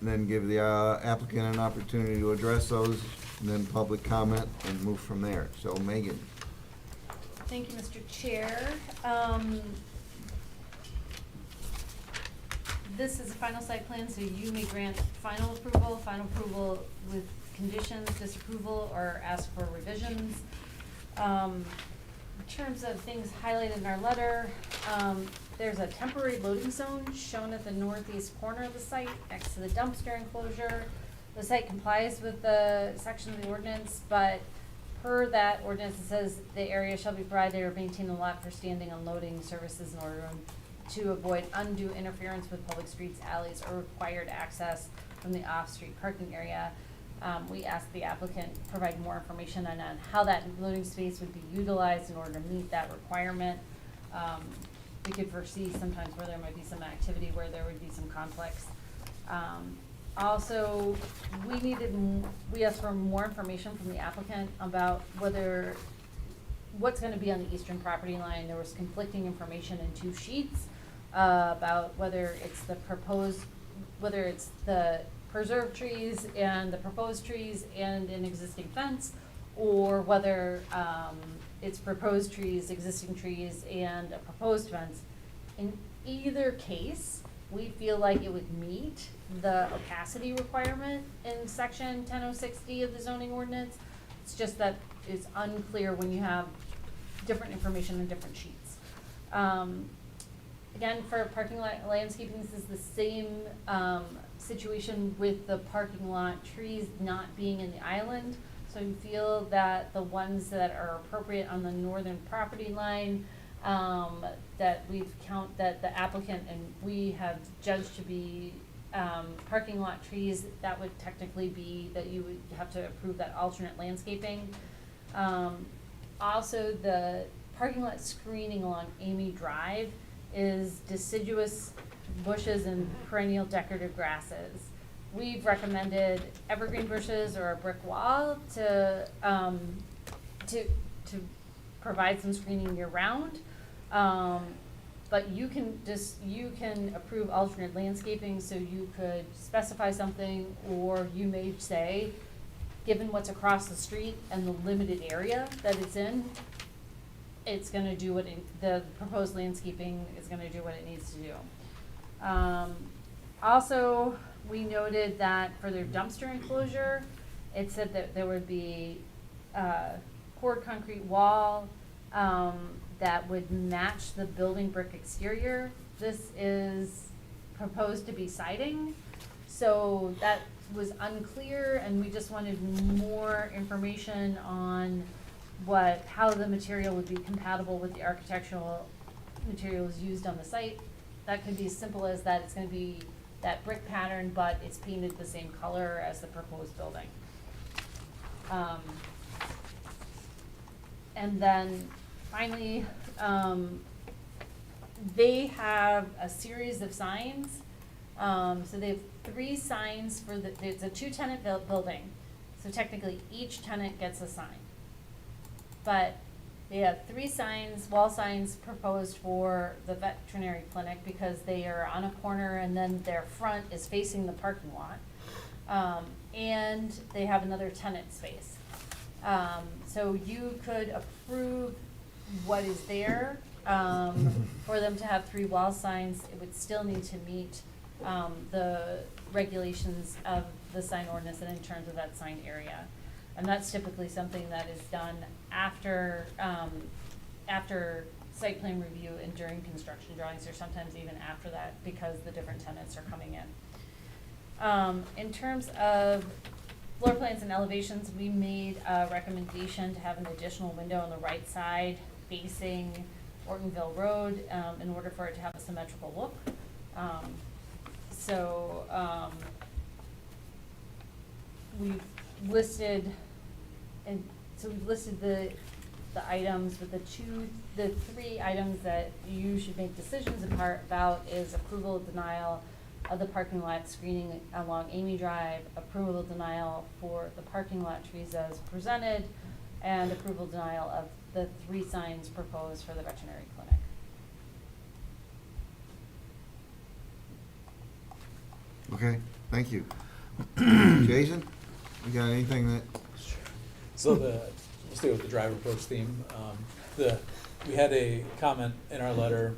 and then give the applicant an opportunity to address those, and then public comment, and move from there. So Megan. Thank you, Mr. Chair. This is a final site plan, so you may grant final approval with conditions, disapproval, or ask for revisions. In terms of things highlighted in our letter, there's a temporary loading zone shown at the northeast corner of the site next to the dumpster enclosure. The site complies with the section of the ordinance, but per that ordinance, it says the area shall be provided or maintain a lot for standing unloading services in order to avoid undue interference with public streets, alleys, or required access from the off-street parking area. We asked the applicant provide more information on how that loading space would be utilized in order to meet that requirement. We could foresee sometimes where there might be some activity where there would be some conflicts. Also, we asked for more information from the applicant about what's gonna be on the eastern property line. There was conflicting information in 2 sheets, about whether it's the preserved trees and the proposed trees and an existing fence, or whether, it's proposed trees, existing trees, and a proposed fence. In either case, we feel like it would meet the opacity requirement in section 1006D of the zoning ordinance. It's just that it's unclear when you have different information in different sheets. Again, for parking lot landscaping, this is the same situation with the parking lot trees not being in the island. So we feel that the ones that are appropriate on the northern property line, that the applicant and we have judged to be parking lot trees, that would technically be that you would have to approve that alternate landscaping. Also, the parking lot screening along Amy Drive is deciduous bushes and perennial decorative grasses. We've recommended evergreen bushes or a brick wall to provide some screening year round. But you can approve alternate landscaping, so you could specify something, or you may say, given what's across the street and the limited area that it's in, it's gonna do what the proposed landscaping is gonna do what it needs to do. Also, we noted that for their dumpster enclosure, it said that there would be poured concrete wall that would match the building brick exterior. This is proposed to be siding, so that was unclear, and we just wanted more information on how the material would be compatible with the architectural materials used on the site. That could be as simple as that it's gonna be that brick pattern, but it's painted the same color as the proposed building. And then finally, they have a series of signs. So they have 3 signs it's a 2-tenant building. So technically, each tenant gets a sign. But they have 3 signs, wall signs proposed for the veterinary clinic because they are on a corner and then their front is facing the parking lot. And they have another tenant space. So you could approve what is there. For them to have 3 wall signs, it would still need to meet the regulations of the sign ordinance and in terms of that sign area. And that's typically something that is done after, after site plan review and during construction drawings, or sometimes even after that, because the different tenants are coming in. In terms of floor plans and elevations, we made a recommendation to have an additional window on the right side facing Ortonville Road, in order for it to have a symmetrical look. We've listed, and so we've listed the items, but the 3 items that you should make decisions about is approval, denial of the parking lot screening along Amy Drive, approval, denial for the parking lot trees as presented, and approval, denial of the 3 signs proposed for the veterinary clinic. Okay, thank you. Jason, you got anything that, So we'll stay with the driver approach theme. We had a comment in our letter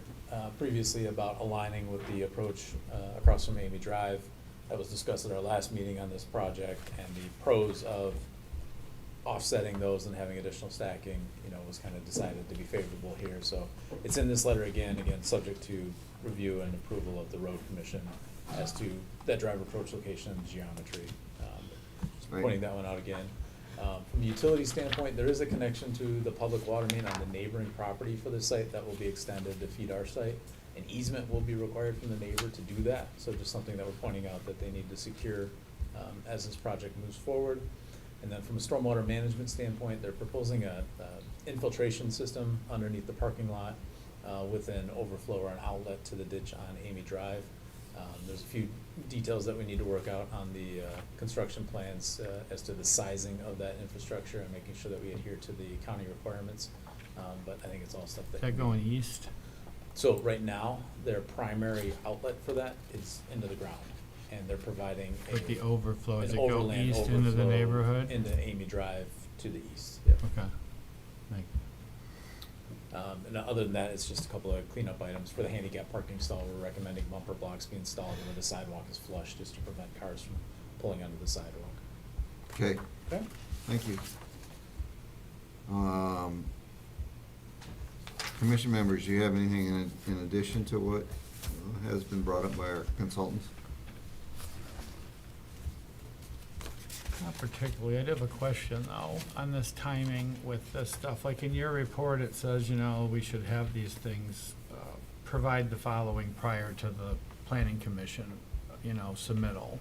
previously about aligning with the approach across from Amy Drive that was discussed at our last meeting on this project, and the pros of offsetting those and having additional stacking, was kind of decided to be favorable here. So it's in this letter again, subject to review and approval of the road commission as to that driver approach location and geometry. Just Right. pointing that one out again. From a utility standpoint, there is a connection to the public water main on the neighboring property for this site that will be extended to feed our site. An easement will be required from the neighbor to do that, so just something that we're pointing out that they need to secure as this project moves forward. And then from a stormwater management standpoint, they're proposing a infiltration system underneath the parking lot with an overflow or an outlet to the ditch on Amy Drive. There's a few details that we need to work out on the construction plans as to the sizing of that infrastructure and making sure that we adhere to the county requirements. But I think it's all stuff that. Is that going east? So right now, their primary outlet for that is into the ground, and they're providing With the overflow, does an it go overland east into the overflow neighborhood? Into Amy Drive to the east, yep. Okay. Thank you. And other than that, it's just a couple of cleanup items. For the handicap parking stall, we're recommending bumper blocks be installed where the sidewalk is flush, just to prevent cars from pulling onto the sidewalk. okay, Okay? thank you. Commission members, do you have anything in addition to what has been brought up by our consultants? Not particularly. I do have a question, though, on this timing with this stuff. Like in your report, it says, we should have these things, provide the following prior to the planning commission, submittal.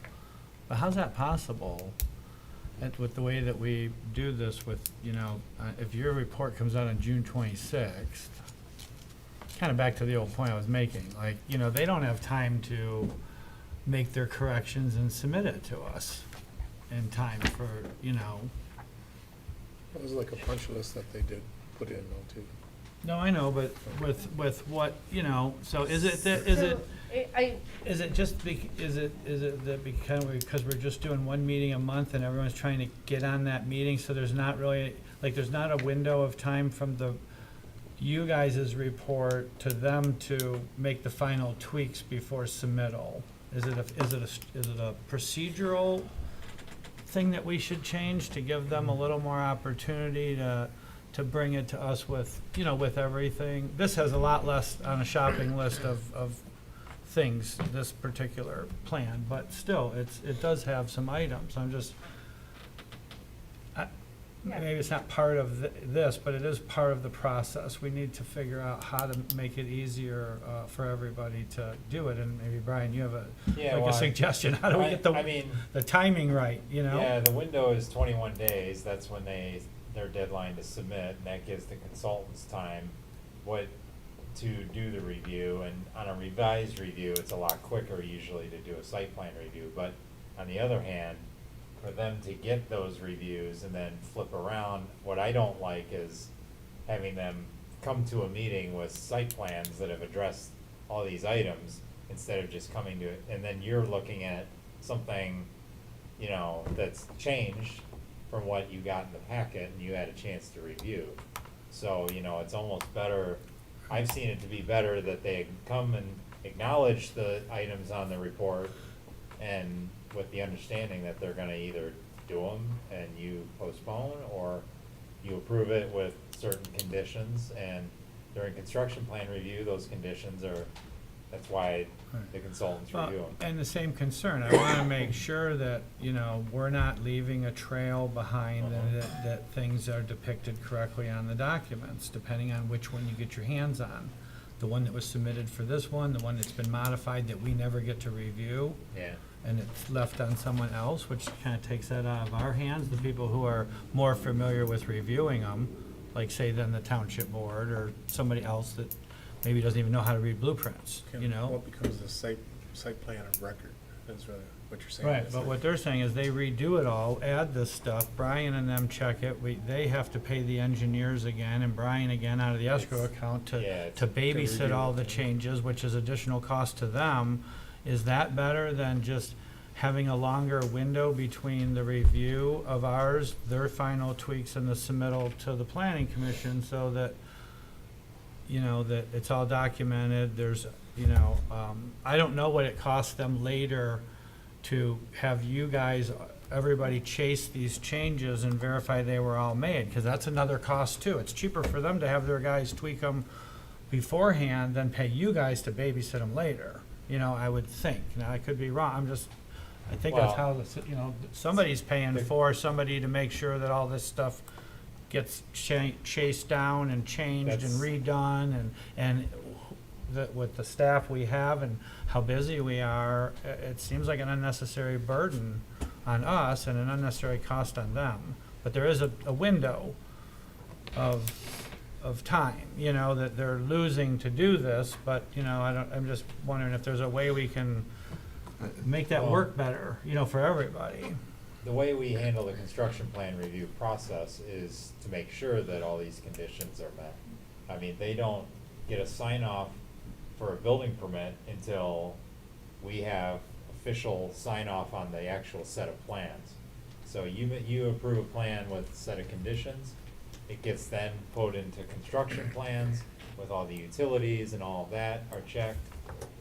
But how's that possible? And with the way that we do this with, if your report comes out on June 26th, kind of back to the old point I was making, like, they don't have time to make their corrections and submit it to us in time for, It was like a punch list that they did put in though too. No, I know, but with what, so is it that because we're just doing one meeting a month and everyone's trying to get on that meeting, so there's not really, there's not a window of time from you guys' report to them to make the final tweaks before submittal? Is it a procedural thing that we should change to give them a little more opportunity to bring it to us with, with everything? This has a lot less on a shopping list of things, this particular plan, but still, it does have some items. I'm just, maybe it's not part of this, but it is part of the process. We need to figure out how to make it easier for everybody to do it, and maybe Brian, you have a suggestion. How do we get the timing right, Yeah, the window is 21 days. That's when their deadline to submit, and that gives the consultants time to do the review. And on a revised review, it's a lot quicker usually to do a site plan review. But on the other hand, for them to get those reviews and then flip around. What I don't like is having them come to a meeting with site plans that have addressed all these items instead of just coming to it, and then you're looking at something, you know, that's changed from what you got in the packet and you had a chance to review. So, you know, it's almost better, I've seen it to be better that they come and acknowledge the items on the report, and with the understanding that they're gonna either do them and you postpone, or you approve it with certain conditions. And during construction plan review, those conditions are, that's why the consultants Well, review them. and the same concern, I wanna make sure that, you know, we're not leaving a trail behind and that things are depicted correctly on the documents, depending on which one you get your hands on. The one that was submitted for this one, the one that's been modified that we never get to review, Yeah. and it's left on someone else, which kinda takes that out of our hands, the people who are more familiar with reviewing them, like say then the township board or somebody else that maybe doesn't even know how to read blueprints, you know? What becomes the site plan of record, is really what you're saying. Right, but what they're saying is they redo it all, add this stuff, Brian and them check it, they have to pay the engineers again, and Brian again out of the escrow account yeah, to babysit review all it. the changes, which is additional cost to them. Is that better than just having a longer window between the review of ours, their final tweaks, and the submittal to the planning commission, so that, you know, that it's all documented, there's, you know, I don't know what it costs them later to have you guys, everybody chase these changes and verify they were all made, because that's another cost too. It's cheaper for them to have their guys tweak them beforehand than pay you guys to babysit them later, you know, I would think. Now, I could be wrong, I think that's how, you know, somebody's paying for somebody to make sure that all this stuff gets chased down and changed and redone, and with the staff we have and how busy we are, it seems like an unnecessary burden on us and an unnecessary cost on them. But there is a window of time, you know, that they're losing to do this, but, you know, I'm just wondering if there's a way we can make that work better, you know, for everybody. The way we handle the construction plan review process is to make sure that all these conditions are met. I mean, they don't get a sign off for a building permit until we have official sign off on the actual set of plans. So you approve a plan with a set of conditions, it gets then put into construction plans with all the utilities and all of that are checked,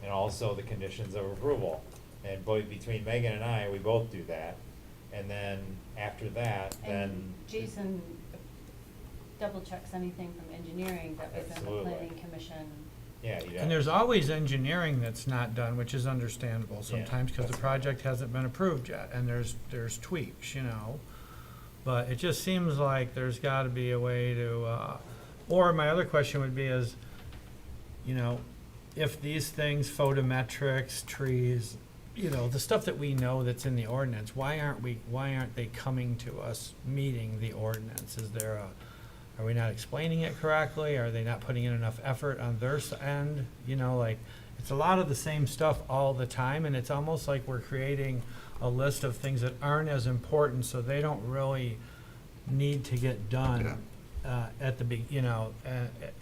and also the conditions of approval. And between Megan and I, we both do that. And then after that, then. And Jason double checks anything from engineering that was in the Absolutely. planning commission. Yeah, he does. And there's always engineering that's not done, which is understandable sometimes, because the that's project hasn't been approved yet, and there's tweaks, you know. But it just seems like there's gotta be a way to, or my other question would be is, you know, if these things, photometrics, trees, you know, the stuff that we know that's in the ordinance, why aren't they coming to us, meeting the ordinance? Are we not explaining it correctly? Are they not putting in enough effort on their end? You know, like, it's a lot of the same stuff all the time, and it's almost like we're creating a list of things that aren't as important, so they don't really need to get done at the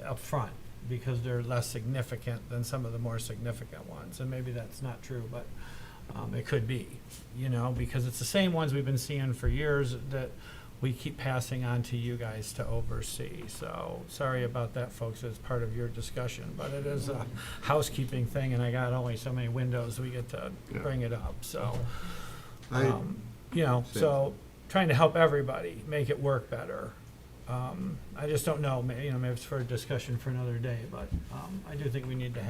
up front, because they're less significant than some of the more significant ones. And maybe that's not true, but it could be, you know, because it's the same ones we've been seeing for years that we keep passing on to you guys to oversee. So sorry about that, folks, as part of your discussion, but it is a housekeeping thing, and I got only so many windows we get to bring it up, so. You know, so trying to help everybody make it work better. I just don't know, maybe it's for a discussion for another day, but I do think we need to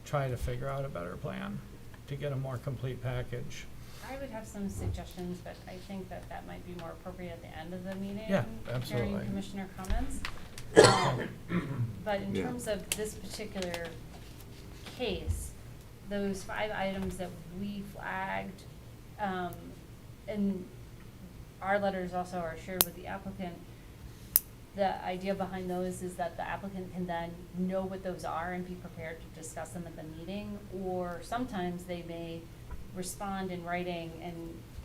try to figure out a better plan to get a more complete package. I would have some suggestions, but I think that might be more appropriate at the end of the meeting. Yeah, absolutely. Hearing commissioner comments. But in terms of this particular case, those 5 items that we flagged, and our letters also are shared with the applicant, the idea behind those is that the applicant can then know what those are and be prepared to discuss them at the meeting, or sometimes they may respond in writing and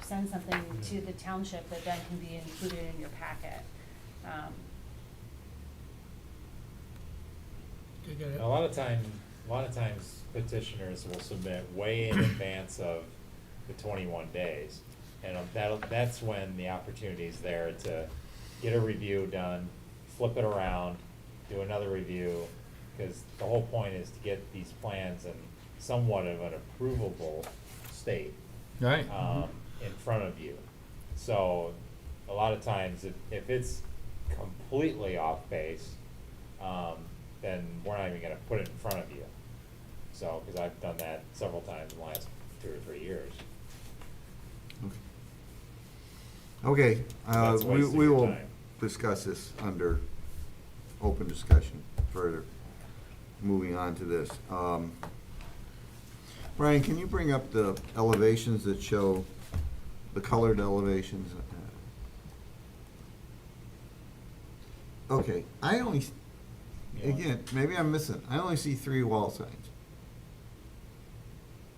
send something to the township that then can be included in your packet. A lot of times petitioners will submit way in advance of the 21 days. And that's when the opportunity is there to get a review done, flip it around, do another review, because the whole point is to get these plans in somewhat of an approvable state. Right. In front of you. So a lot of times if it's completely off base, then we're not even gonna put it in front of you. So, because I've done that several times in the last 2 or 3 years. Okay, That's wasting we your will time. discuss this under open discussion further. Moving on to this. Brian, can you bring up the elevations that show, the colored elevations? Okay, I only, again, maybe I'm missing, I only see 3 wall signs.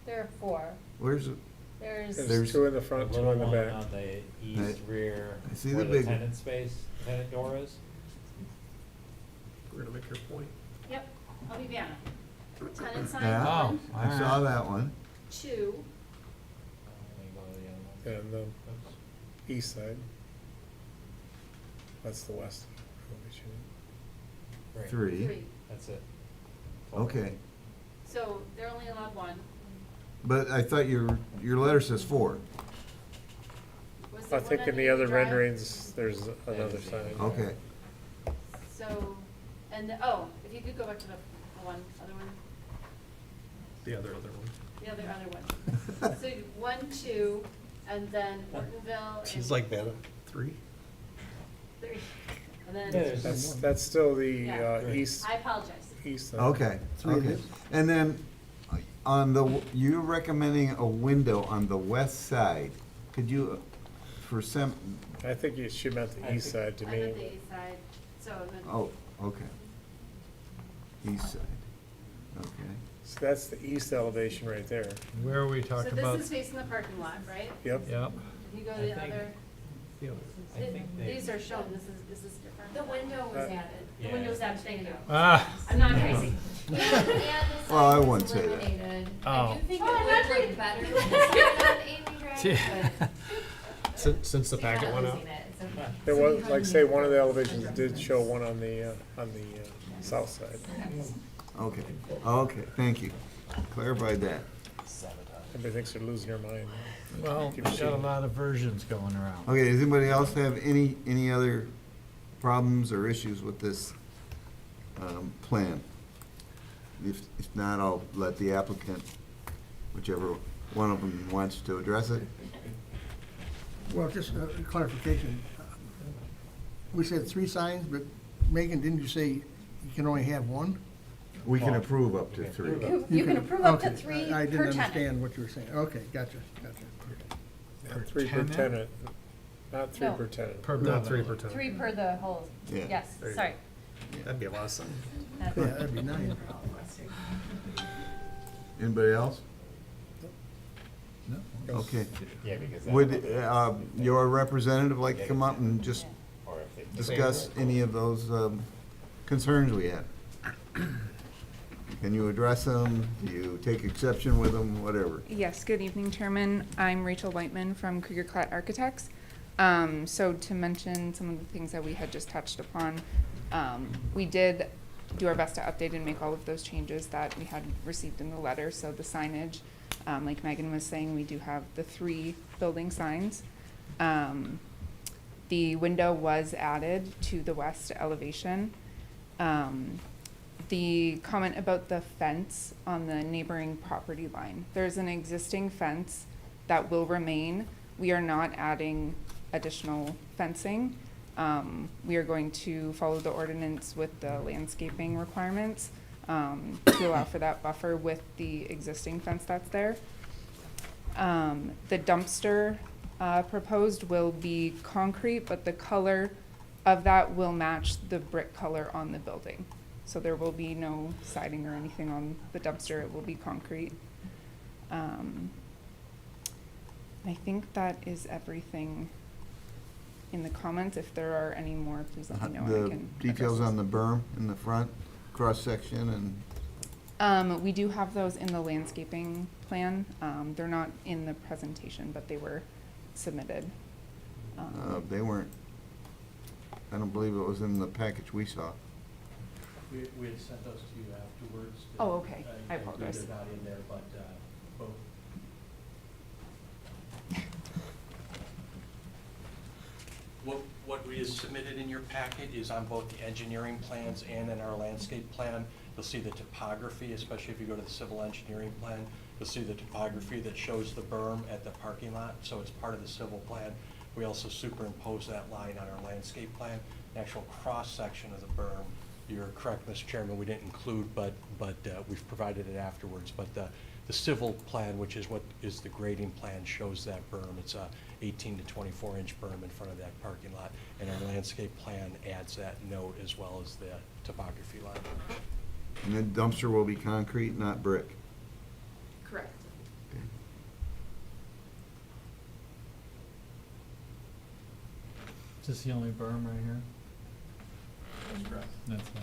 There are 4. Where's it? There's, There's 2 in the The front, 2 little in the one back. on the east rear, I see where the the big one. tenant door is. We're gonna make your point. yep, I'll be Vienna. Tenant sign Yeah, Oh, 1, I saw that one. 2, Let me go to the other one. And the Oops. east side. That's the west elevation. Right. 3. 3. That's it. Okay, So they're only allowed 1. but I thought your letter says 4. Was I there think one in on the your other drive? renderings, there's another sign. Okay, So, and, if you could go back to the other one, The other one. the other one. So 1, 2, and then Ortonville. She's and like that, 3? 3. And then, Yeah, there's- That's still the Yeah. east, I apologize. east side. okay, okay. And then on the, you're recommending a window on the west side. Could you, for some, I think she meant the I east think- side to I me. meant the east side, so then. oh, okay. East side, okay. So that's the east elevation right there. Where are we So talking about? this is facing the parking lot, right? Yep. Yep. If you go to I the think- other, I think they- these are shown, this is different. The window was added. The Yeah. window's added, thank you. Ah. I'm not crazy. And the Well, I sign was wouldn't say that. eliminated. Oh. I do think it Oh, I'm not would look better with the sign on Amy Drive, but Since the we're not packet went out? losing it. It's okay. There was, like I say, one of the elevations did show one on the south side. Okay, okay, thank you. Clarified that. Everybody thinks they're losing their mind. Well, Keep we've got a shooting. lot of versions going around. Okay, does anybody else have any other problems or issues with this plan? If not, I'll let the applicant, whichever one of them wants to address it. Well, just a clarification. We said 3 signs, but Megan, didn't you say you can only have 1? We can Well, approve up to we can 3. approve You can approve up to okay. 3 I per didn't tenant. understand what you were saying. Okay, gotcha. Not 3 per tenant, not 3 No. per tenant. Per Not 3 per tenant. 3 per the whole, Yeah. yes, There you sorry. That'd be a lot of sign. Yeah, that'd be nice. Anybody else? Okay. Yeah, because that. Would your representative like to come up and just Or if they- discuss any of those concerns we had? Can you address them? Do you take exception with them, whatever? Yes, good evening, Chairman. I'm Rachel Whiteman from Krieger Klatt Architects. So to mention some of the things that we had just touched upon, we did do our best to update and make all of those changes that we had received in the letter. So the signage, like Megan was saying, we do have the 3 building signs. The window was added to the west elevation. The comment about the fence on the neighboring property line. There's an existing fence that will remain. We are not adding additional fencing. We are going to follow the ordinance with the landscaping requirements to allow for that buffer with the existing fence that's there. The dumpster proposed will be concrete, but the color of that will match the brick color on the building. So there will be no siding or anything on the dumpster, it will be concrete. I think that is everything in the comments. If there are any more, please let me know. and I The can details address on the berm in the front, cross-section, and, those. We do have those in the landscaping plan. They're not in the presentation, but they were submitted. they weren't, I don't believe it was in the package we saw. We had sent those to you afterwards. Oh, okay. I agree apologize. they're not in there, but both. What we have submitted in your packet is on both the engineering plans and in our landscape plan. You'll see the topography, especially if you go to the civil engineering plan. You'll see the topography that shows the berm at the parking lot, so it's part of the civil plan. We also superimpose that line on our landscape plan. The actual cross-section of the berm, you're correct, Mr. Chairman, we didn't include, but we've provided it afterwards. But the civil plan, which is what is the grading plan, shows that berm. It's a 18 to 24 inch berm in front of that parking lot. And our landscape plan adds that note as well as the topography line. And the dumpster will be concrete, not brick. Correct. Okay. Is this the only berm right here? That's correct. That's it.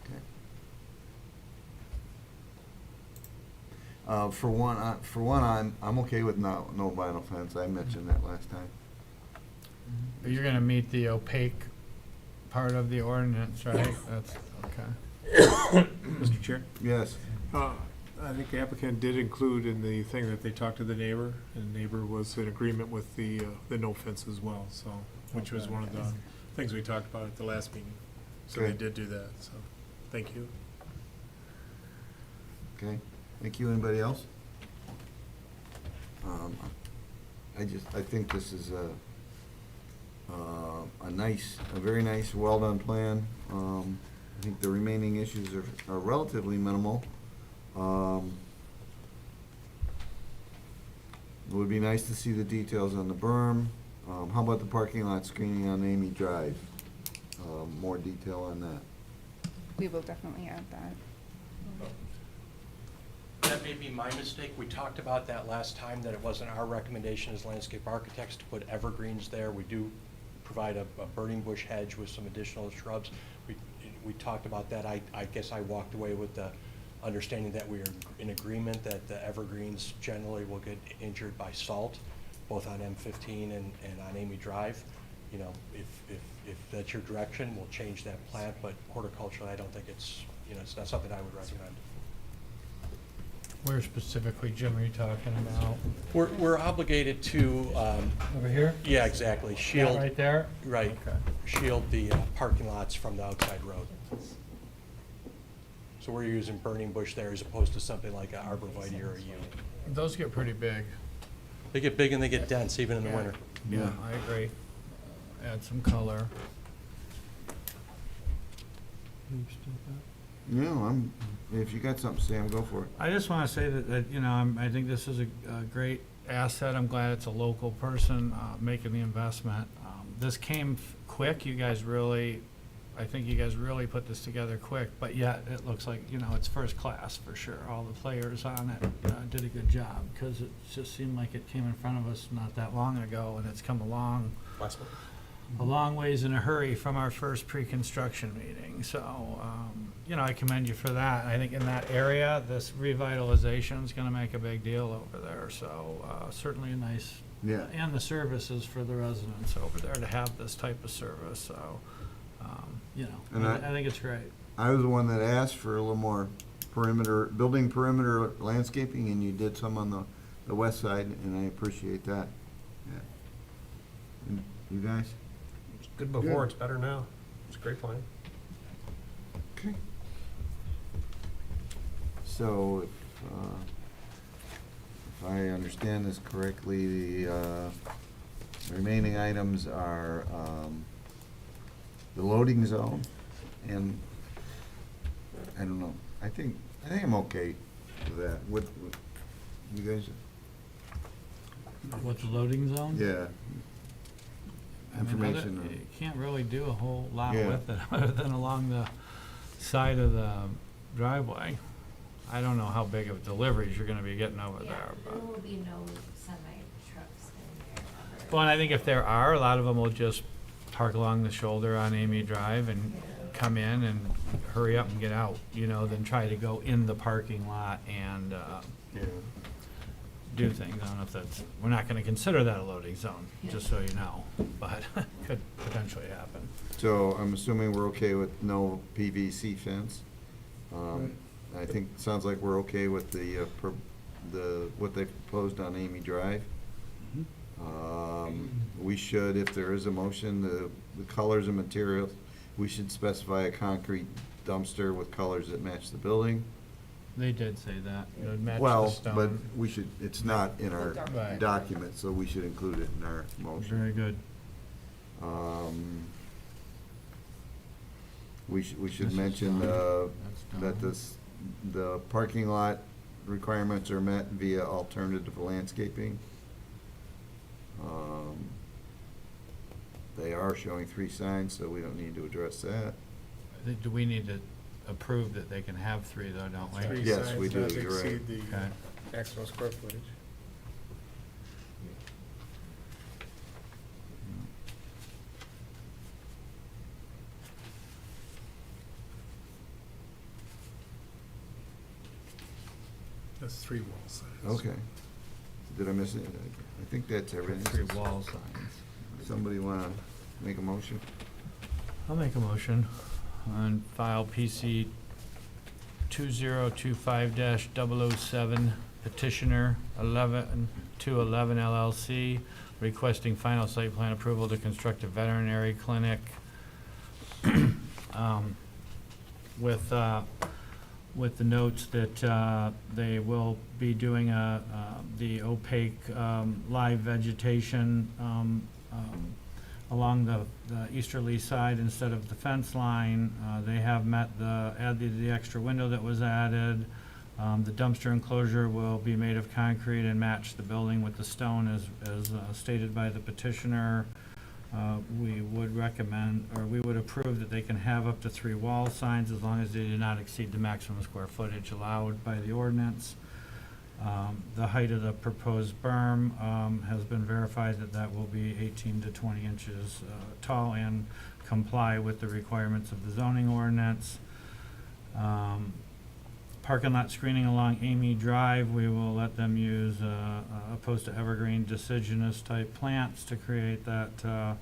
Okay. For one, I'm okay with no vinyl fence. I mentioned that last time. You're gonna meet the opaque part of the ordinance, right? That's, okay. Mr. Chair? Yes. I think the applicant did include in the thing that they talked to the neighbor, and the neighbor was in agreement with the no fence as well, so, which was one of the things we talked about at the last meeting. So they Okay. did do that, so, thank you. Okay, thank you. Anybody else? I think this is a very nice, well-done plan. I think the remaining issues are relatively minimal. It would be nice to see the details on the berm. How about the parking lot screening on Amy Drive? More detail on that. We will definitely add that. That may be my mistake. We talked about that last time, that it wasn't our recommendation as landscape architects to put evergreens there. We do provide a burning bush hedge with some additional shrubs. We talked about that. I guess I walked away with the understanding that we are in agreement that the evergreens generally will get injured by salt, both on M15 and on Amy Drive. You know, if that's your direction, we'll change that plant, but horticulturally, I don't think it's not something I would recommend. Where specifically, Jim, are you talking about? We're obligated to, Over here? yeah, exactly, Yeah, shield. right there? Right, Okay. shield the parking lots from the outside road. So we're using burning bush there as opposed to something like an arborvitae or a yew. Those get pretty big. They get big and they get dense, even in the Yeah. winter. Yeah, I agree. Add some color. If you got something, Sam, go for it. I just want to say that I think this is a great asset. I'm glad it's a local person making the investment. This came quick. I think you guys really put this together quick, but yet it looks like, it's first class for sure. All the players on it did a good job, because it just seemed like it came in front of us not that long ago, and it's come along a long ways in a hurry from our first pre-construction meeting. So, I commend you for that. I think in that area, this revitalization is going to make a big deal over there. So certainly a nice, Yeah. and the services for the residents over there to have this type of service. So, And I think it's great. I was the one that asked for a little more building perimeter landscaping, and you did some on the west side, and I appreciate that. Yeah. And you guys? It's good before, it's better now. It's a great plan. Okay. So, if I understand this correctly, the remaining items are the loading zone, and I don't know. I think I'm okay with that. What you guys? What's the loading zone? Yeah. I mean, Information. You can't really do a whole lot Yeah. with it, other than along the side of the driveway. I don't know how big of deliveries you're gonna be getting over Yeah, there, there but. will be no semi trucks in there ever. Well, and I think if there are, a lot of them will just park along the shoulder on Amy Drive and come in and hurry up and get out, than try to go in the parking lot and, do things. I don't know if that's, we're not gonna consider that a loading zone, just so you know, but could potentially happen. So I'm assuming we're okay with no PVC fence. I think, sounds like we're okay with what they proposed on Amy Drive. We should, if there is a motion, the colors and materials, we should specify a concrete dumpster with colors that match the building. They did say that, it would match the Well, stone. but we should, it's not in our Right. document, so we should include it in our motion. Very good. We should This is mention, done. that the parking lot requirements are met via alternative landscaping. They are showing 3 signs, so we don't need to address that. Do we need to approve that they can have 3 though, don't we? Three Yes, signs we do, not to you're right. exceed the Okay. maximum square footage. That's 3 wall signs. Okay. Did I miss it? I think that's everything. 3 wall signs. Somebody wanna make a motion? I'll make a motion on file PC 2025-007, petitioner 11-211 LLC, requesting final site plan approval to construct a veterinary clinic with the notes that they will be doing the opaque live vegetation along the easterly side instead of the fence line. They have met added the extra window that was added. The dumpster enclosure will be made of concrete and match the building with the stone as stated by the petitioner. We would recommend, or we would approve that they can have up to 3 wall signs as long as they do not exceed the maximum square footage allowed by the ordinance. The height of the proposed berm has been verified that will be 18 to 20 inches tall and comply with the requirements of the zoning ordinance. Parking lot screening along Amy Drive, we will let them use opposed to evergreen deciduous type plants to create that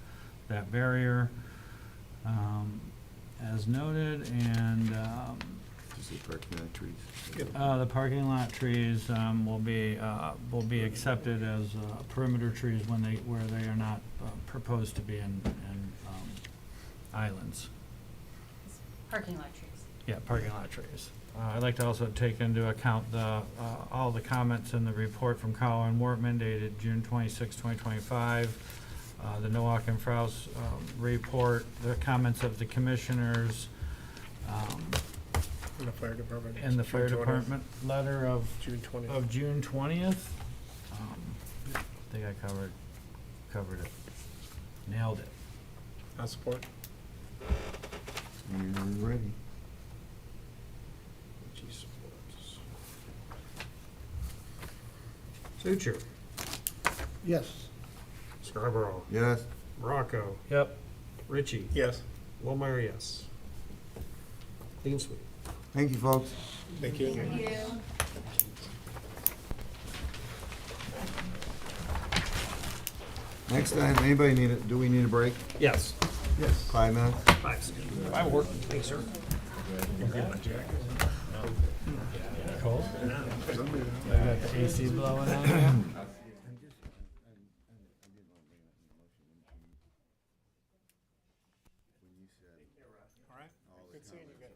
barrier as noted, and Just the parking lot trees. the parking lot trees will be accepted as perimeter trees where they are not proposed to be in islands. Parking lot trees. Yeah, parking lot trees. I'd like to also take into account all the comments in the report from Colin Wortman dated June 26, 2025, the Nowak and Frous report, the comments of the commissioners, In the fire department. and the fire June 20th. department letter of June 20th. June 20th. I think I covered it. Nailed it. I'll support. When you're ready. Suture, Yes. Scarborough, Yes? Morocco, Yep. Ritchie, Yes. Wilmeyer, yes. Clean sweep. Thank you, folks. Thank you. Next time, do we need a break? Yes. Yes. 5 minutes? I will work, thanks, sir. Cold? I got the AC blowing on. Good seeing you guys.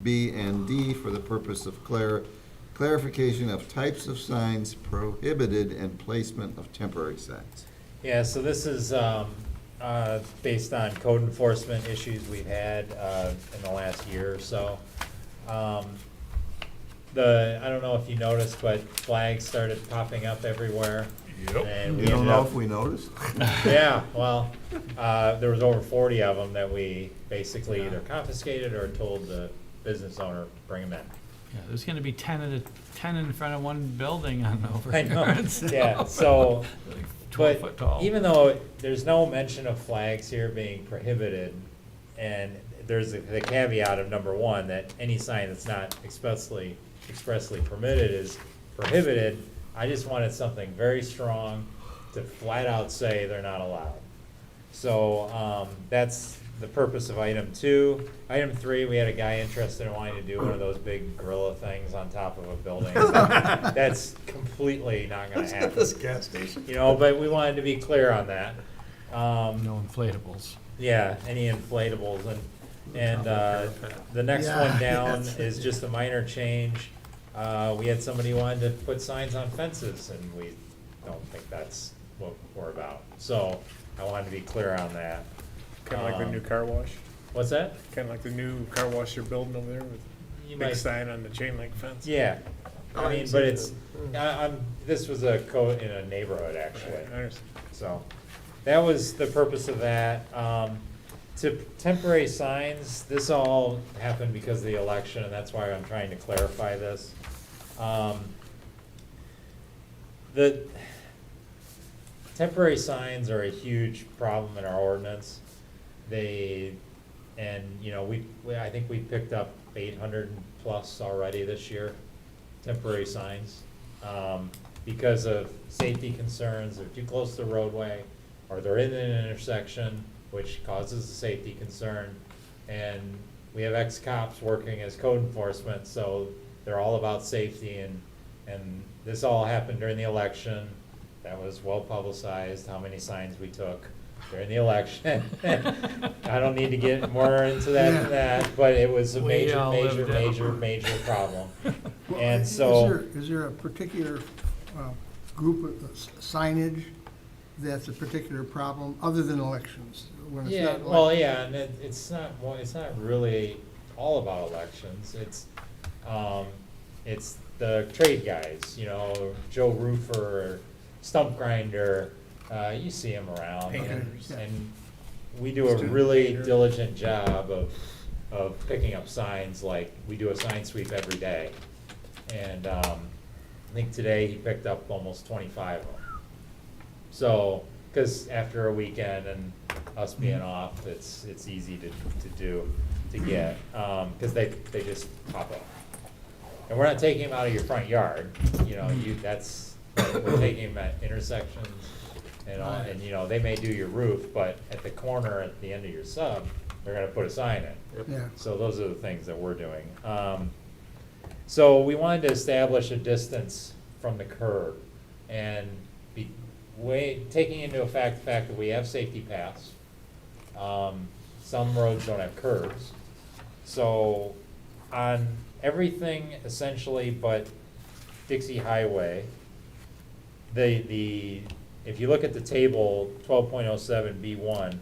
B, and D for the purpose of clarification of types of signs prohibited and placement of temporary signs. Yeah, so this is based on code enforcement issues we've had in the last year or so. I don't know if you noticed, but flags started popping up everywhere. Yep. And we You don't ended know up- if we noticed? Yeah, well, there was over 40 of them that we basically either confiscated or told the business owner, bring them in. Yeah, there's gonna be 10 in front of one building on over I know, here. So- yeah, so, Like 12 but foot tall. even though there's no mention of flags here being prohibited, and there's the caveat of number one, that any sign that's not expressly permitted is prohibited, I just wanted something very strong to flat out say they're not allowed. So, that's the purpose of item 2. Item 3, we had a guy interested in wanting to do one of those big gorilla things on top of a building. That's completely not gonna happen. This gas station. You know, but we wanted to be clear on that. No inflatables. Yeah, any inflatables, and the next Yeah, one down yes. is just a minor change. We had somebody who wanted to put signs on fences, and we don't think that's what we're about. So I wanted to be clear on that. Kinda like the new car wash, What's that? kinda like the new car wash you're building over there with You big might- sign on the chain link fence. Yeah, Oh, I I mean, didn't but see it's, that. this was a code in a neighborhood, actually. I understand. So, that was the purpose of that. To temporary signs, this all happened because of the election, and that's why I'm trying to clarify this. The temporary signs are a huge problem in our ordinance. I think we picked up 800 plus already this year, temporary signs. Because of safety concerns, they're too close to the roadway, or they're in an intersection, which causes a safety concern. And we have ex-cops working as code enforcement, so they're all about safety, and this all happened during the election. That was well publicized, how many signs we took during the election. I don't need to get more into that than that, but it was a We major, all lived major, it. major problem. Well, And so. Is there a particular group of signage that's a particular problem, other than elections? When it's Yeah, not well, elec- yeah, and it's not really all about elections. It's the trade guys, you know, Joe Roofer, Stump Grinder, you see them around. Painters. And we do a really diligent job of picking up signs, like, we do a sign sweep every day. And, I think today he picked up almost 25 of them. So, cause after a weekend and us being off, it's easy to get, cause they just pop up. And we're not taking them out of your front yard, you know, we're taking them at intersections and all, and you know, they may do your roof, but at the corner, at the end of your sub, they're gonna put a sign in. Yeah. So those are the things that we're doing. So we wanted to establish a distance from the curb and taking into effect the fact that we have safety paths. Some roads don't have curbs. So on everything essentially but Dixie Highway, if you look at the table 12.07B1,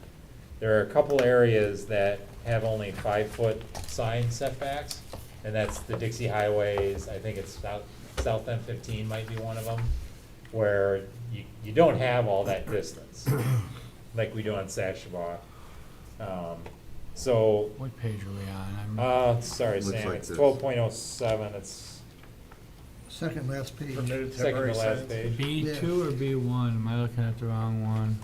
there are a couple areas that have only 5-foot sign setbacks, and that's the Dixie Highways. I think it's South M15 might be one of them, where you don't have all that distance, like we do on Sashabaw. So, What page are we on? sorry, Looks Sam, like it's this. 12.07, it's Second last page. Permitted second to temporary last signs. page. B2 or B1? Am I looking at the wrong one?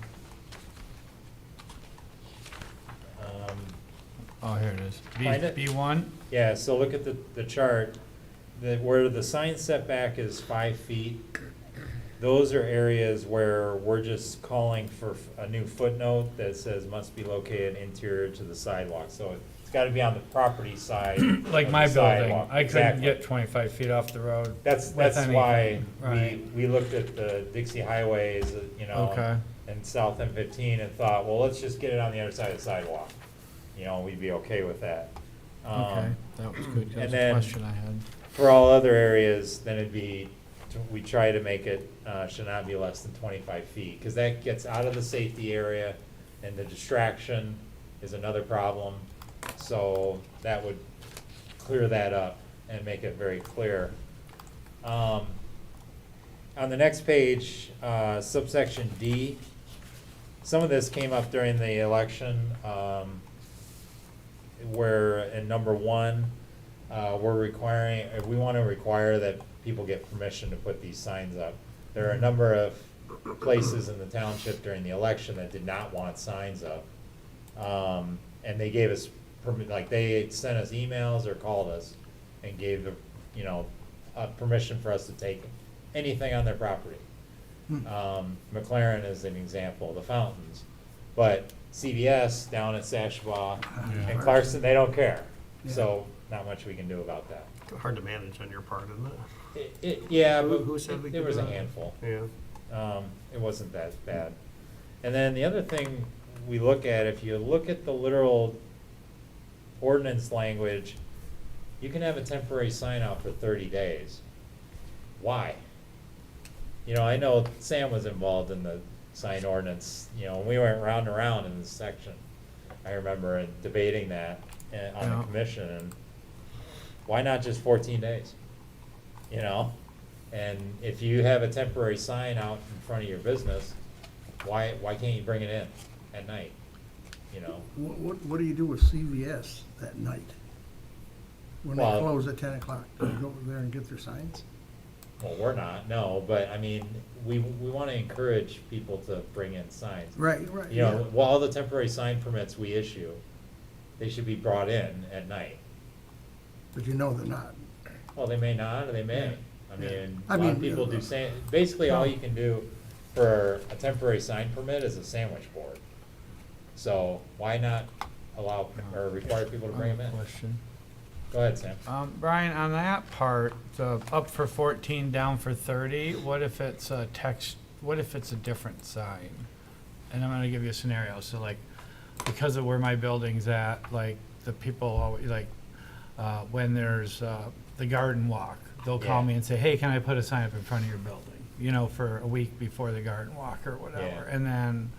Oh, here it is. Find it? B1? Yeah, so look at the chart, where the sign setback is 5 feet. Those are areas where we're just calling for a new footnote that says must be located interior to the sidewalk. So it's gotta be on the property side. Like of my the building. sidewalk. I couldn't Exactly. get 25 feet off the road. That's with why anything. Right. we looked at the Dixie Highways, you know, Okay. and South M15 and thought, well, let's just get it on the other side of the sidewalk. You know, we'd be okay with that. Okay, that was good, that and was a then- question I had. For all other areas, then it'd be, we try to make it, should not be less than 25 feet, because that gets out of the safety area, and the distraction is another problem. So that would clear that up and make it very clear. On the next page, subsection D, some of this came up during the election, where in number 1, we want to require that people get permission to put these signs up. There are a number of places in the township during the election that did not want signs up. And they gave us, like, they sent us emails or called us and gave the, permission for us to take anything on their property. McLaren is an example, the fountains. But CVS down at Sashua and Clarkson, they don't care. So not much we can do about that. Hard to manage on your part, isn't it? Yeah, Who- but who said we there could was do a that? handful. Yeah. It wasn't that bad. And then the other thing we look at, if you look at the literal ordinance language, you can have a temporary sign out for 30 days. Why? I know Sam was involved in the sign ordinance, we went round and round in this section. I remember debating that on the Yeah. commission, and why not just 14 days? And if you have a temporary sign out in front of your business, why can't you bring it in at night? What do you do with CVS that night? When they Well- close at 10 o'clock? Do you go over there and get their signs? Well, we're not, no, but I mean, we wanna encourage people to bring in signs. Right, yeah. Well, all the temporary sign permits we issue, they should be brought in at night. But they're not. Well, they may not, or they may. I Yeah. mean, I a lot of mean, people do basically all you can do for a temporary sign permit is a sandwich board. So why not allow, or require people to bring them in? Question. Go ahead, Sam. Brian, on that part, up for 14, down for 30, what if it's a what if it's a different sign? And I'm gonna give you a scenario, so like, because of where my building's at, like, the people always, like, when there's, the garden walk, they'll call Yeah. me and say, hey, can I put a sign up in front of your building? For a week before the garden walk or whatever. Yeah. And then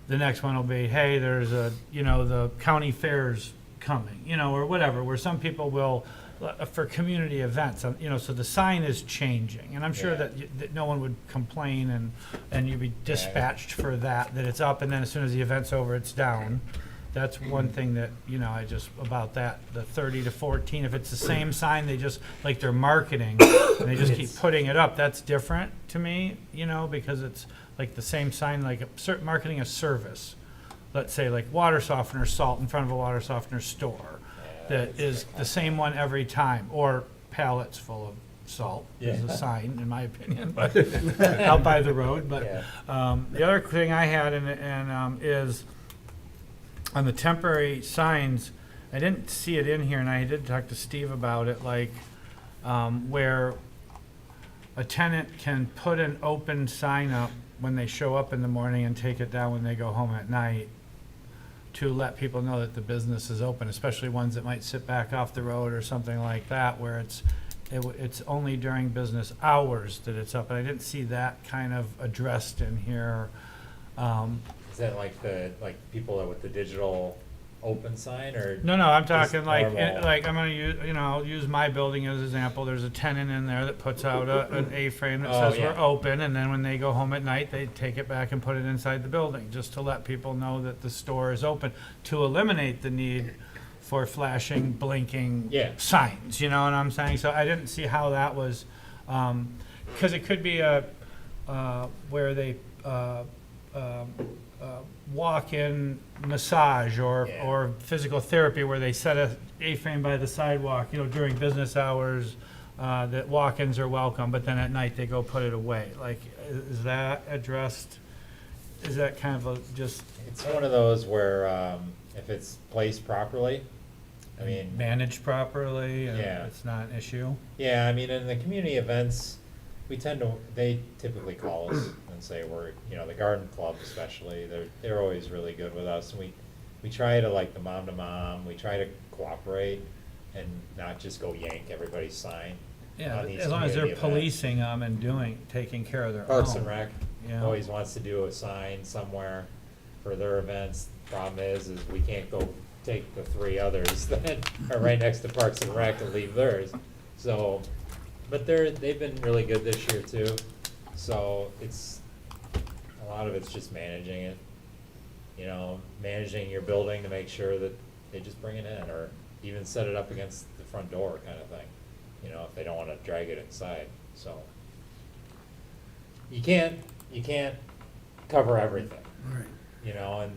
the next one will be, hey, there's the county fair's coming, or whatever, where some people will, for community events, so the sign is changing. And I'm sure Yeah. that no one would complain and you'd be dispatched for that it's up, and then as soon as the event's over, it's down. That's one thing that, about that, the 30 to 14, if it's the same sign, they just, like they're marketing, and they just keep putting it up, that's different to me, because it's like the same sign, like marketing a service. Let's say like water softener, salt in front of a water softener store, that is the same one every time, or pallets full of salt is a sign, in my opinion, but out by the road. But the other thing I had is on the temporary signs, I didn't see it in here, and I did talk to Steve about it, like where a tenant can put an open sign up when they show up in the morning and take it down when they go home at night, to let people know that the business is open, especially ones that might sit back off the road or something like that, where it's only during business hours that it's up. And I didn't see that kind of addressed in here. Is that like people with the digital open sign, or? No, I'm just talking like normal? I'm gonna use, I'll use my building as an example. There's a tenant in there that puts out an A-frame that says we're open, and then when they go home at night, they take it back and put it inside the building, just to let people know that the store is open, to eliminate the need for flashing, blinking signs, you know what I'm saying? So I didn't see how that was, because it could be where they walk-in massage or physical therapy, where they set a A-frame by the sidewalk, during business hours, that walk-ins are welcome, but then at night they go put it away. Like, is that addressed? Is that kind of just? It's one of those where if it's placed properly, I mean. Managed properly, and Yeah. it's not an issue? Yeah, I mean, in the community events, they typically call us and say the garden club especially, they're always really good with us, and we try to like the mom to mom, we try to cooperate and not just go yank everybody's sign. Yeah, on these as long as they're community events. policing them and taking care of their own. Parks and Rec Yeah. always wants to do a sign somewhere for their events. Problem is we can't go take the 3 others that are right next to Parks and Rec and leave theirs. So, but they've been really good this year too. So a lot of it's just managing it. You know, managing your building to make sure that they just bring it in, or even set it up against the front door kind of thing. You know, if they don't wanna drag it inside, so. You can't cover everything. Right. You know, and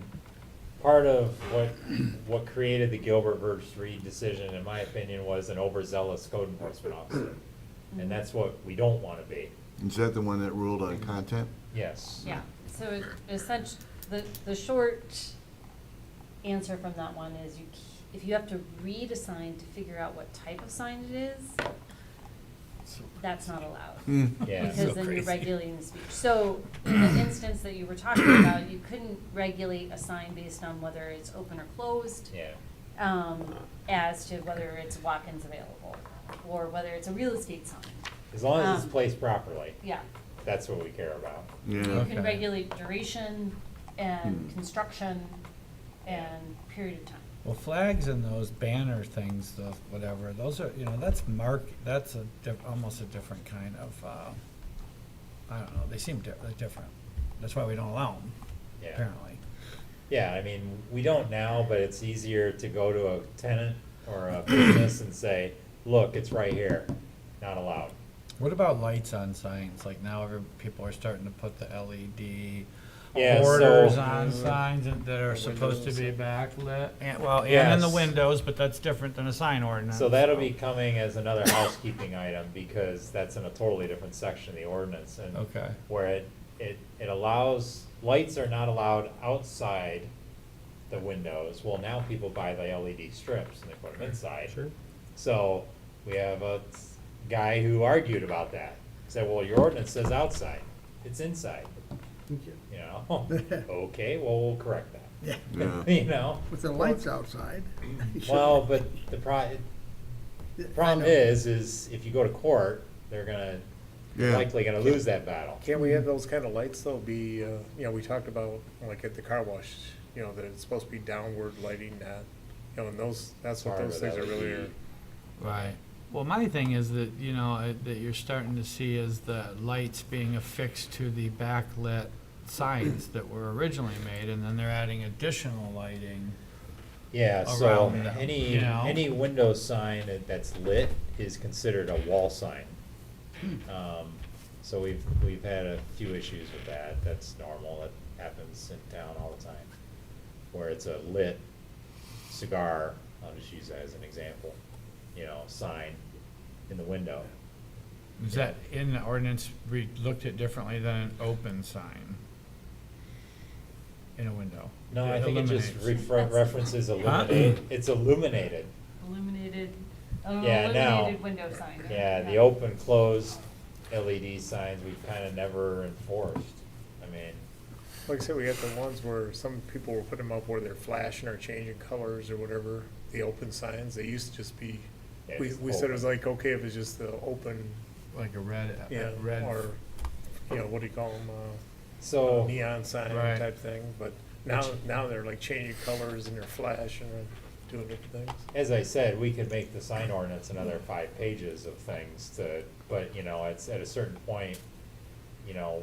part of what created the Gilbert versus Reed decision, in my opinion, was an overzealous code enforcement officer. And that's what we don't wanna be. Is that the one that ruled on content? Yes. Yeah, so essentially, the short answer from that one is if you have to read a sign to figure out what type of sign it is, that's not allowed. Yeah. Because So then you're crazy. regulating the speech. So in the instance that you were talking about, you couldn't regulate a sign based on whether it's open or closed. Yeah. As to whether it's walk-ins available, or whether it's a real estate sign. As long as it's placed properly. Yeah. That's what we care about. Yeah. You Okay. can regulate duration and construction and period of time. Well, flags and those banner things, the whatever, those are, that's almost a different kind of, I don't know, they seem different. That's why we don't allow them, Yeah. apparently. Yeah, I mean, we don't now, but it's easier to go to a tenant or a business and say, look, it's right here, not allowed. What about lights on signs? Like now people are starting to put the LED Yeah, borders so- on signs that are The supposed to be windows. backlit. And in the Yes. windows, but that's different than a sign ordinance. So that'll be coming as another housekeeping item, because that's in a totally different section of the ordinance, and Okay. where it allows, lights are not allowed outside the windows. Well, now people buy the LED strips and they put them inside. Sure. So we have a guy who argued about that. Said, well, your ordinance says outside, it's inside. You know, okay, well, we'll correct that. Yeah. You know? With the lights outside. Well, but the I problem know. is if you go to court, they're Yeah. likely gonna lose that battle. Can't we have those kind of lights though be, we talked about, like at the car wash, that it's supposed to be downward lighting, not, and that's what Part those of things are LED. really are. Right. Well, my thing is that, that you're starting to see is the lights being affixed to the backlit signs that were originally made, and then they're adding additional lighting. Yeah, so Around them, any window sign that's lit is considered a wall sign. So we've had a few issues with that. That's normal. It happens in town all the time. Where it's a lit cigar, I'll just use that as an example, sign in the window. Is that in the ordinance, we looked at differently than an open sign in a window? No, I think it just Illuminates. references illuminate, it's illuminated. Illuminated now- window sign. Yeah, the open, closed LED signs, we've kind of never enforced. I mean, Like I said, we got the ones where some people were putting them up where they're flashing or changing colors or whatever, the open signs, they used to just be, Yeah, we it's said it was open. like, okay, if it's just the open, Like a red, yeah, or, what do you call them, so, neon sign Right. type thing, but now they're like changing colors and they're flashing and doing different things. as I said, we could make the sign ordinance another 5 pages of things but, it's at a certain point,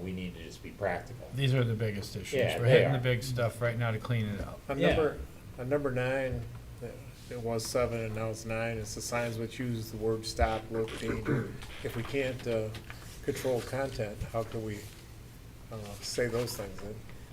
we need to just be practical. These are the biggest issues. Yeah, We're they hitting are. the big stuff right now to clean it up. On Yeah. number 9, it was 7 and now it's 9, it's the signs which use the word stop, look, danger. If we can't, control content, how can we, say those things?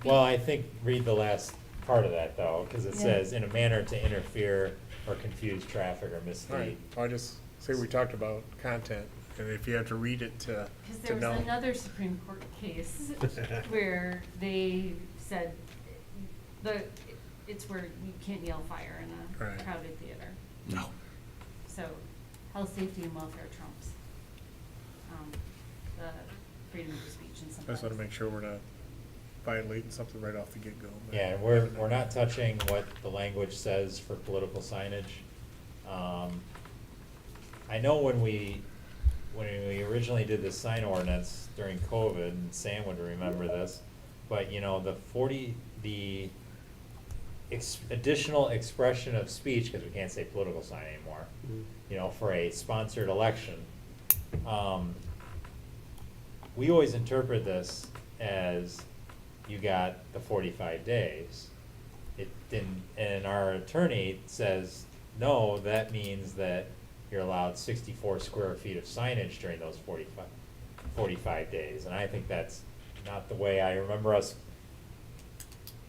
Well, I think, read the last part of that though, because it Yeah. says, in a manner to interfere or confuse traffic or mislead. Right, I just, say we talked about content, and if you have to read it to Because there was know. another Supreme Court case where they said it's where you can't yell fire in a Right. crowded theater. No. So health, safety, and welfare trumps the freedom of speech and I something. just wanna make sure we're not violating something right off the get-go. but- Yeah, and we're not touching what the language says for political signage. I know when we originally did the sign ordinance during COVID, and Sam would remember this, but you know, the additional expression of speech, because we can't say political sign anymore, you know, for a sponsored election, we always interpret this as you got the 45 days. It didn't, and our attorney says, no, that means that you're allowed 64 square feet of signage during those 45 days. And I think that's not the way I remember us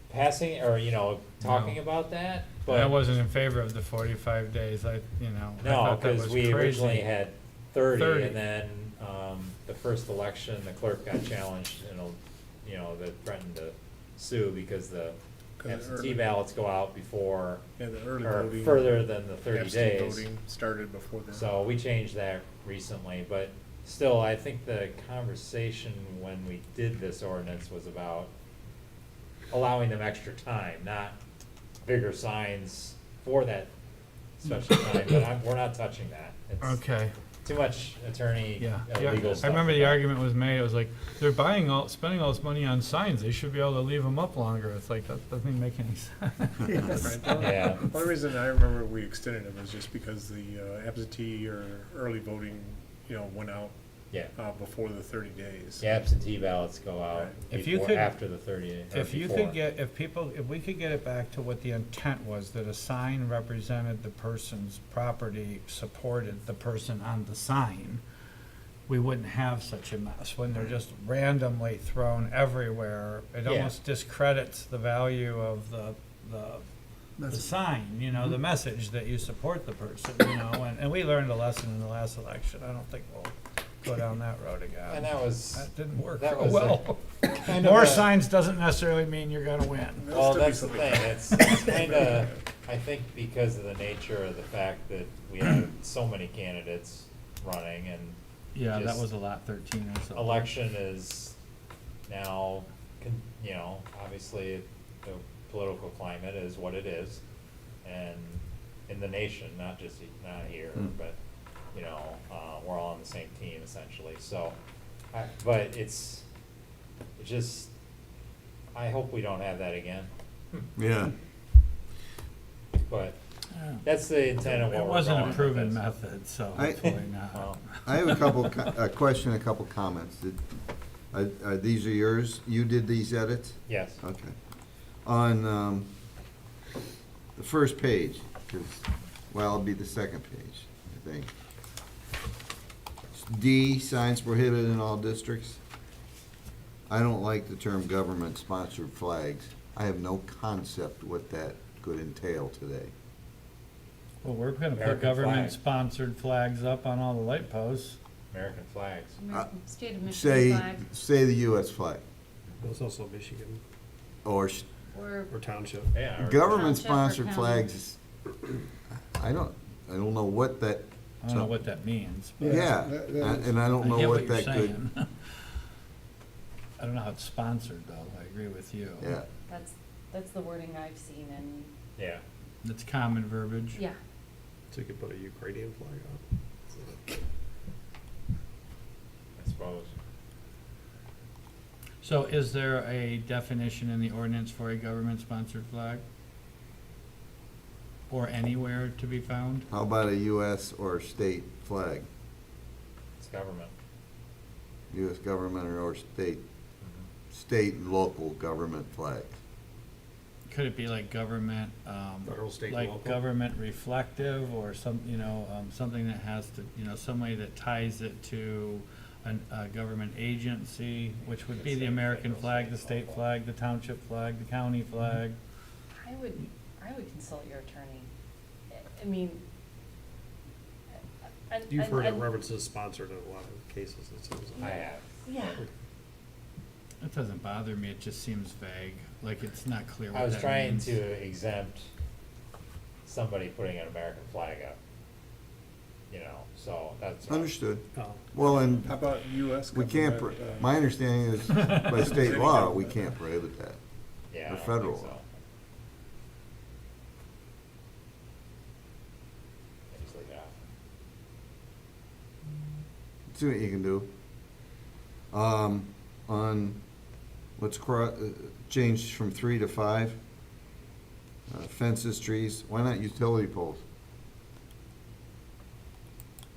passing, or, you know, talking No. about that, I but. wasn't in favor of the 45 days, I No, thought that because was we originally crazy. had 30, 30. and then, the first election, the clerk got challenged, and, you know, that threatened to sue because the 'Cause the absentee early- ballots go out before, Yeah, the early or voting. further than the 30 absentee days. voting started before then. So we changed that recently, but still, I think the conversation when we did this ordinance was about allowing them extra time, not bigger signs for that special time, but we're not touching that. It's Okay, too much attorney, yeah. legal I stuff. remember in the that. argument was made, it was like, they're spending all this money on signs, they should be able to leave them up longer. It's like, that doesn't even make any sense. Right, the only- Yeah. The only reason I remember we extended it was just because the absentee or early voting, you know, went out Yeah, before the 30 days. the absentee ballots go out Right. If you before, could- after the 30, or If you before. could get, if we could get it back to what the intent was, that a sign represented the person's property, supported the person on the sign, we wouldn't have such a mess. When they're just randomly thrown everywhere, it Yeah. almost discredits the value of the That's- sign, you know, the message that you support the person, you know, and we learned a lesson in the last election. I don't think we'll go down that road again. And that was. That didn't work that real was well. kind of More a- signs doesn't necessarily mean you're gonna win. Well, There'll that's still the be thing, something. it's kinda, I think because of the nature of the fact that we have so many candidates running, and Yeah, that just was a lot, 13 or something. election is now, you know, obviously, the political climate is what it is, and in the nation, not here, but, you know, we're all on the same team essentially, so, but it's just, I hope we don't have that again, Yeah. but that's the intent of what It we're wasn't going a with proven this. method, so I- hopefully not. Well, I have a question, a couple comments. These are yours? You did these edits? yes, Okay. On the first page, 'cause, well, it'll be the second page, I think. D, signs prohibited in all districts. I don't like the term government-sponsored flags. I have no concept what that could entail today. Well, we're gonna put American government-sponsored flags up on all the light posts. American flags. American State of Michigan Say, flag, say the US flag, There's also Michigan or or or township. Yeah. or- government-sponsored Township or county. flags. I don't know what that. I don't know what that means. but Yeah, and I don't I know get what what you're that could, saying. I don't know how it's sponsored, though, I agree with you. yeah. that's the wording I've seen, and, Yeah, It's common verbiage. yeah. So you could put a Ukrainian flag up. I suppose. So is there a definition in the ordinance for a government-sponsored flag? Or anywhere to be found? How about a US or state flag? It's government. US government or state, Mhm. state and local government flags. Could it be like government, Federal, state, and like local? government reflective, or some, something that has to, some way that ties it to a government agency, which would be the American flag, the state flag, the township flag, the county flag? I would consult your attorney. I mean. You've heard it references sponsored in a lot of cases, it seems I like. have. Yeah, It doesn't bother me, it just seems vague, like it's not clear what I that was trying means. to exempt somebody putting an American flag up. you know, so that's. Understood. Oh. Well, and How about US? we can't, my understanding is by state law, we can't prohibit that. Yeah, I Or don't federal think so. law. I just leave it out. See what you can do. On, let's change from 3 to 5. Fences, trees, why not utility poles?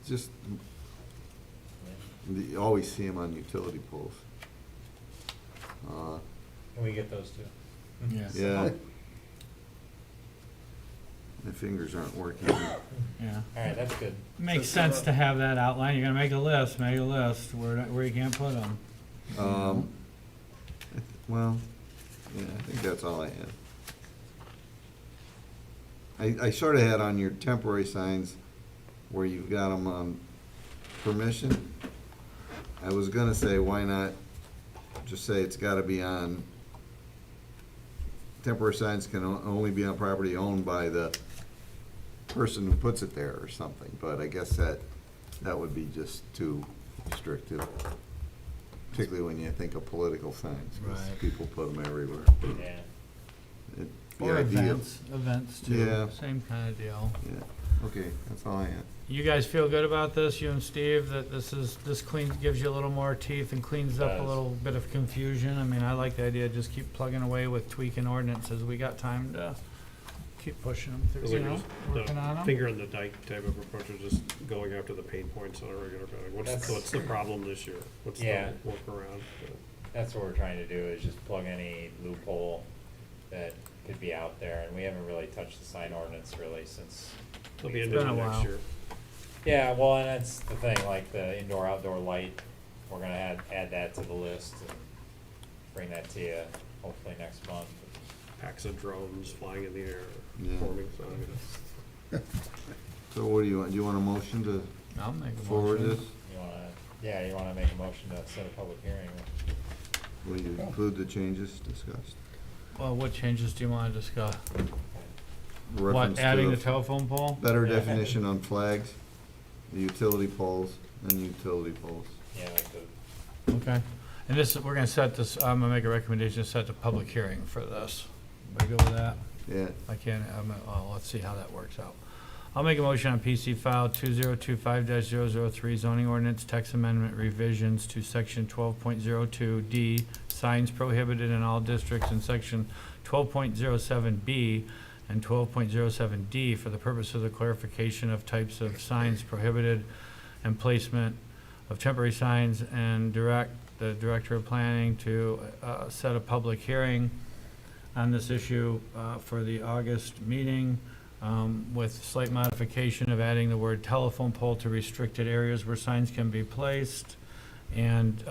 Just, you always see them on utility poles. Can we get those two? Yes. Yeah. My fingers aren't working. Yeah. All right, that's good. Makes sense to have that outline. You're gonna make a list where you can't put them. Well, yeah, I think that's all I had. I sort of had on your temporary signs where you've got them on permission. I was gonna say, why not just say it's gotta be on, temporary signs can only be on property owned by the person who puts it there or something, but I guess that would be just too restrictive. Particularly when you think of political signs, 'cause Right. people put them everywhere. Yeah. The Or idea- events too. Yeah. Same kind of deal. Yeah, okay, that's all I had. You guys feel good about this, you and Steve, that this gives you a little more teeth and cleans up a Does. little bit of confusion? I mean, I like the idea, just keep plugging away with tweaking ordinances. We got time to keep pushing them through, you know, working on them. Finger in the dike type of approach of just going after the pain points on a regular basis. What's the problem this year? What's the Yeah. workaround? That's what we're trying to do, is just plug any loophole that could be out there, and we haven't really touched the sign ordinance really since. It'll be It's into been a next while. year. Yeah, well, and that's the thing, like the indoor-outdoor light, we're gonna add that to the list and bring that to you hopefully next month. Packs of drones flying in the air, Yeah. forming signs. So what do you want, do you want a motion to I'll make a forward motion. this? You wanna make a motion to set a public hearing? Will you include the changes discussed? Well, what changes do you wanna discuss? Reference What, to adding the telephone pole? Better Yeah. definition on flags, the utility poles, and utility poles. Yeah, like the, Okay. And this, we're gonna set this, I'm gonna make a recommendation to set the public hearing for this. Everybody good with that? Yeah, I can't, let's see how that works out. I'll make a motion on PC file 2025-003 zoning ordinance text amendment revisions to section 12.02D, signs prohibited in all districts, and section 12.07B and 12.07D for the purpose of the clarification of types of signs prohibited and placement of temporary signs, and direct the Director of Planning to set a public hearing on this issue for the August meeting, with slight modification of adding the word telephone pole to restricted areas where signs can be placed, and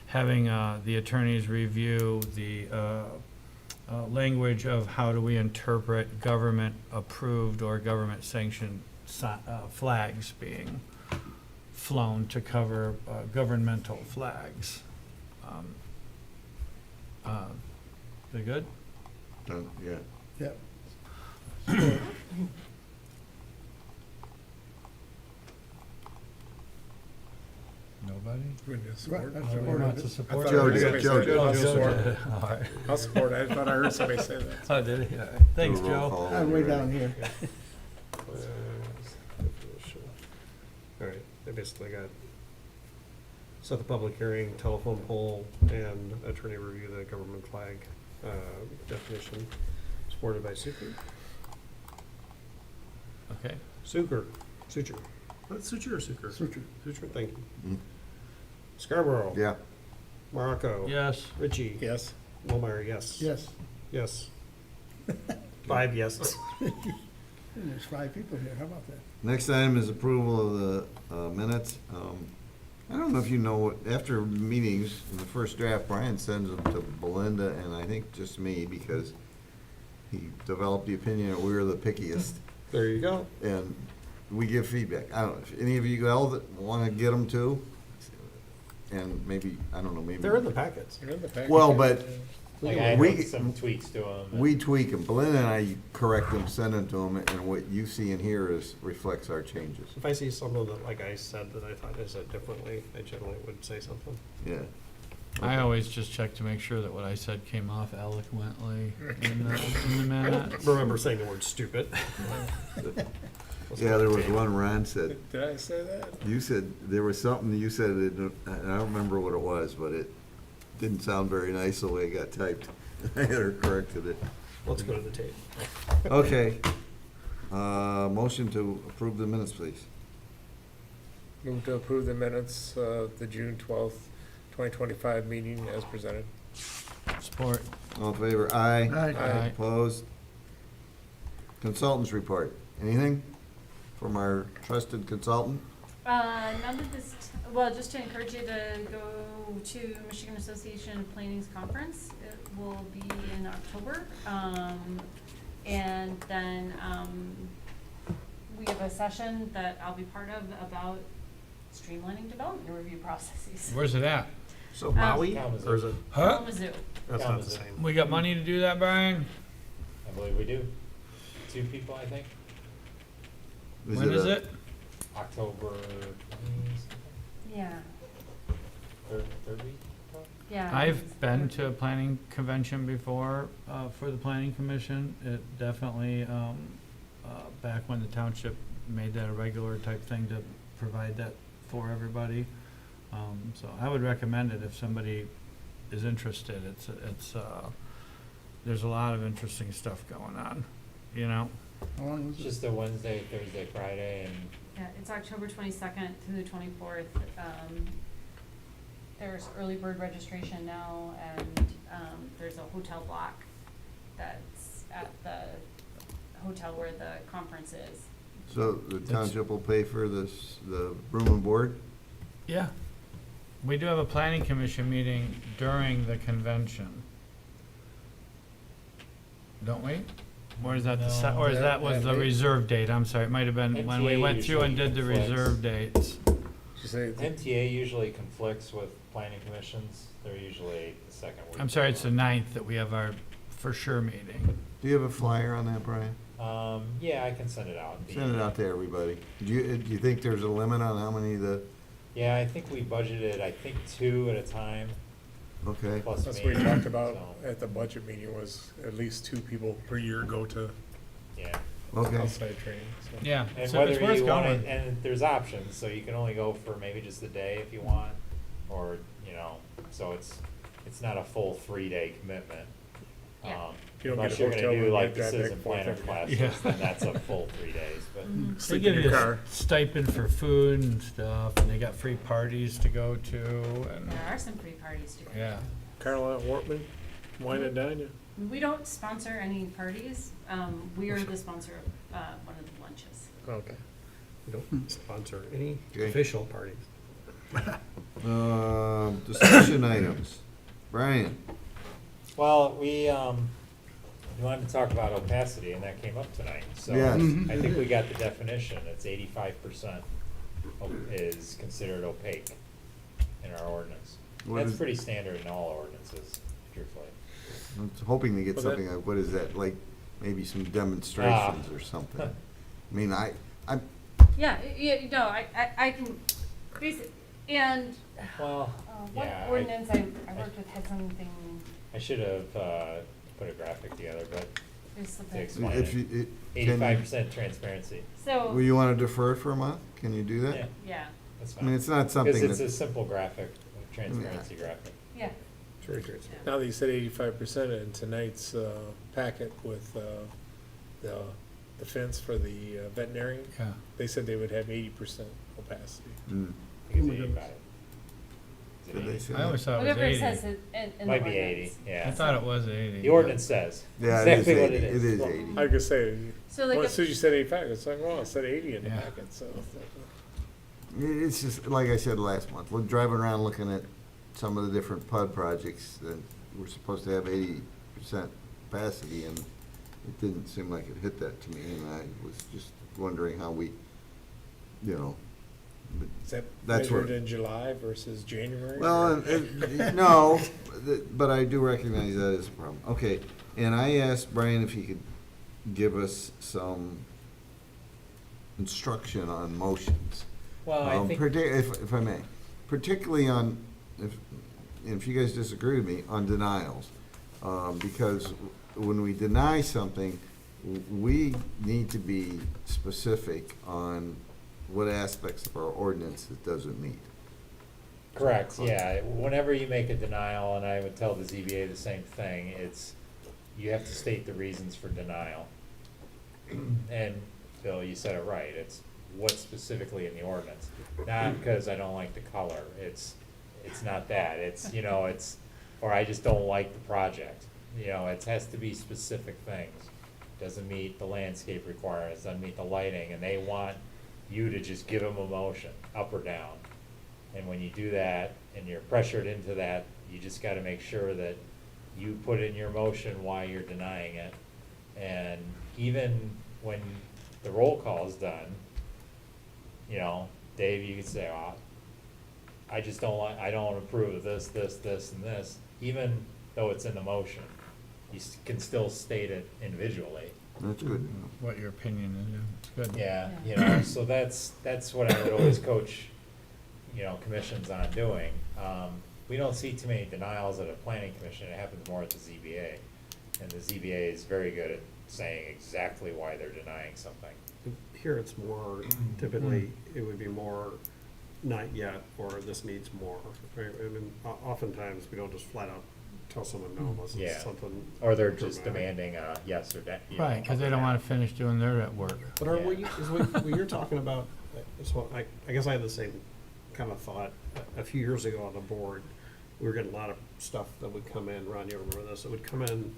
having the attorneys review the language of how do we interpret government-approved or government-sanctioned flags being flown to cover governmental flags. They good? done, yeah. Yep. Nobody? Right, that's Nobody supportive. wants to I support thought Joe I heard did, somebody Joe say did. that. I'll support it. All right. I'll support it. I thought I heard somebody say that. Oh, did he? All right. Thanks, Do a roll Joe. call. I'm way down here. All right, they basically got set the public hearing, telephone pole, and attorney review the government flag definition, supported by Suker. Okay. Sucher. That's Sucher or Suker? Suture. Sucher, thank you. Mm. Scarborough. Yeah, Morocco. Yes. Ritchie. Yes. Mulmeyer, yes. Yes. Yes. 5 yeses. And there's 5 people here, how about that? next item is approval of the minutes. I don't know if you know, after meetings, in the first draft, Brian sends them to Belinda and I think just me, because he developed the opinion that we were the pickiest, There you go. and we give feedback. I don't know, if any of you else that want to get them too, and maybe, I don't know, maybe. They're in the packets. You're in the package. Well, but Like I We- wrote some tweaks to them. We tweak them, Belinda and I correct them, send them to them, and what you see and hear reflects our changes. If I see something that, like I said, that I thought I said differently, I generally would say something. Yeah. I always just check to make sure that what I said came off eloquently in the I don't minutes. remember saying the word stupid. Yeah, there was one Ron said, Did I say that? you said, there was something you said, and I don't remember what it was, but it didn't sound very nice the way it got typed. I had her corrected it. Let's go to the tape. Okay. Motion to approve the minutes, please. Move to approve the minutes of the June 12th, 2025 meeting as presented. Support. All in favor? Aye. Aye. Opposed? Consultants report. Anything from our trusted consultant? None of this, well, just to encourage you to go to Michigan Association of Planning's conference. It will be in October. And then, we have a session that I'll be part of about streamlining development review processes. Where's it at? So Maui, Kalamazoo. or is it? Kalamazoo. That's not the Kalamazoo. same. We got money to do that, Brian? I believe we do. 2 people, I think. When is it? October 20 Yeah, third week? yeah. I've been to a planning convention before, for the planning commission. It definitely, back when the township made that a regular type thing to provide that for everybody. So I would recommend it if somebody is interested. There's a lot of interesting stuff going on, you know? How long It's is it? just a Wednesday, Thursday, Friday, and Yeah, it's October 22nd through the 24th. There's early bird registration now, and there's a hotel block that's at the hotel where the conference is. So the township will pay for this, the room and board? Yeah. We do have a planning commission meeting during the convention. Don't we? Or is that No. or is that was the reserve date? I'm sorry, it might have been when we MTA went through and usually did the conflicts. reserve dates. MTA usually conflicts with planning commissions. They're usually the second week. I'm sorry, it's the 9th that we have our for sure meeting. Do you have a flyer on that, Brian? Yeah, I can send it out. Send it out to everybody. Do you think there's a limit on how many Yeah, I think we budgeted, 2 at a time. Okay. Plus That's me, what we talked about so, at the budget meeting, was at least 2 people per year go to Yeah. Okay. outside training, so. Yeah, And so it's whether worth you want going. it, and there's options, so you can only go for maybe just a day if you want, or, so it's not a full 3-day commitment. Yeah. You don't Unless get a you're gonna hotel do room, like you the drive back citizen and forth planner every day. classes, Yeah. then that's a full 3 days, but. Mhm. They Sleep give in you your a car. stipend for food and stuff, and they got free parties to go to, and, There are some free parties to go. yeah. Carla Wortman, wine and dine you. We don't sponsor any parties. We are the sponsor of one of the lunches. Okay. We don't sponsor any Okay. official parties. discussion items? Brian? Well, we wanted to talk about opacity, and that came up tonight, so. Yes. I think we got the definition, it's 85% is considered opaque in our ordinance. What That's is- pretty standard in all ordinances, truthfully. I'm hoping to get Well, that- something, what is that, like, maybe some demonstrations or something? I mean, Yeah, no, I can, and Well, what yeah, ordinance I worked with had something, I should have put a graphic together, but there's to something. explain if you, it, can 85% transparency. will So, you want to defer for a month? Can you do that? Yeah, yeah, that's I mean, fine. it's not something Because it's that, a simple graphic, a transparency graphic. yeah. It's very transparent. Now that you said 85% in tonight's packet with the fence for the veterinarian, Yeah. they said they would have 80% opacity. Mm. I think it's 85. Is it Did they 80? say I that? always thought it was Whatever it 80. says in the Might be ordinance. 80, yeah. I thought it was 80. The ordinance says Yeah, it is exactly what 80. it is. It is Well, 80. I could say, So like, well, as soon as you said 85, it's like, well, it said 80 in the Yeah. packet, so. It's just, like I said last month, we're driving around looking at some of the different PUD projects, and we're supposed to have 80% capacity, and it didn't seem like it hit that to me, and I was just wondering how we, Is that That's where- measured in July versus January? Well, no, but I do recognize that as a problem. Okay, and I asked Brian if he could give us some instruction on motions. Well, I think, If I may, particularly on, if you guys disagree with me, on denials. Because when we deny something, we need to be specific on what aspects of our ordinance it doesn't meet. correct, yeah, whenever you make a denial, and I would tell the ZBA the same thing, you have to state the reasons for denial. And Bill, you said it right, it's what's specifically in the ordinance, not because I don't like the color, it's not that, or I just don't like the project. It has to be specific things. Doesn't meet the landscape requirements, doesn't meet the lighting, and they want you to just give them a motion, up or down. And when you do that, and you're pressured into that, you just gotta make sure that you put in your motion why you're denying it. And even when the roll call is done, Dave, you could say, oh, I don't approve of this, this, this, and this, even though it's in the motion. You can still state it individually. That's good. What your opinion is, it's good. Yeah, so that's what I would always coach, commissions on doing. We don't see too many denials at a planning commission, it happens more at the ZBA. And the ZBA is very good at saying exactly why they're denying something. Here it's more, typically, it would be more, not yet, or this needs more. Right? I mean, oftentimes, we don't just flat out tell someone no unless Yeah. it's something. Or they're just dramatic. demanding a yes or that. Right, because they don't want to finish doing their work. But are we, is what you're talking about, so I guess I had the same kind of thought a few years ago on the board. We were getting a lot of stuff that would come in, Ron, you remember this, it would come in, and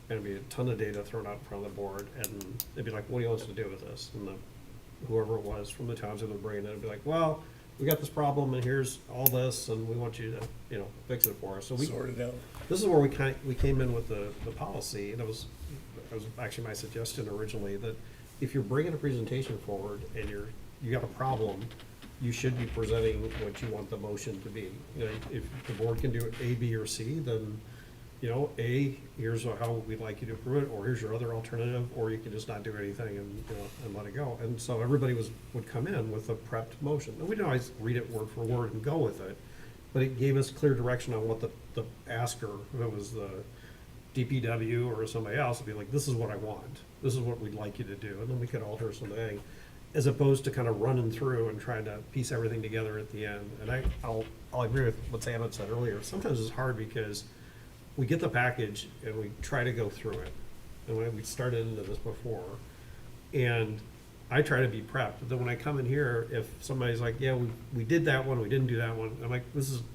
it'd be a ton of data thrown out in front of the board, and they'd be like, what do you want us to do with this? And whoever it was from the township would bring it in and be like, well, we got this problem, and here's all this, and we want you to, fix it for us. So we Sort it out. this is where we came in with the policy, and it was actually my suggestion originally, that if you're bringing a presentation forward and you got a problem, you should be presenting what you want the motion to be. If the board can do A, B, or C, then, A, here's how we'd like you to approve it, or here's your other alternative, or you can just not do anything and let it go. And so everybody would come in with a prepped motion. And we didn't always read it word for word and go with it, but it gave us clear direction on what the asker, if it was the DPW or somebody else, would be like, this is what I want, this is what we'd like you to do, and then we could alter something, as opposed to kind of running through and trying to piece everything together at the end. And I'll agree with what Sam had said earlier, sometimes it's hard because we get the package and we try to go through it, and we started into this before, and I try to be prepped, but then when I come in here, if somebody's like, yeah, we did that one, we didn't do that one, I'm like,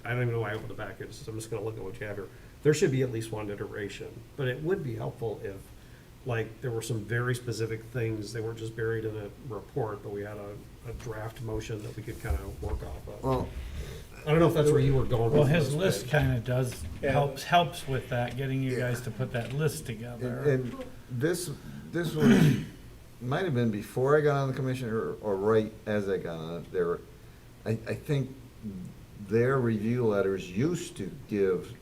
I don't even know why I opened the package, so I'm just gonna look at what you have here. There should be at least one iteration, but it would be helpful if, there were some very specific things, they weren't just buried in a report, but we had a draft motion that we could kind of work off of. Well, I don't know if that's where you were going with Well, this. his list but- kind of does, Yeah. helps with that, getting you guys to put that list together. and this was, might have been before I got on the commission or right as I got on it. I think their review letters used to give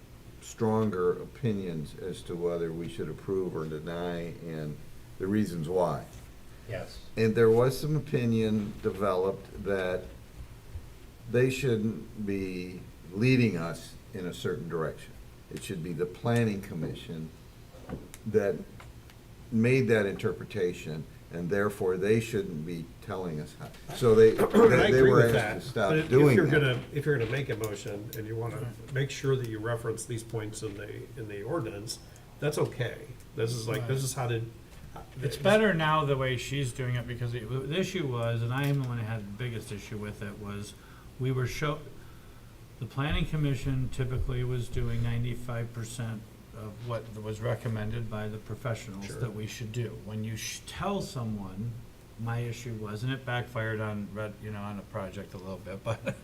stronger opinions as to whether we should approve or deny and the reasons why. Yes. And there was some opinion developed that they shouldn't be leading us in a certain direction. It should be the planning commission that made that interpretation, and therefore they shouldn't be telling us how. So they And I agree were with asked to that, stop but doing if you're that. gonna make a motion and you wanna make sure that you reference these points in the ordinance, that's okay. This is how to. It's better now the way she's doing it, because the issue was, and I am the one who had the biggest issue with it, was the planning commission typically was doing 95% of what was recommended by the professionals Sure. that we should do. When you tell someone, my issue was, and it backfired on on a project a little bit, but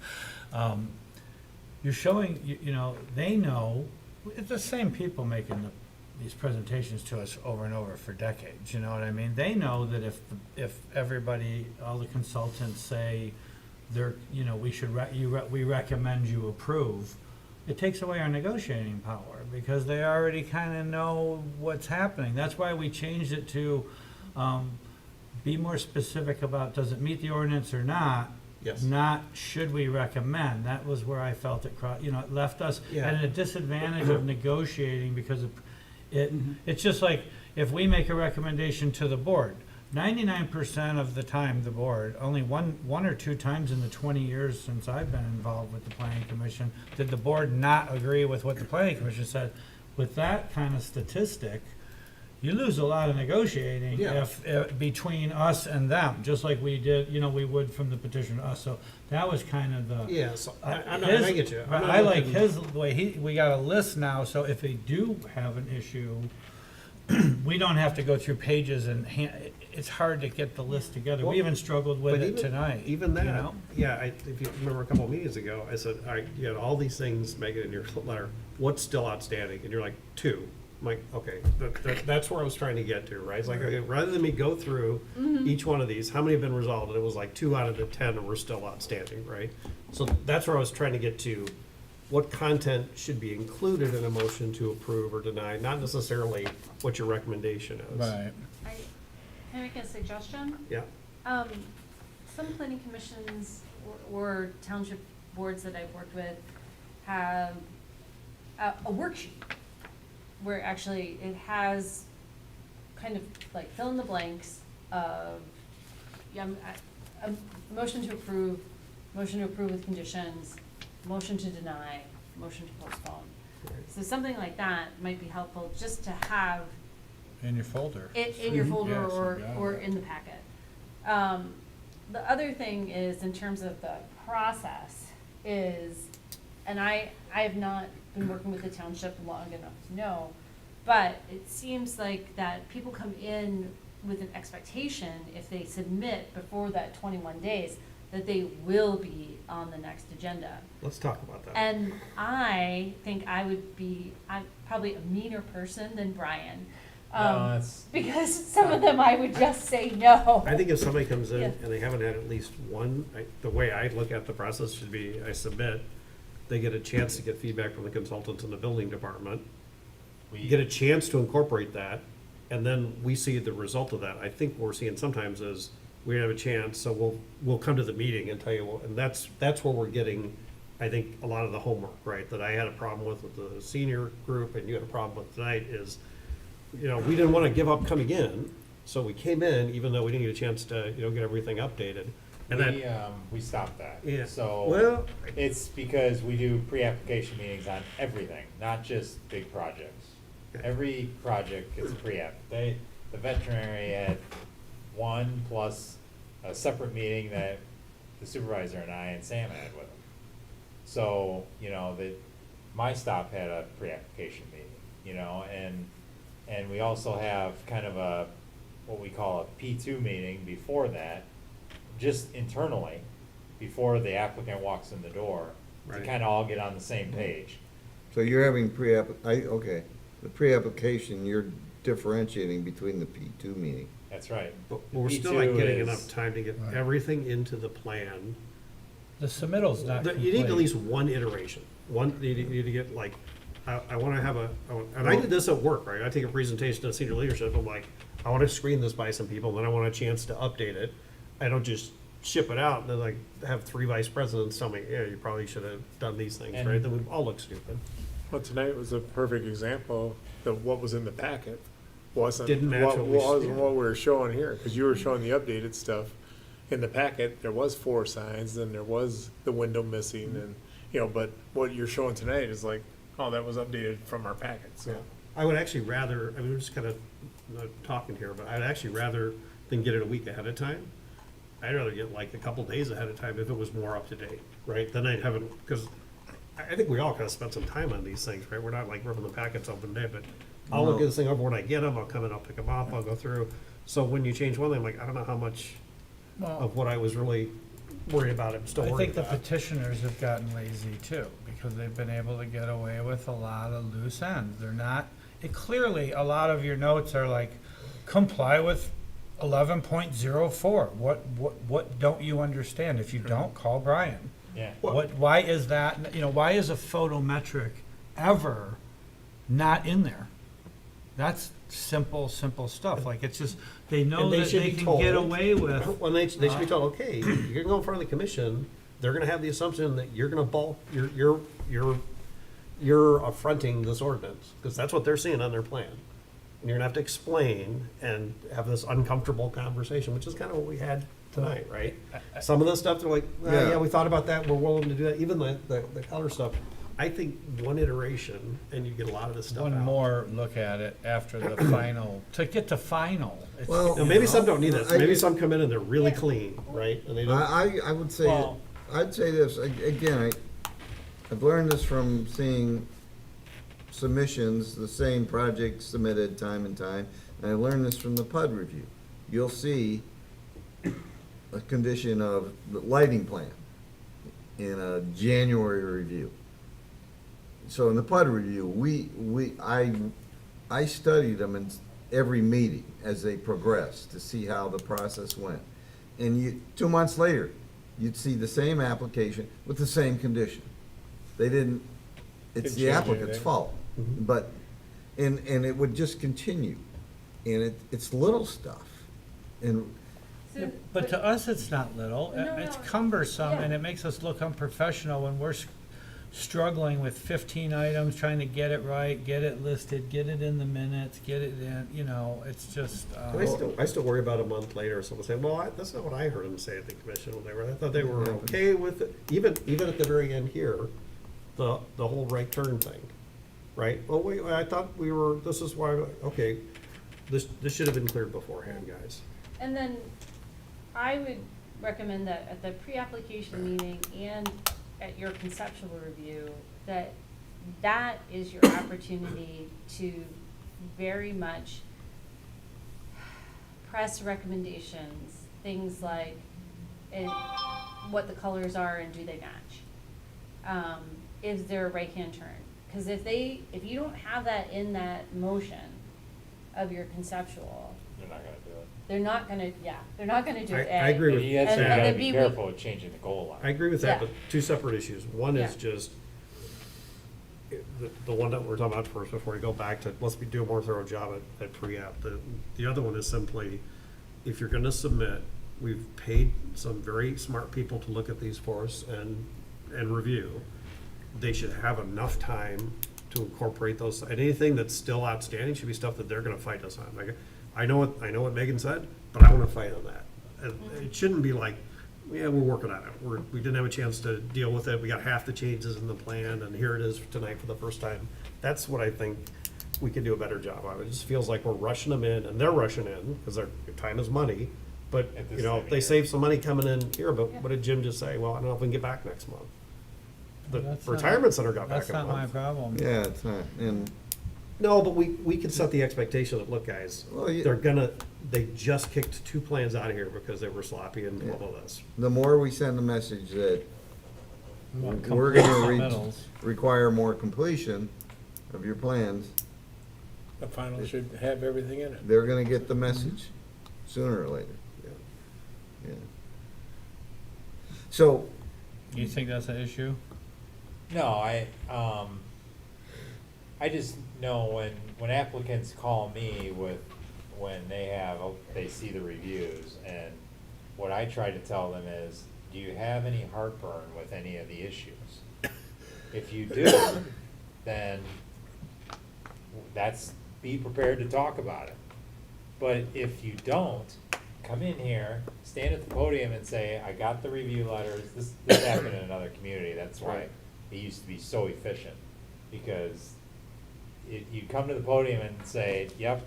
you're showing, they know, it's the same people making these presentations to us over and over for decades, you know what I mean? They know that if everybody, all the consultants say, we recommend you approve, it takes away our negotiating power, because they already kind of know what's happening. That's why we changed it to, be more specific about, does it meet the ordinance or not? Yes. Not, should we recommend? That was where I felt it left us Yeah. at a disadvantage of negotiating, because it's just like, if we make a recommendation to the board, 99% of the time, the board, only one or two times in the 20 years since I've been involved with the planning commission, did the board not agree with what the planning commission said. With that kind of statistic, you lose a lot of negotiating Yeah. if between us and them, just like we did, we would from the petition to us. So that was kind of the. Yeah, so I get you. But I like his, the way we got a list now, so if they do have an issue, we don't have to go through pages and it's hard to get the list together. We even struggled with it tonight. Even that, you know? yeah, if you remember a couple of meetings ago, I said, all right, you had all these things, make it in your letter, what's still outstanding? And you're like, 2. I'm like, okay, that's where I was trying to get to, right? It's like, okay, rather than me go through each one of these, how many have been resolved? And it was like 2 out of the 10 were still outstanding, right? So that's where I was trying to get to, what content should be included in a motion to approve or deny, not necessarily what your recommendation is. Right. Can I make a suggestion? Yeah, Some planning commissions or township boards that I've worked with have a worksheet where actually it has kind of like fill in the blanks of, a motion to approve with conditions, motion to deny, motion to postpone. So something like that might be helpful, just to have In your folder. it in your folder Yes, you got or it. in the packet. The other thing is, in terms of the process, is, and I have not been working with the township long enough to know, but it seems like that people come in with an expectation, if they submit before that 21 days, that they will be on the next agenda. let's talk about that. And I think I'm probably a meaner person than Brian. No, that's- Because some of them I would just say no. I think if somebody comes in Yeah. and they haven't had at least one, the way I look at the process should be, I submit, they get a chance to get feedback from the consultants in the building department, get a chance to incorporate that, and then we see the result of that. I think what we're seeing sometimes is, we have a chance, so we'll come to the meeting and tell you, and that's where we're getting, I think, a lot of the homework, right? That I had a problem with the senior group, and you had a problem with tonight, is, we didn't want to give up coming in, so we came in, even though we didn't get a chance to, get everything updated. And that, We stopped that. Yeah. So, well, it's because we do pre-application meetings on everything, not just big projects. Every project gets a pre-app. The veterinary had one plus a separate meeting that the supervisor and I and Sam had with them. So, my stop had a pre-application meeting, and we also have kind of what we call a P2 meeting before that, just internally, before the applicant walks in the door, to Right. kind of all get on the same page. So you're having the pre-application, you're differentiating between the P2 meeting. That's right. but we're still P2 not getting is- enough time to get everything into the plan. The submittal's not You need at complete. least one iteration. You need to get like, I want to have and I did this at work, right? I take a presentation to senior leadership. I'm like, I want to screen this by some people, then I want a chance to update it. I don't just ship it out and then like have 3 vice presidents tell me, yeah, you probably should have done these things, And- right? Then we all look stupid. Well, tonight was a perfect example that what was in the packet wasn't Didn't match what we wasn't scanned. what we were showing here, because you were showing the updated stuff. In the packet, there was 4 signs, and there was the window missing, and, but what you're showing tonight is like, oh, that was updated from our packet, so. I would actually rather, we're just kind of not talking here, but I'd actually rather than get it a week ahead of time. I'd rather get like a couple days ahead of time if it was more up to date, right? Then I'd have it, because I think we all kind of spent some time on these things, right? We're not like ripping the packets open day, but I'll look at this thing over when I get them, I'll come in, I'll pick them up, I'll go through. So when you change one thing, I'm like, I don't know how much of what I was really worried about, I'm still I worried think the about. petitioners have gotten lazy too, because they've been able to get away with a lot of loose ends. They're not, clearly, a lot of your notes are like, comply with 11.04, what don't you understand? If you don't, call Brian. Yeah. Why is that, why is a photometric ever not in there? That's simple stuff, like, it's just, they know And they that should they be can told. get away with. When they should be told, okay, you're gonna go in front of the commission, they're gonna have the assumption that you're gonna you're affronting this ordinance, because that's what they're seeing on their plan. And you're gonna have to explain and have this uncomfortable conversation, which is kind of what we had tonight, right? Some of the stuff, they're like, yeah, we thought about that, we're willing to do that, even the color stuff. I think one iteration, and you get a lot of this stuff out. One more look at it after the final, to get to final. It's- Well, Now, maybe some don't need this, I- maybe some come in and they're really clean, right? And they don't. I would say, Well- I'd say this, again, I've learned this from seeing submissions, the same project submitted time and time, and I learned this from the PUD review. You'll see a condition of the lighting plan in a January review. So in the PUD review, I studied them in every meeting as they progressed to see how the process went. And 2 months later, you'd see the same application with the same condition. They didn't, it's Didn't the change applicant's anything. fault. But, and it would just continue. And it's little stuff. And So- But to us, it's not little, No, it's no. cumbersome, and Yeah. it makes us look unprofessional when we're struggling with 15 items, trying to get it right, get it listed, get it in the minutes, get it in, it's just, I still worry about a month later, someone saying, well, that's not what I heard them say at the commission when they were, I thought they were okay with it, even at the very end here, the whole right turn thing, right? Oh, wait, I thought this is why, okay, this should have been cleared beforehand, guys. And then I would recommend that at the pre-application meeting and at your conceptual review, that is your opportunity to very much press recommendations, things like what the colors are and do they match? Is there a right-hand turn? Because if you don't have that in that motion of your conceptual, They're not gonna do it. they're not gonna do it. I agree with And you guys that. gotta And be then B, careful with changing the goal line. I agree with that, Yeah. but two separate issues. One is Yeah. just, the one that we're talking about first, before we go back to, let's do a more thorough job at pre-app. The other one is simply, if you're gonna submit, we've paid some very smart people to look at these for us and review. They should have enough time to incorporate those, and anything that's still outstanding should be stuff that they're gonna fight us on. Like, I know what Megan said, but I wanna fight on that. And it shouldn't be like, yeah, we're working on it. We didn't have a chance to deal with it. We got half the changes in the plan, and here it is tonight for the first time. That's what I think we can do a better job of. It just feels like we're rushing them in, and they're rushing in, because their time is money. But, At this time of they year. save some money coming in here, but Yeah. what did Jim just say? Well, I don't know if we can get back next month. The That's not- retirement center got back that's in a not my month. problem. yeah, it's not, and No, but we can set the expectation that, look, guys, Well, you- they just kicked 2 plans out of here because they were sloppy and blah, blah, blah. the more we send the message that Want we're complete gonna submittals. require more completion of your plans, The final should have everything in it. they're gonna get the message sooner or later. Yeah. Yeah. So, You think that's an issue? No, I just know when applicants call me when they see the reviews, and what I try to tell them is, do you have any heartburn with any of the issues? If you do, then be prepared to talk about it. But if you don't, come in here, stand at the podium and say, I got the review letters. This happened in another community, that's why it used to be so efficient. Because you come to the podium and say, yep,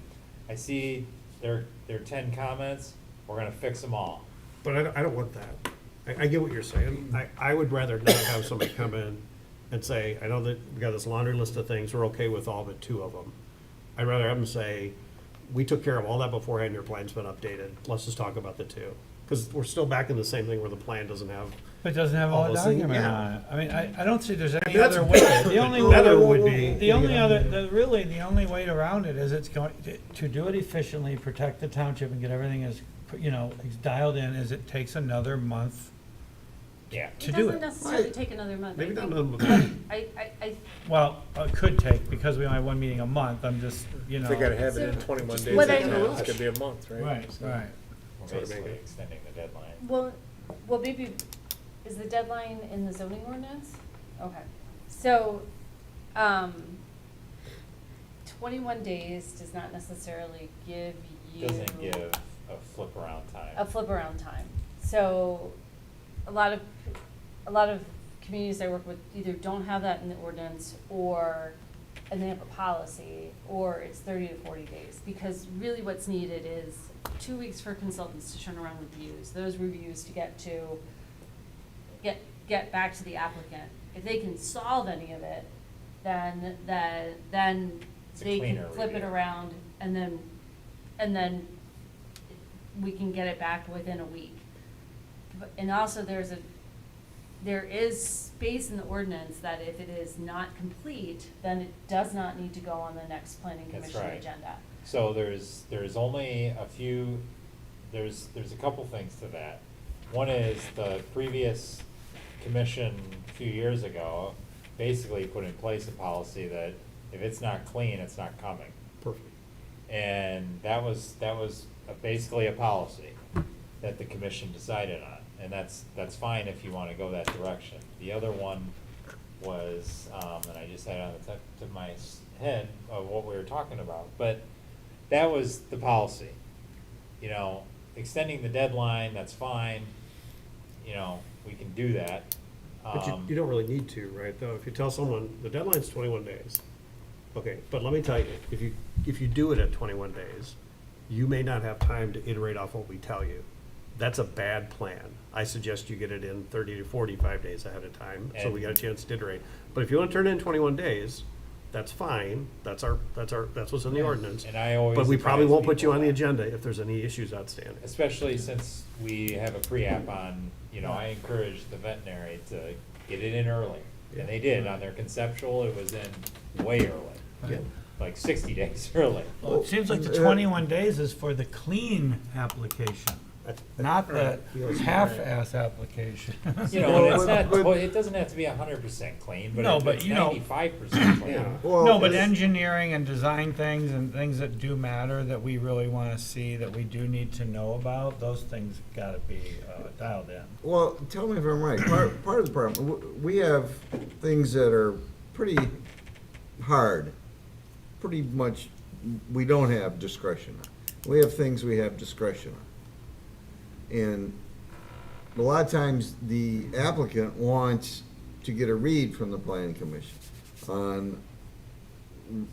I see there are 10 comments, we're gonna fix them all. But I don't want that. I get what you're saying. I would rather not have somebody come in and say, I know that we got this laundry list of things, we're okay with all but 2 of them. I'd rather have them say, we took care of all that beforehand, your plan's been updated, let's just talk about the 2. Because we're still back in the same thing where the plan doesn't have. It doesn't have all the those things, document yeah. on it. I mean, I don't see there's any That's other way. better. The only Better way, would be the only getting other, it. really, the only way around it is it's going, to do it efficiently, protect the township and get everything as, dialed in, is it takes another month Yeah. to do It doesn't it. necessarily take another month. Maybe I not think- another month. I, Well, it could take, because we only have one meeting a month, I'm just, They gotta have it in So- 21 days. What I- It's gonna be a month, right? right, So- right. We're Sort of basically make it- extending the deadline. well, maybe, is the deadline in the zoning ordinance? Okay, so, 21 days does not necessarily give you. Doesn't give a flip around time. A flip around time. So, a lot of communities I work with either don't have that in the ordinance, and they have a policy, or it's 30 to 40 days. Because really what's needed is 2 weeks for consultants to turn around reviews, those reviews to get back to the applicant. If they can solve any of it, then It's a they can cleaner flip it review. around, and then we can get it back within a week. And also, there is space in the ordinance that if it is not complete, then it does not need to go on the next planning That's commission right. agenda. So there's only a few, there's a couple things to that. One is the previous commission a few years ago basically put in place a policy that if it's not clean, it's not coming. Perfect. And that was basically a policy that the commission decided on, and that's fine if you wanna go that direction. The other one was, and I just had it on the tip of my head of what we were talking about, but that was the policy. Extending the deadline, that's fine, we can do that. But you don't really need to, right, though? If you tell someone, the deadline's 21 days. Okay, but let me tell you, if you do it at 21 days, you may not have time to iterate off what we tell you. That's a bad plan. I suggest you get it in 30 to 45 days ahead of time, so we got a chance to iterate. But if you want to turn it in 21 days, that's fine. That's what's in the ordinance. And I always But we probably advise won't put you people on the that. agenda if there's any issues outstanding. Especially since we have a pre-app on, I encourage the veterinary to get it in early. Yeah. And they did, on their conceptual, it was in way early. Yeah. Like 60 days early. Well, it seems like the 21 days is for the clean application, not the half-ass application. And it's not, it doesn't have to be 100% clean, but No, if but it's you know- 95% clean. Yeah. No, but engineering and design things and things that do matter that we really want to see, that we do need to know about, those things got to be dialed in. Well, tell me if I'm right. Part of the problem, we have things that are pretty hard, pretty much, we don't have discretion on. We have things we have discretion on. And a lot of times, the applicant wants to get a read from the planning commission on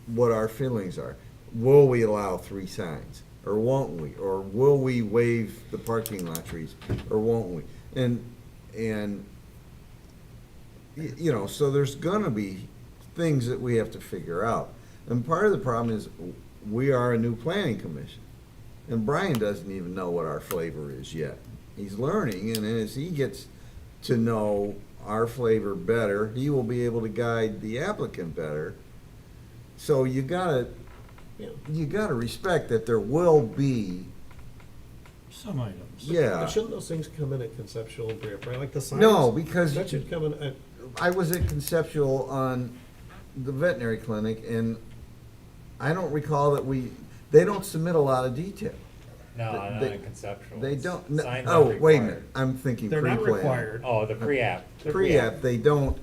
what our feelings are. Will we allow 3 signs, or won't we? Or will we waive the parking lot trees, or won't we? And so there's gonna be things that we have to figure out. And part of the problem is, we are a new planning commission. And Brian doesn't even know what our flavor is yet. He's learning, and as he gets to know our flavor better, he will be able to guide the applicant better. So you gotta respect that there will be, Some items. yeah. But shouldn't those things come in at conceptual and pre-app, right? Like the signs? No, because That should come in at, I was at conceptual on the veterinary clinic, and I don't recall that they don't submit a lot of detail. No, not They- in conceptual. They don't, no, Signs oh, aren't wait a required. minute, I'm thinking they're pre-plan. not required. Oh, the pre-app. Pre-app, they don't,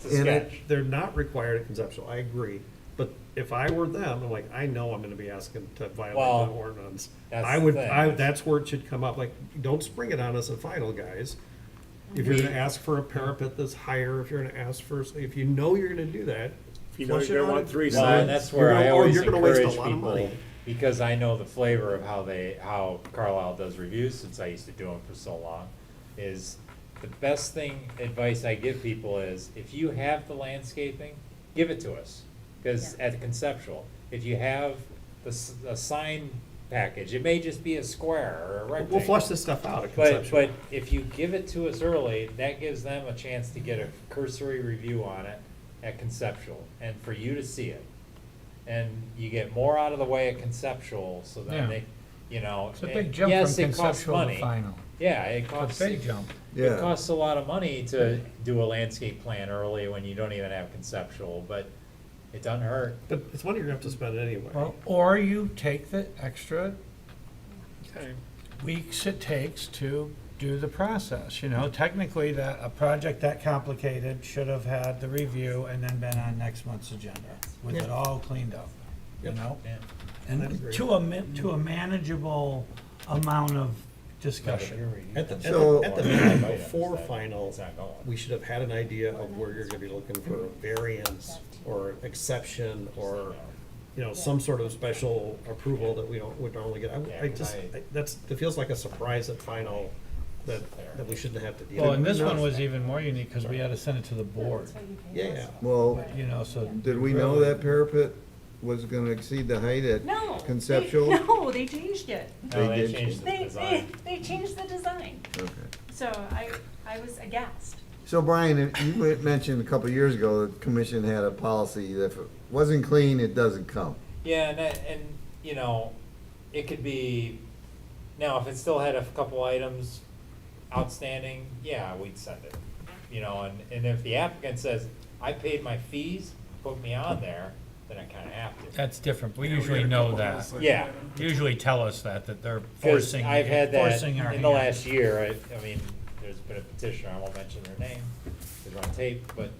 It's a and it, sketch. They're not required at conceptual, I agree. But if I were them, I'm like, I know I'm gonna be asking to violate Well, the ordinance. that's I the would, thing. that's where it should come up, like, don't spring it on us at final, guys. If you're gonna ask for a parapet that's higher, if you're gonna ask for, if you know you're gonna do that, If you know flush you're it gonna out want at- 3 Well, signs. and that's where I Or always you're gonna waste a encourage lot of money. people, because I know the flavor of how Carlisle does reviews, since I used to do them for so long, is the best advice I give people is, if you have the landscaping, give it to us. Because Yeah. at the conceptual, if you have the sign package. It may just be a square or a rectangle. We'll flush this stuff out at But, conceptual. but if you give it to us early, that gives them a chance to get a cursory review on it at conceptual, and for you to see it. And you get more out of the way at conceptual, so Yeah. then they, you know. It's a and big jump yes, from it costs conceptual to money. final. Yeah, it It's costs. a big jump. It Yeah. costs a lot of money to do a landscape plan early when you don't even have conceptual, but it doesn't hurt. But it's money you're gonna have to spend anyway. Well, or you take the extra weeks it takes to do the process, you know? Technically, a project that complicated should have had the review and then been on next month's agenda with it all cleaned up, you know? Yeah. And I'd agree. to a manageable amount of discussion. At the So- minimum, before final, It's not going. we should have had an idea of where you're gonna be looking for a variance or exception or, you know, some sort of special approval that we would normally get. That feels like a surprise at final that we shouldn't have to deal with. Well, and this one was even more unique because we had to send it to the board, Yeah. Well, you know, so. did we know that parapet was gonna exceed the height at No. conceptual? No, they changed it. No, they did changed the They design. changed the design. Okay. So I was aghast. So Brian, you had mentioned a couple of years ago, the commission had a policy that if it wasn't clean, it doesn't come. Yeah, and, you know, it could be, now, if it still had a couple items outstanding, yeah, we'd send it. You know, and if the applicant says, I paid my fees, put me on there, then I kinda have to. That's different. We usually know that. Yeah. Usually tell us that they're 'Cause forcing, I've had that forcing our in the hand. last year, I mean, there's been a petitioner, I won't mention their name, they're on tape, but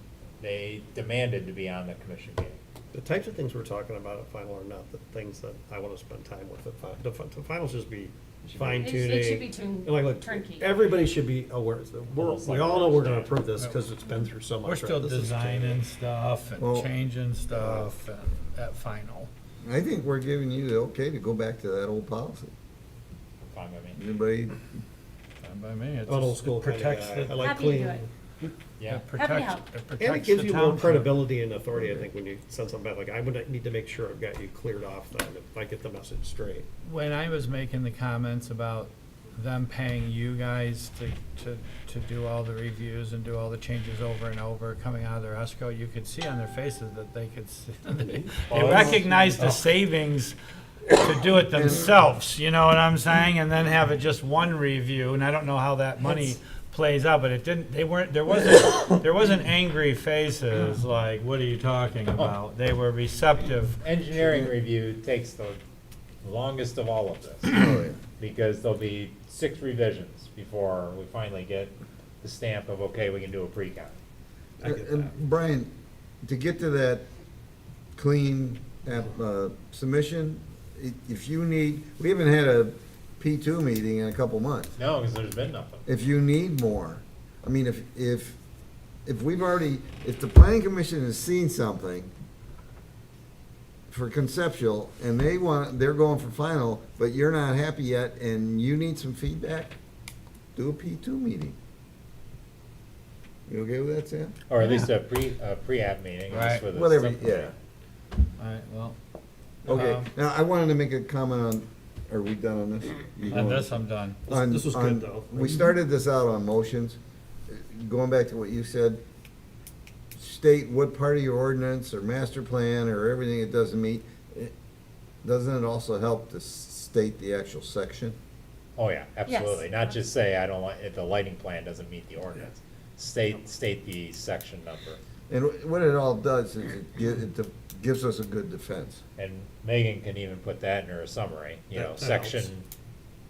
they demanded to be on the commission meeting. The types of things we're talking about at final are not the things that I wanna spend time with at final. The final should be fine tuning. It should be Like, turnkey. everybody should be aware, Almost we like all know we're gonna understand. approve this, cause it's been through so much. We're still This is designing stuff Well- and changing stuff and at final. I think we're giving you the okay to go back to that old policy. Fine by me. Anybody? Fine by me. It I'm an old just- school it kinda protects guy. the- I like Happy to do clean. it. Yeah. It protects, help. it protects And it gives the you more township. credibility and authority, I think, when you send something back, like, I would need to make sure I've got you cleared off then, if I get the message straight. When I was making the comments about them paying you guys to do all the reviews and do all the changes over and over, coming out of their escrow, you could see on their faces that they could, they recognized the savings to do it themselves, you know what I'm saying? And then have it just one review, and I don't know how that money plays out, but it didn't, there wasn't angry faces like, what are you talking about? They were receptive. Engineering review takes the longest of all of this, Oh, yeah. because there'll be 6 revisions before we finally get the stamp of, okay, we can do a pre-con. I get that. And Brian, to get to that clean submission, if you need, we haven't had a P2 meeting in a couple months. No, because there's been nothing. If you need more, I mean, if we've already, if the planning commission has seen something for conceptual and they're going for final, but you're not happy yet and you need some feedback, do a P2 meeting. You okay with that, Sam? Or at least a pre-app meeting, Right. just for the. Whatever, subcommittee. yeah. All right, well. Okay, now I wanted to make a comment on, are we done on this? You On going? this, I'm done. This was good, though. We started this out on motions. Going back to what you said, state what part of your ordinance or master plan or everything it doesn't meet. Doesn't it also help to state the actual section? Oh, yeah, absolutely. Not just say, I don't like, if the lighting plan doesn't meet the ordinance. State the section number. And what it all does is it gives us a good defense. And Megan can even put that in her summary, you know, That section, helps.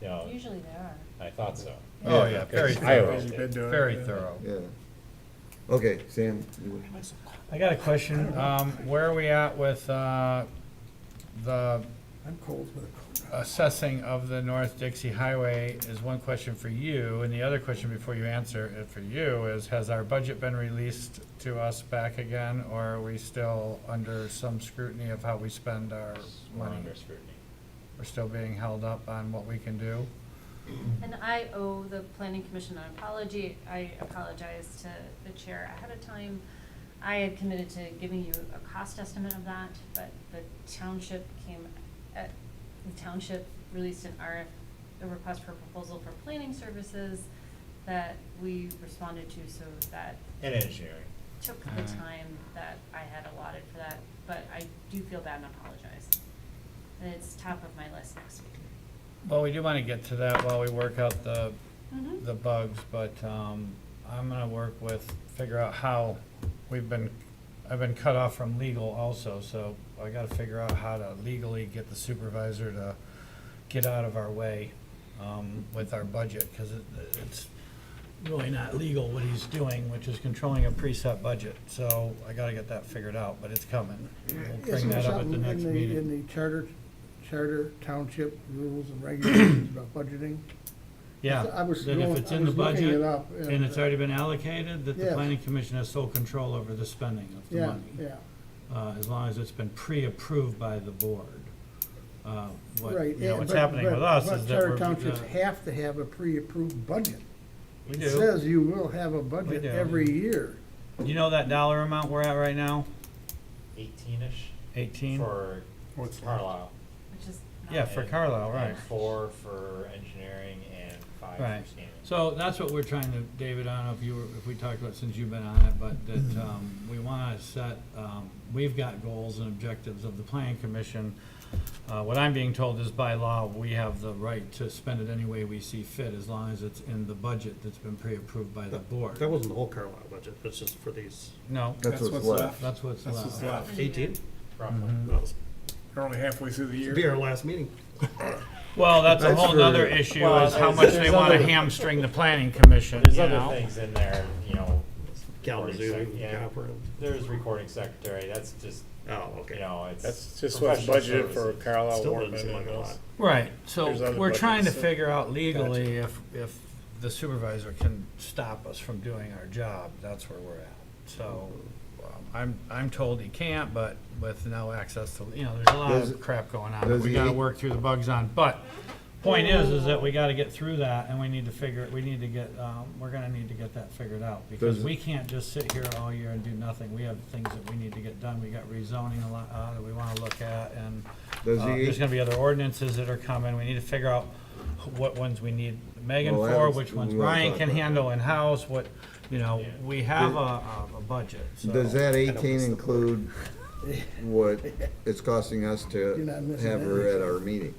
you know, Usually they are. I thought so. Oh, yeah, very Because I thorough, always did. very thorough. Yeah. Okay, Sam? you- I got a question. Where are we at with, the I'm cold with a cold. assessing of the North Dixie Highway is one question for you, and the other question before you answer it for you is, has our budget been released to us back again, or are we still under some scrutiny of how we spend our We're money? under scrutiny. We're still being held up on what we can do? And I owe the planning commission an apology. I apologize to the chair ahead of time. I had committed to giving you a cost estimate of that, but the township released an a request for proposal for planning services that we responded to, so that And engineering. took the time that I had allotted for that, but I do feel bad and apologize. And it's top of my list next week. Well, we do want to get to that while we work out the Mhm. bugs, but I'm gonna work with, figure out how I've been cut off from legal also, so I gotta figure out how to legally get the supervisor to get out of our way with our budget, because it's really not legal what he's doing, which is controlling a preset budget. So I gotta get that figured out, but it's coming. We'll bring Isn't there that up at the something next in meeting. in the charter township rules and regulations about budgeting? Yeah, I was that going- if it's I in the was looking budget it up, and it's already been allocated, that the Yes. planning commission has sole control over the spending of the Yeah, money. yeah. As long as it's been pre-approved by the board. What, Right. you know, what's but- happening but- with us but is that we're. Charter townships have to have a pre-approved budget. We It do. says you will have a budget do. every year. Do you know that dollar amount we're at right now? 18-ish 18? for What's left? Carlisle. Which is. Yeah, for And- Carlisle, right. And 4 for engineering and 5 Right. for scanning. So that's what we're trying to, David, I don't know if we talked about since you've been on it, but that, we wanna set, we've got goals and objectives of the planning commission. What I'm being told is by law, we have the right to spend it any way we see fit, as long as it's in the budget that's been pre-approved by the board. That wasn't the whole Carlisle budget, that's just for these. No, That's what's left. that's what's That's what's left. left. 18? Roughly. Well, We're only halfway through the year. It'll be our last meeting. Well, that's a That's whole for- nother issue, Well, is how there's- much they there's wanna other- hamstring the planning commission, There's you other know? things in there, you know. Kalamazoo, recording yeah, Copper. There's recording secretary, that's just, Oh, okay. you know, it's. That's just what's professional budgeted for services. Carlisle Still Workman doesn't seem like and a those. lot. Right, so There's other we're trying to budgets, so- figure out legally if the supervisor can stop us from doing our job, that's where we're at. So, I'm told he can't, but with no access to, you know, there's a lot Does- of crap going on that does we he- gotta work through the bugs on. But, point is that we gotta get through that, and we need to get, we're gonna need to get that figured out. Because Does- we can't just sit here all year and do nothing, we have things that we need to get done, we got rezoning a lot, that we wanna look at, and Does he- there's gonna be other ordinances that are coming, we need to figure out what ones we need Megan Well, for, that's- which ones we wanna Brian talk can about handle in-house, what, you know, Yeah. we have a budget, so. Does that 18 include what it's costing us You're to not missing have her anything. at our meeting?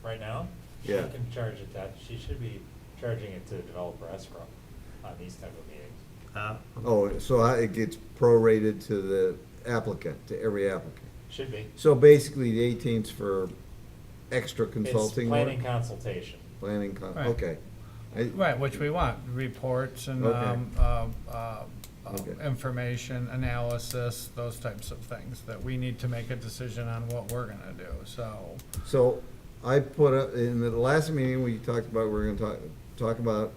Right now? Yeah. She can charge it that, she should be charging it to developer escrow on these type of meetings. Oh, so it gets prorated to the applicant, to every applicant. Should be. So basically, the 18's for extra consulting It's work? planning consultation. Right. Okay. Right, which we want, reports and, Okay. Okay. information, analysis, those types of things, that we need to make a decision on what we're gonna do, so. So I put up, in the last meeting, we talked about, we're gonna talk about,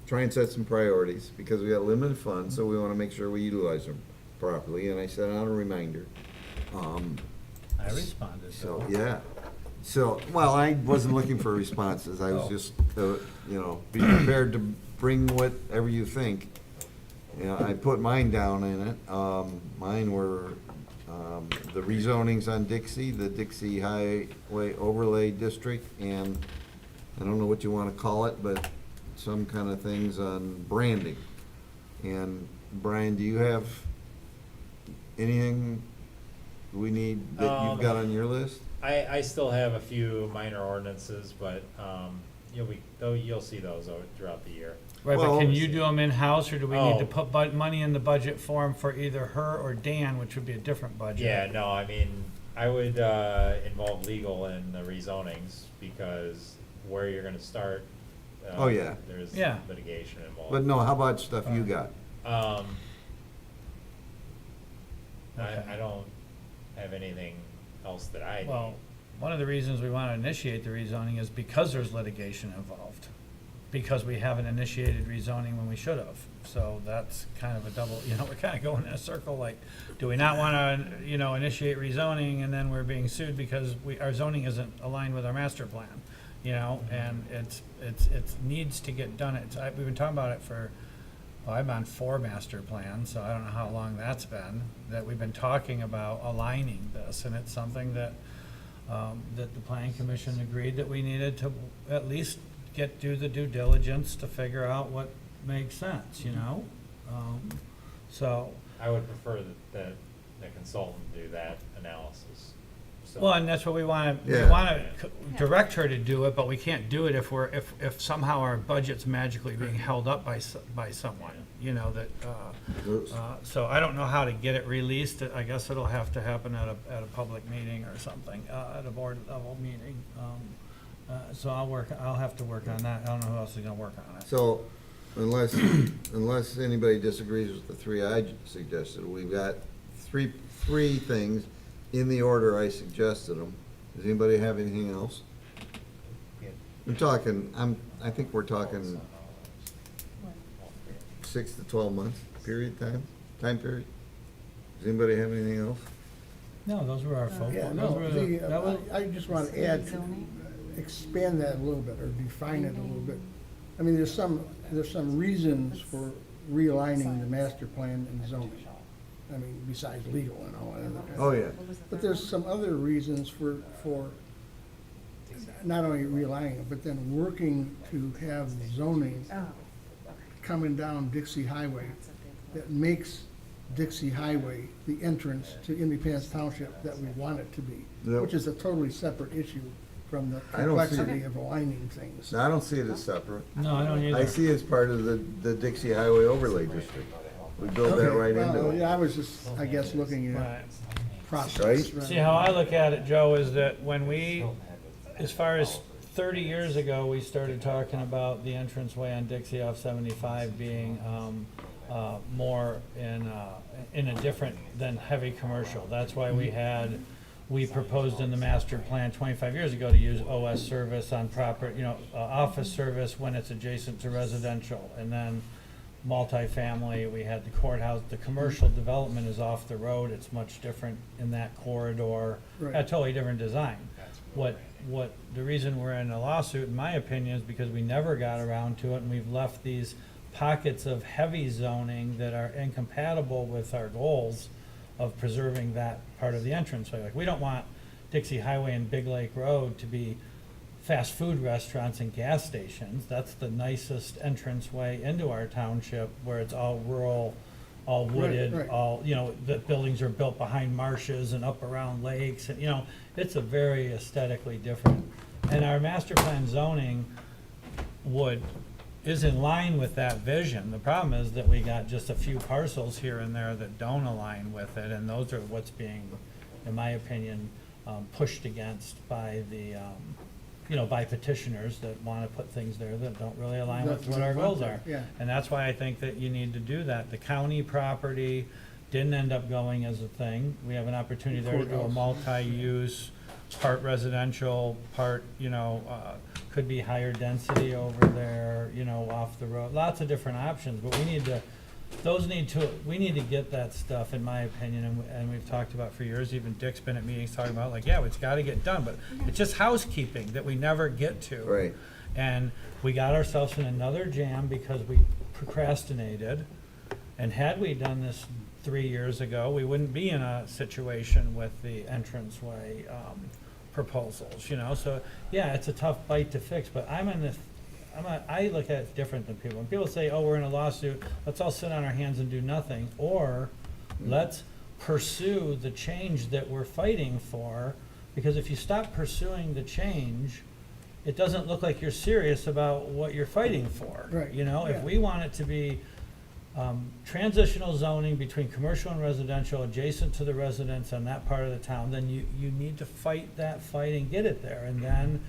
try and set some priorities, because we got limited funds, so we wanna make sure we utilize them properly, and I sent out a reminder. I responded, So, yeah. So, well, I wasn't looking for responses, I was Oh. just, be prepared to bring whatever you think. You know, I put mine down in it. Mine were, the rezonings on Dixie, the Dixie Highway Overlay District, and I don't know what you wanna call it, but some kind of things on branding. And Brian, do you have anything we need that you've got on your list? I still have a few minor ordinances, but, you'll see those throughout the year. Right, but Well- can you do them in-house, or do we need to Oh. put money in the budget for them for either her or Dan, which would be a different budget? Yeah, no, I mean, I would, involve legal in the rezonings, because where you're gonna start. Oh, yeah. There's Yeah. litigation involved. But no, how about stuff you got? Okay. I don't have anything else that I need. Well, one of the reasons we want to initiate the rezoning is because there's litigation involved. Because we haven't initiated rezoning when we should have. So that's kind of a double, we're kind of going in a circle, like, do we not want to, initiate rezoning, and then we're being sued because our zoning isn't aligned with our master plan? And it needs to get done. We've been talking about it I'm on 4 master plans, so I don't know how long that's been, that we've been talking about aligning this, and it's something that that the planning commission agreed that we needed to at least do the due diligence to figure out what makes sense, you know? So, I would prefer that the consultant do that analysis. So- well, and that's what we want to, we Yeah. want to direct her to do it, but we can't do it if somehow our budget's magically being held up by someone, you know, that, so I don't know how to get it released. I guess it'll have to happen at a public meeting or something, at a board level meeting. So I'll have to work on that. I don't know who else is gonna work on it. So, unless anybody disagrees with the three I suggested, we've got three things in the order I suggested them. Does anybody have anything else? We're talking, I think we're talking 6 to 12 months time period? Does anybody have anything else? No, those were our focus. Yeah, no, I just want to add, expand that a little bit, or define it a little bit. I mean, there's some reasons for realigning the master plan and zoning. I mean, besides legal and all that other kind of. Oh, yeah. But there's some other reasons for not only realigning it, but then working to have zoning coming down Dixie Highway that makes Dixie Highway the entrance to Independence Township that we want it to be, Yep. which is a totally separate issue from the I don't see- complexity of aligning things. No, I don't see it as separate. No, I don't either. I see it as part of the Dixie Highway Overlay District. We build that Okay, right well, into it. yeah, I was just, I guess, looking Right. at process. Right? See, how I look at it, Joe, is that when we, as far as 30 years ago, we started talking about the entranceway on Dixie off 75 being more in a different than heavy commercial. That's why we proposed in the master plan 25 years ago to use OS service on proper, office service when it's adjacent to residential. And then multifamily, we had the courthouse. The commercial development is off the road. It's much different in that corridor, Right. a totally different design. What the reason we're in a lawsuit, in my opinion, is because we never got around to it, and we've left these pockets of heavy zoning that are incompatible with our goals of preserving that part of the entranceway. Like, we don't want Dixie Highway and Big Lake Road to be fast food restaurants and gas stations. That's the nicest entranceway into our township, where it's all rural, all wooded, right. all, the buildings are built behind marshes and up around lakes, and, it's a very aesthetically different. And our master plan zoning is in line with that vision. The problem is that we got just a few parcels here and there that don't align with it, and those are what's being, in my opinion, pushed against by the, by petitioners that want to put things there that don't really align with what our goals are. Yeah. And that's why I think that you need to do that. The county property didn't end up going as a thing. We have an opportunity there to do a Courthouse. multi-use, part residential, part, could be higher density over there, off the road. Lots of different options, but we need to get that stuff, in my opinion, and we've talked about for years. Even Dick's been at meetings talking about, like, yeah, it's gotta get done, but it's just housekeeping that we never get to. Right. And we got ourselves in another jam because we procrastinated. And had we done this 3 years ago, we wouldn't be in a situation with the entranceway proposals, So, yeah, it's a tough bite to fix, but I look at it different than people. When people say, oh, we're in a lawsuit, let's all sit on our hands and do nothing, or let's pursue the change that we're fighting for, because if you stop pursuing the change, it doesn't look like you're serious about what you're fighting for. Right, If yeah. we want it to be transitional zoning between commercial and residential adjacent to the residents on that part of the town, then you need to fight that fight and get it there. And then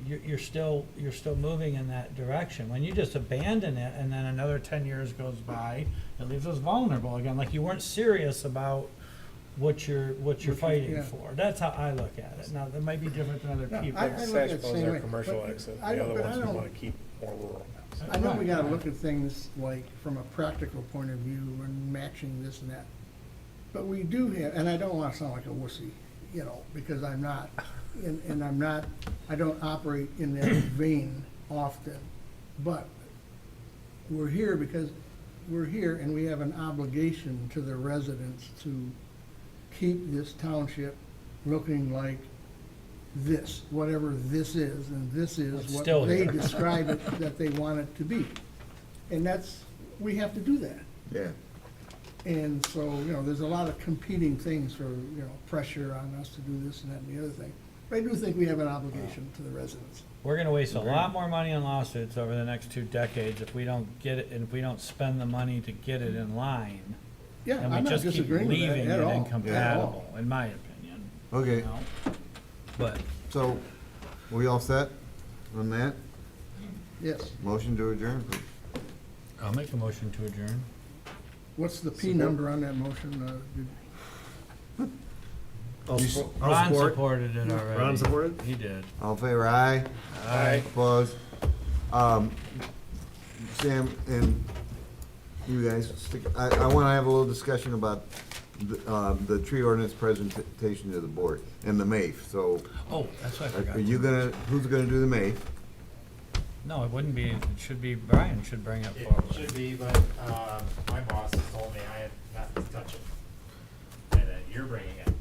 you're still moving in that direction. When you just abandon it and then another 10 years goes by, it leaves us vulnerable again, like you weren't serious about what you're fighting yeah. for. That's how I look at it. Now, that might be different than other No, people. I look at it the same way. commercial but exit, I the don't- other but I ones we don't- wanna keep more rural. I know we gotta look at things like from a practical point of view and matching this and that. But we do have, and I don't wanna sound like a wussy, because I'm not, and I don't operate in that vein often. But we're here because we're here and we have an obligation to the residents to keep this township looking like this, whatever this is, and this is It's what still they here. describe it, that they want it to be. And that's, we have to do that. Yeah. And so, you know, there's a lot of competing things for, you know, pressure on us to do this and that and the other thing. But I do think we have an obligation to the residents. We're gonna waste a lot more money on lawsuits over the next 2 decades if we don't get it, and if we don't spend the money to get it in line. Yeah, And we I'm not just keep disagreeing with that leaving at it all, at incompatible, all. in my opinion. Okay, you know? But so, we all set on that? Yes. Motion to adjourn, please. I'll make a motion to adjourn. What's the P number on that motion? Ron supported it already. Ron supported? He did. All in favor, aye? Aye. Opposed? Sam and you guys, I wanna have a little discussion about the tree ordinance presentation to the board and the MAFE, so. Oh, that's what I forgot. Are you gonna, who's gonna do the MAFE? No, it wouldn't be, it should be, Brian should bring it It forward. should be, but, my boss has told me I have not to touch it. And that you're bringing it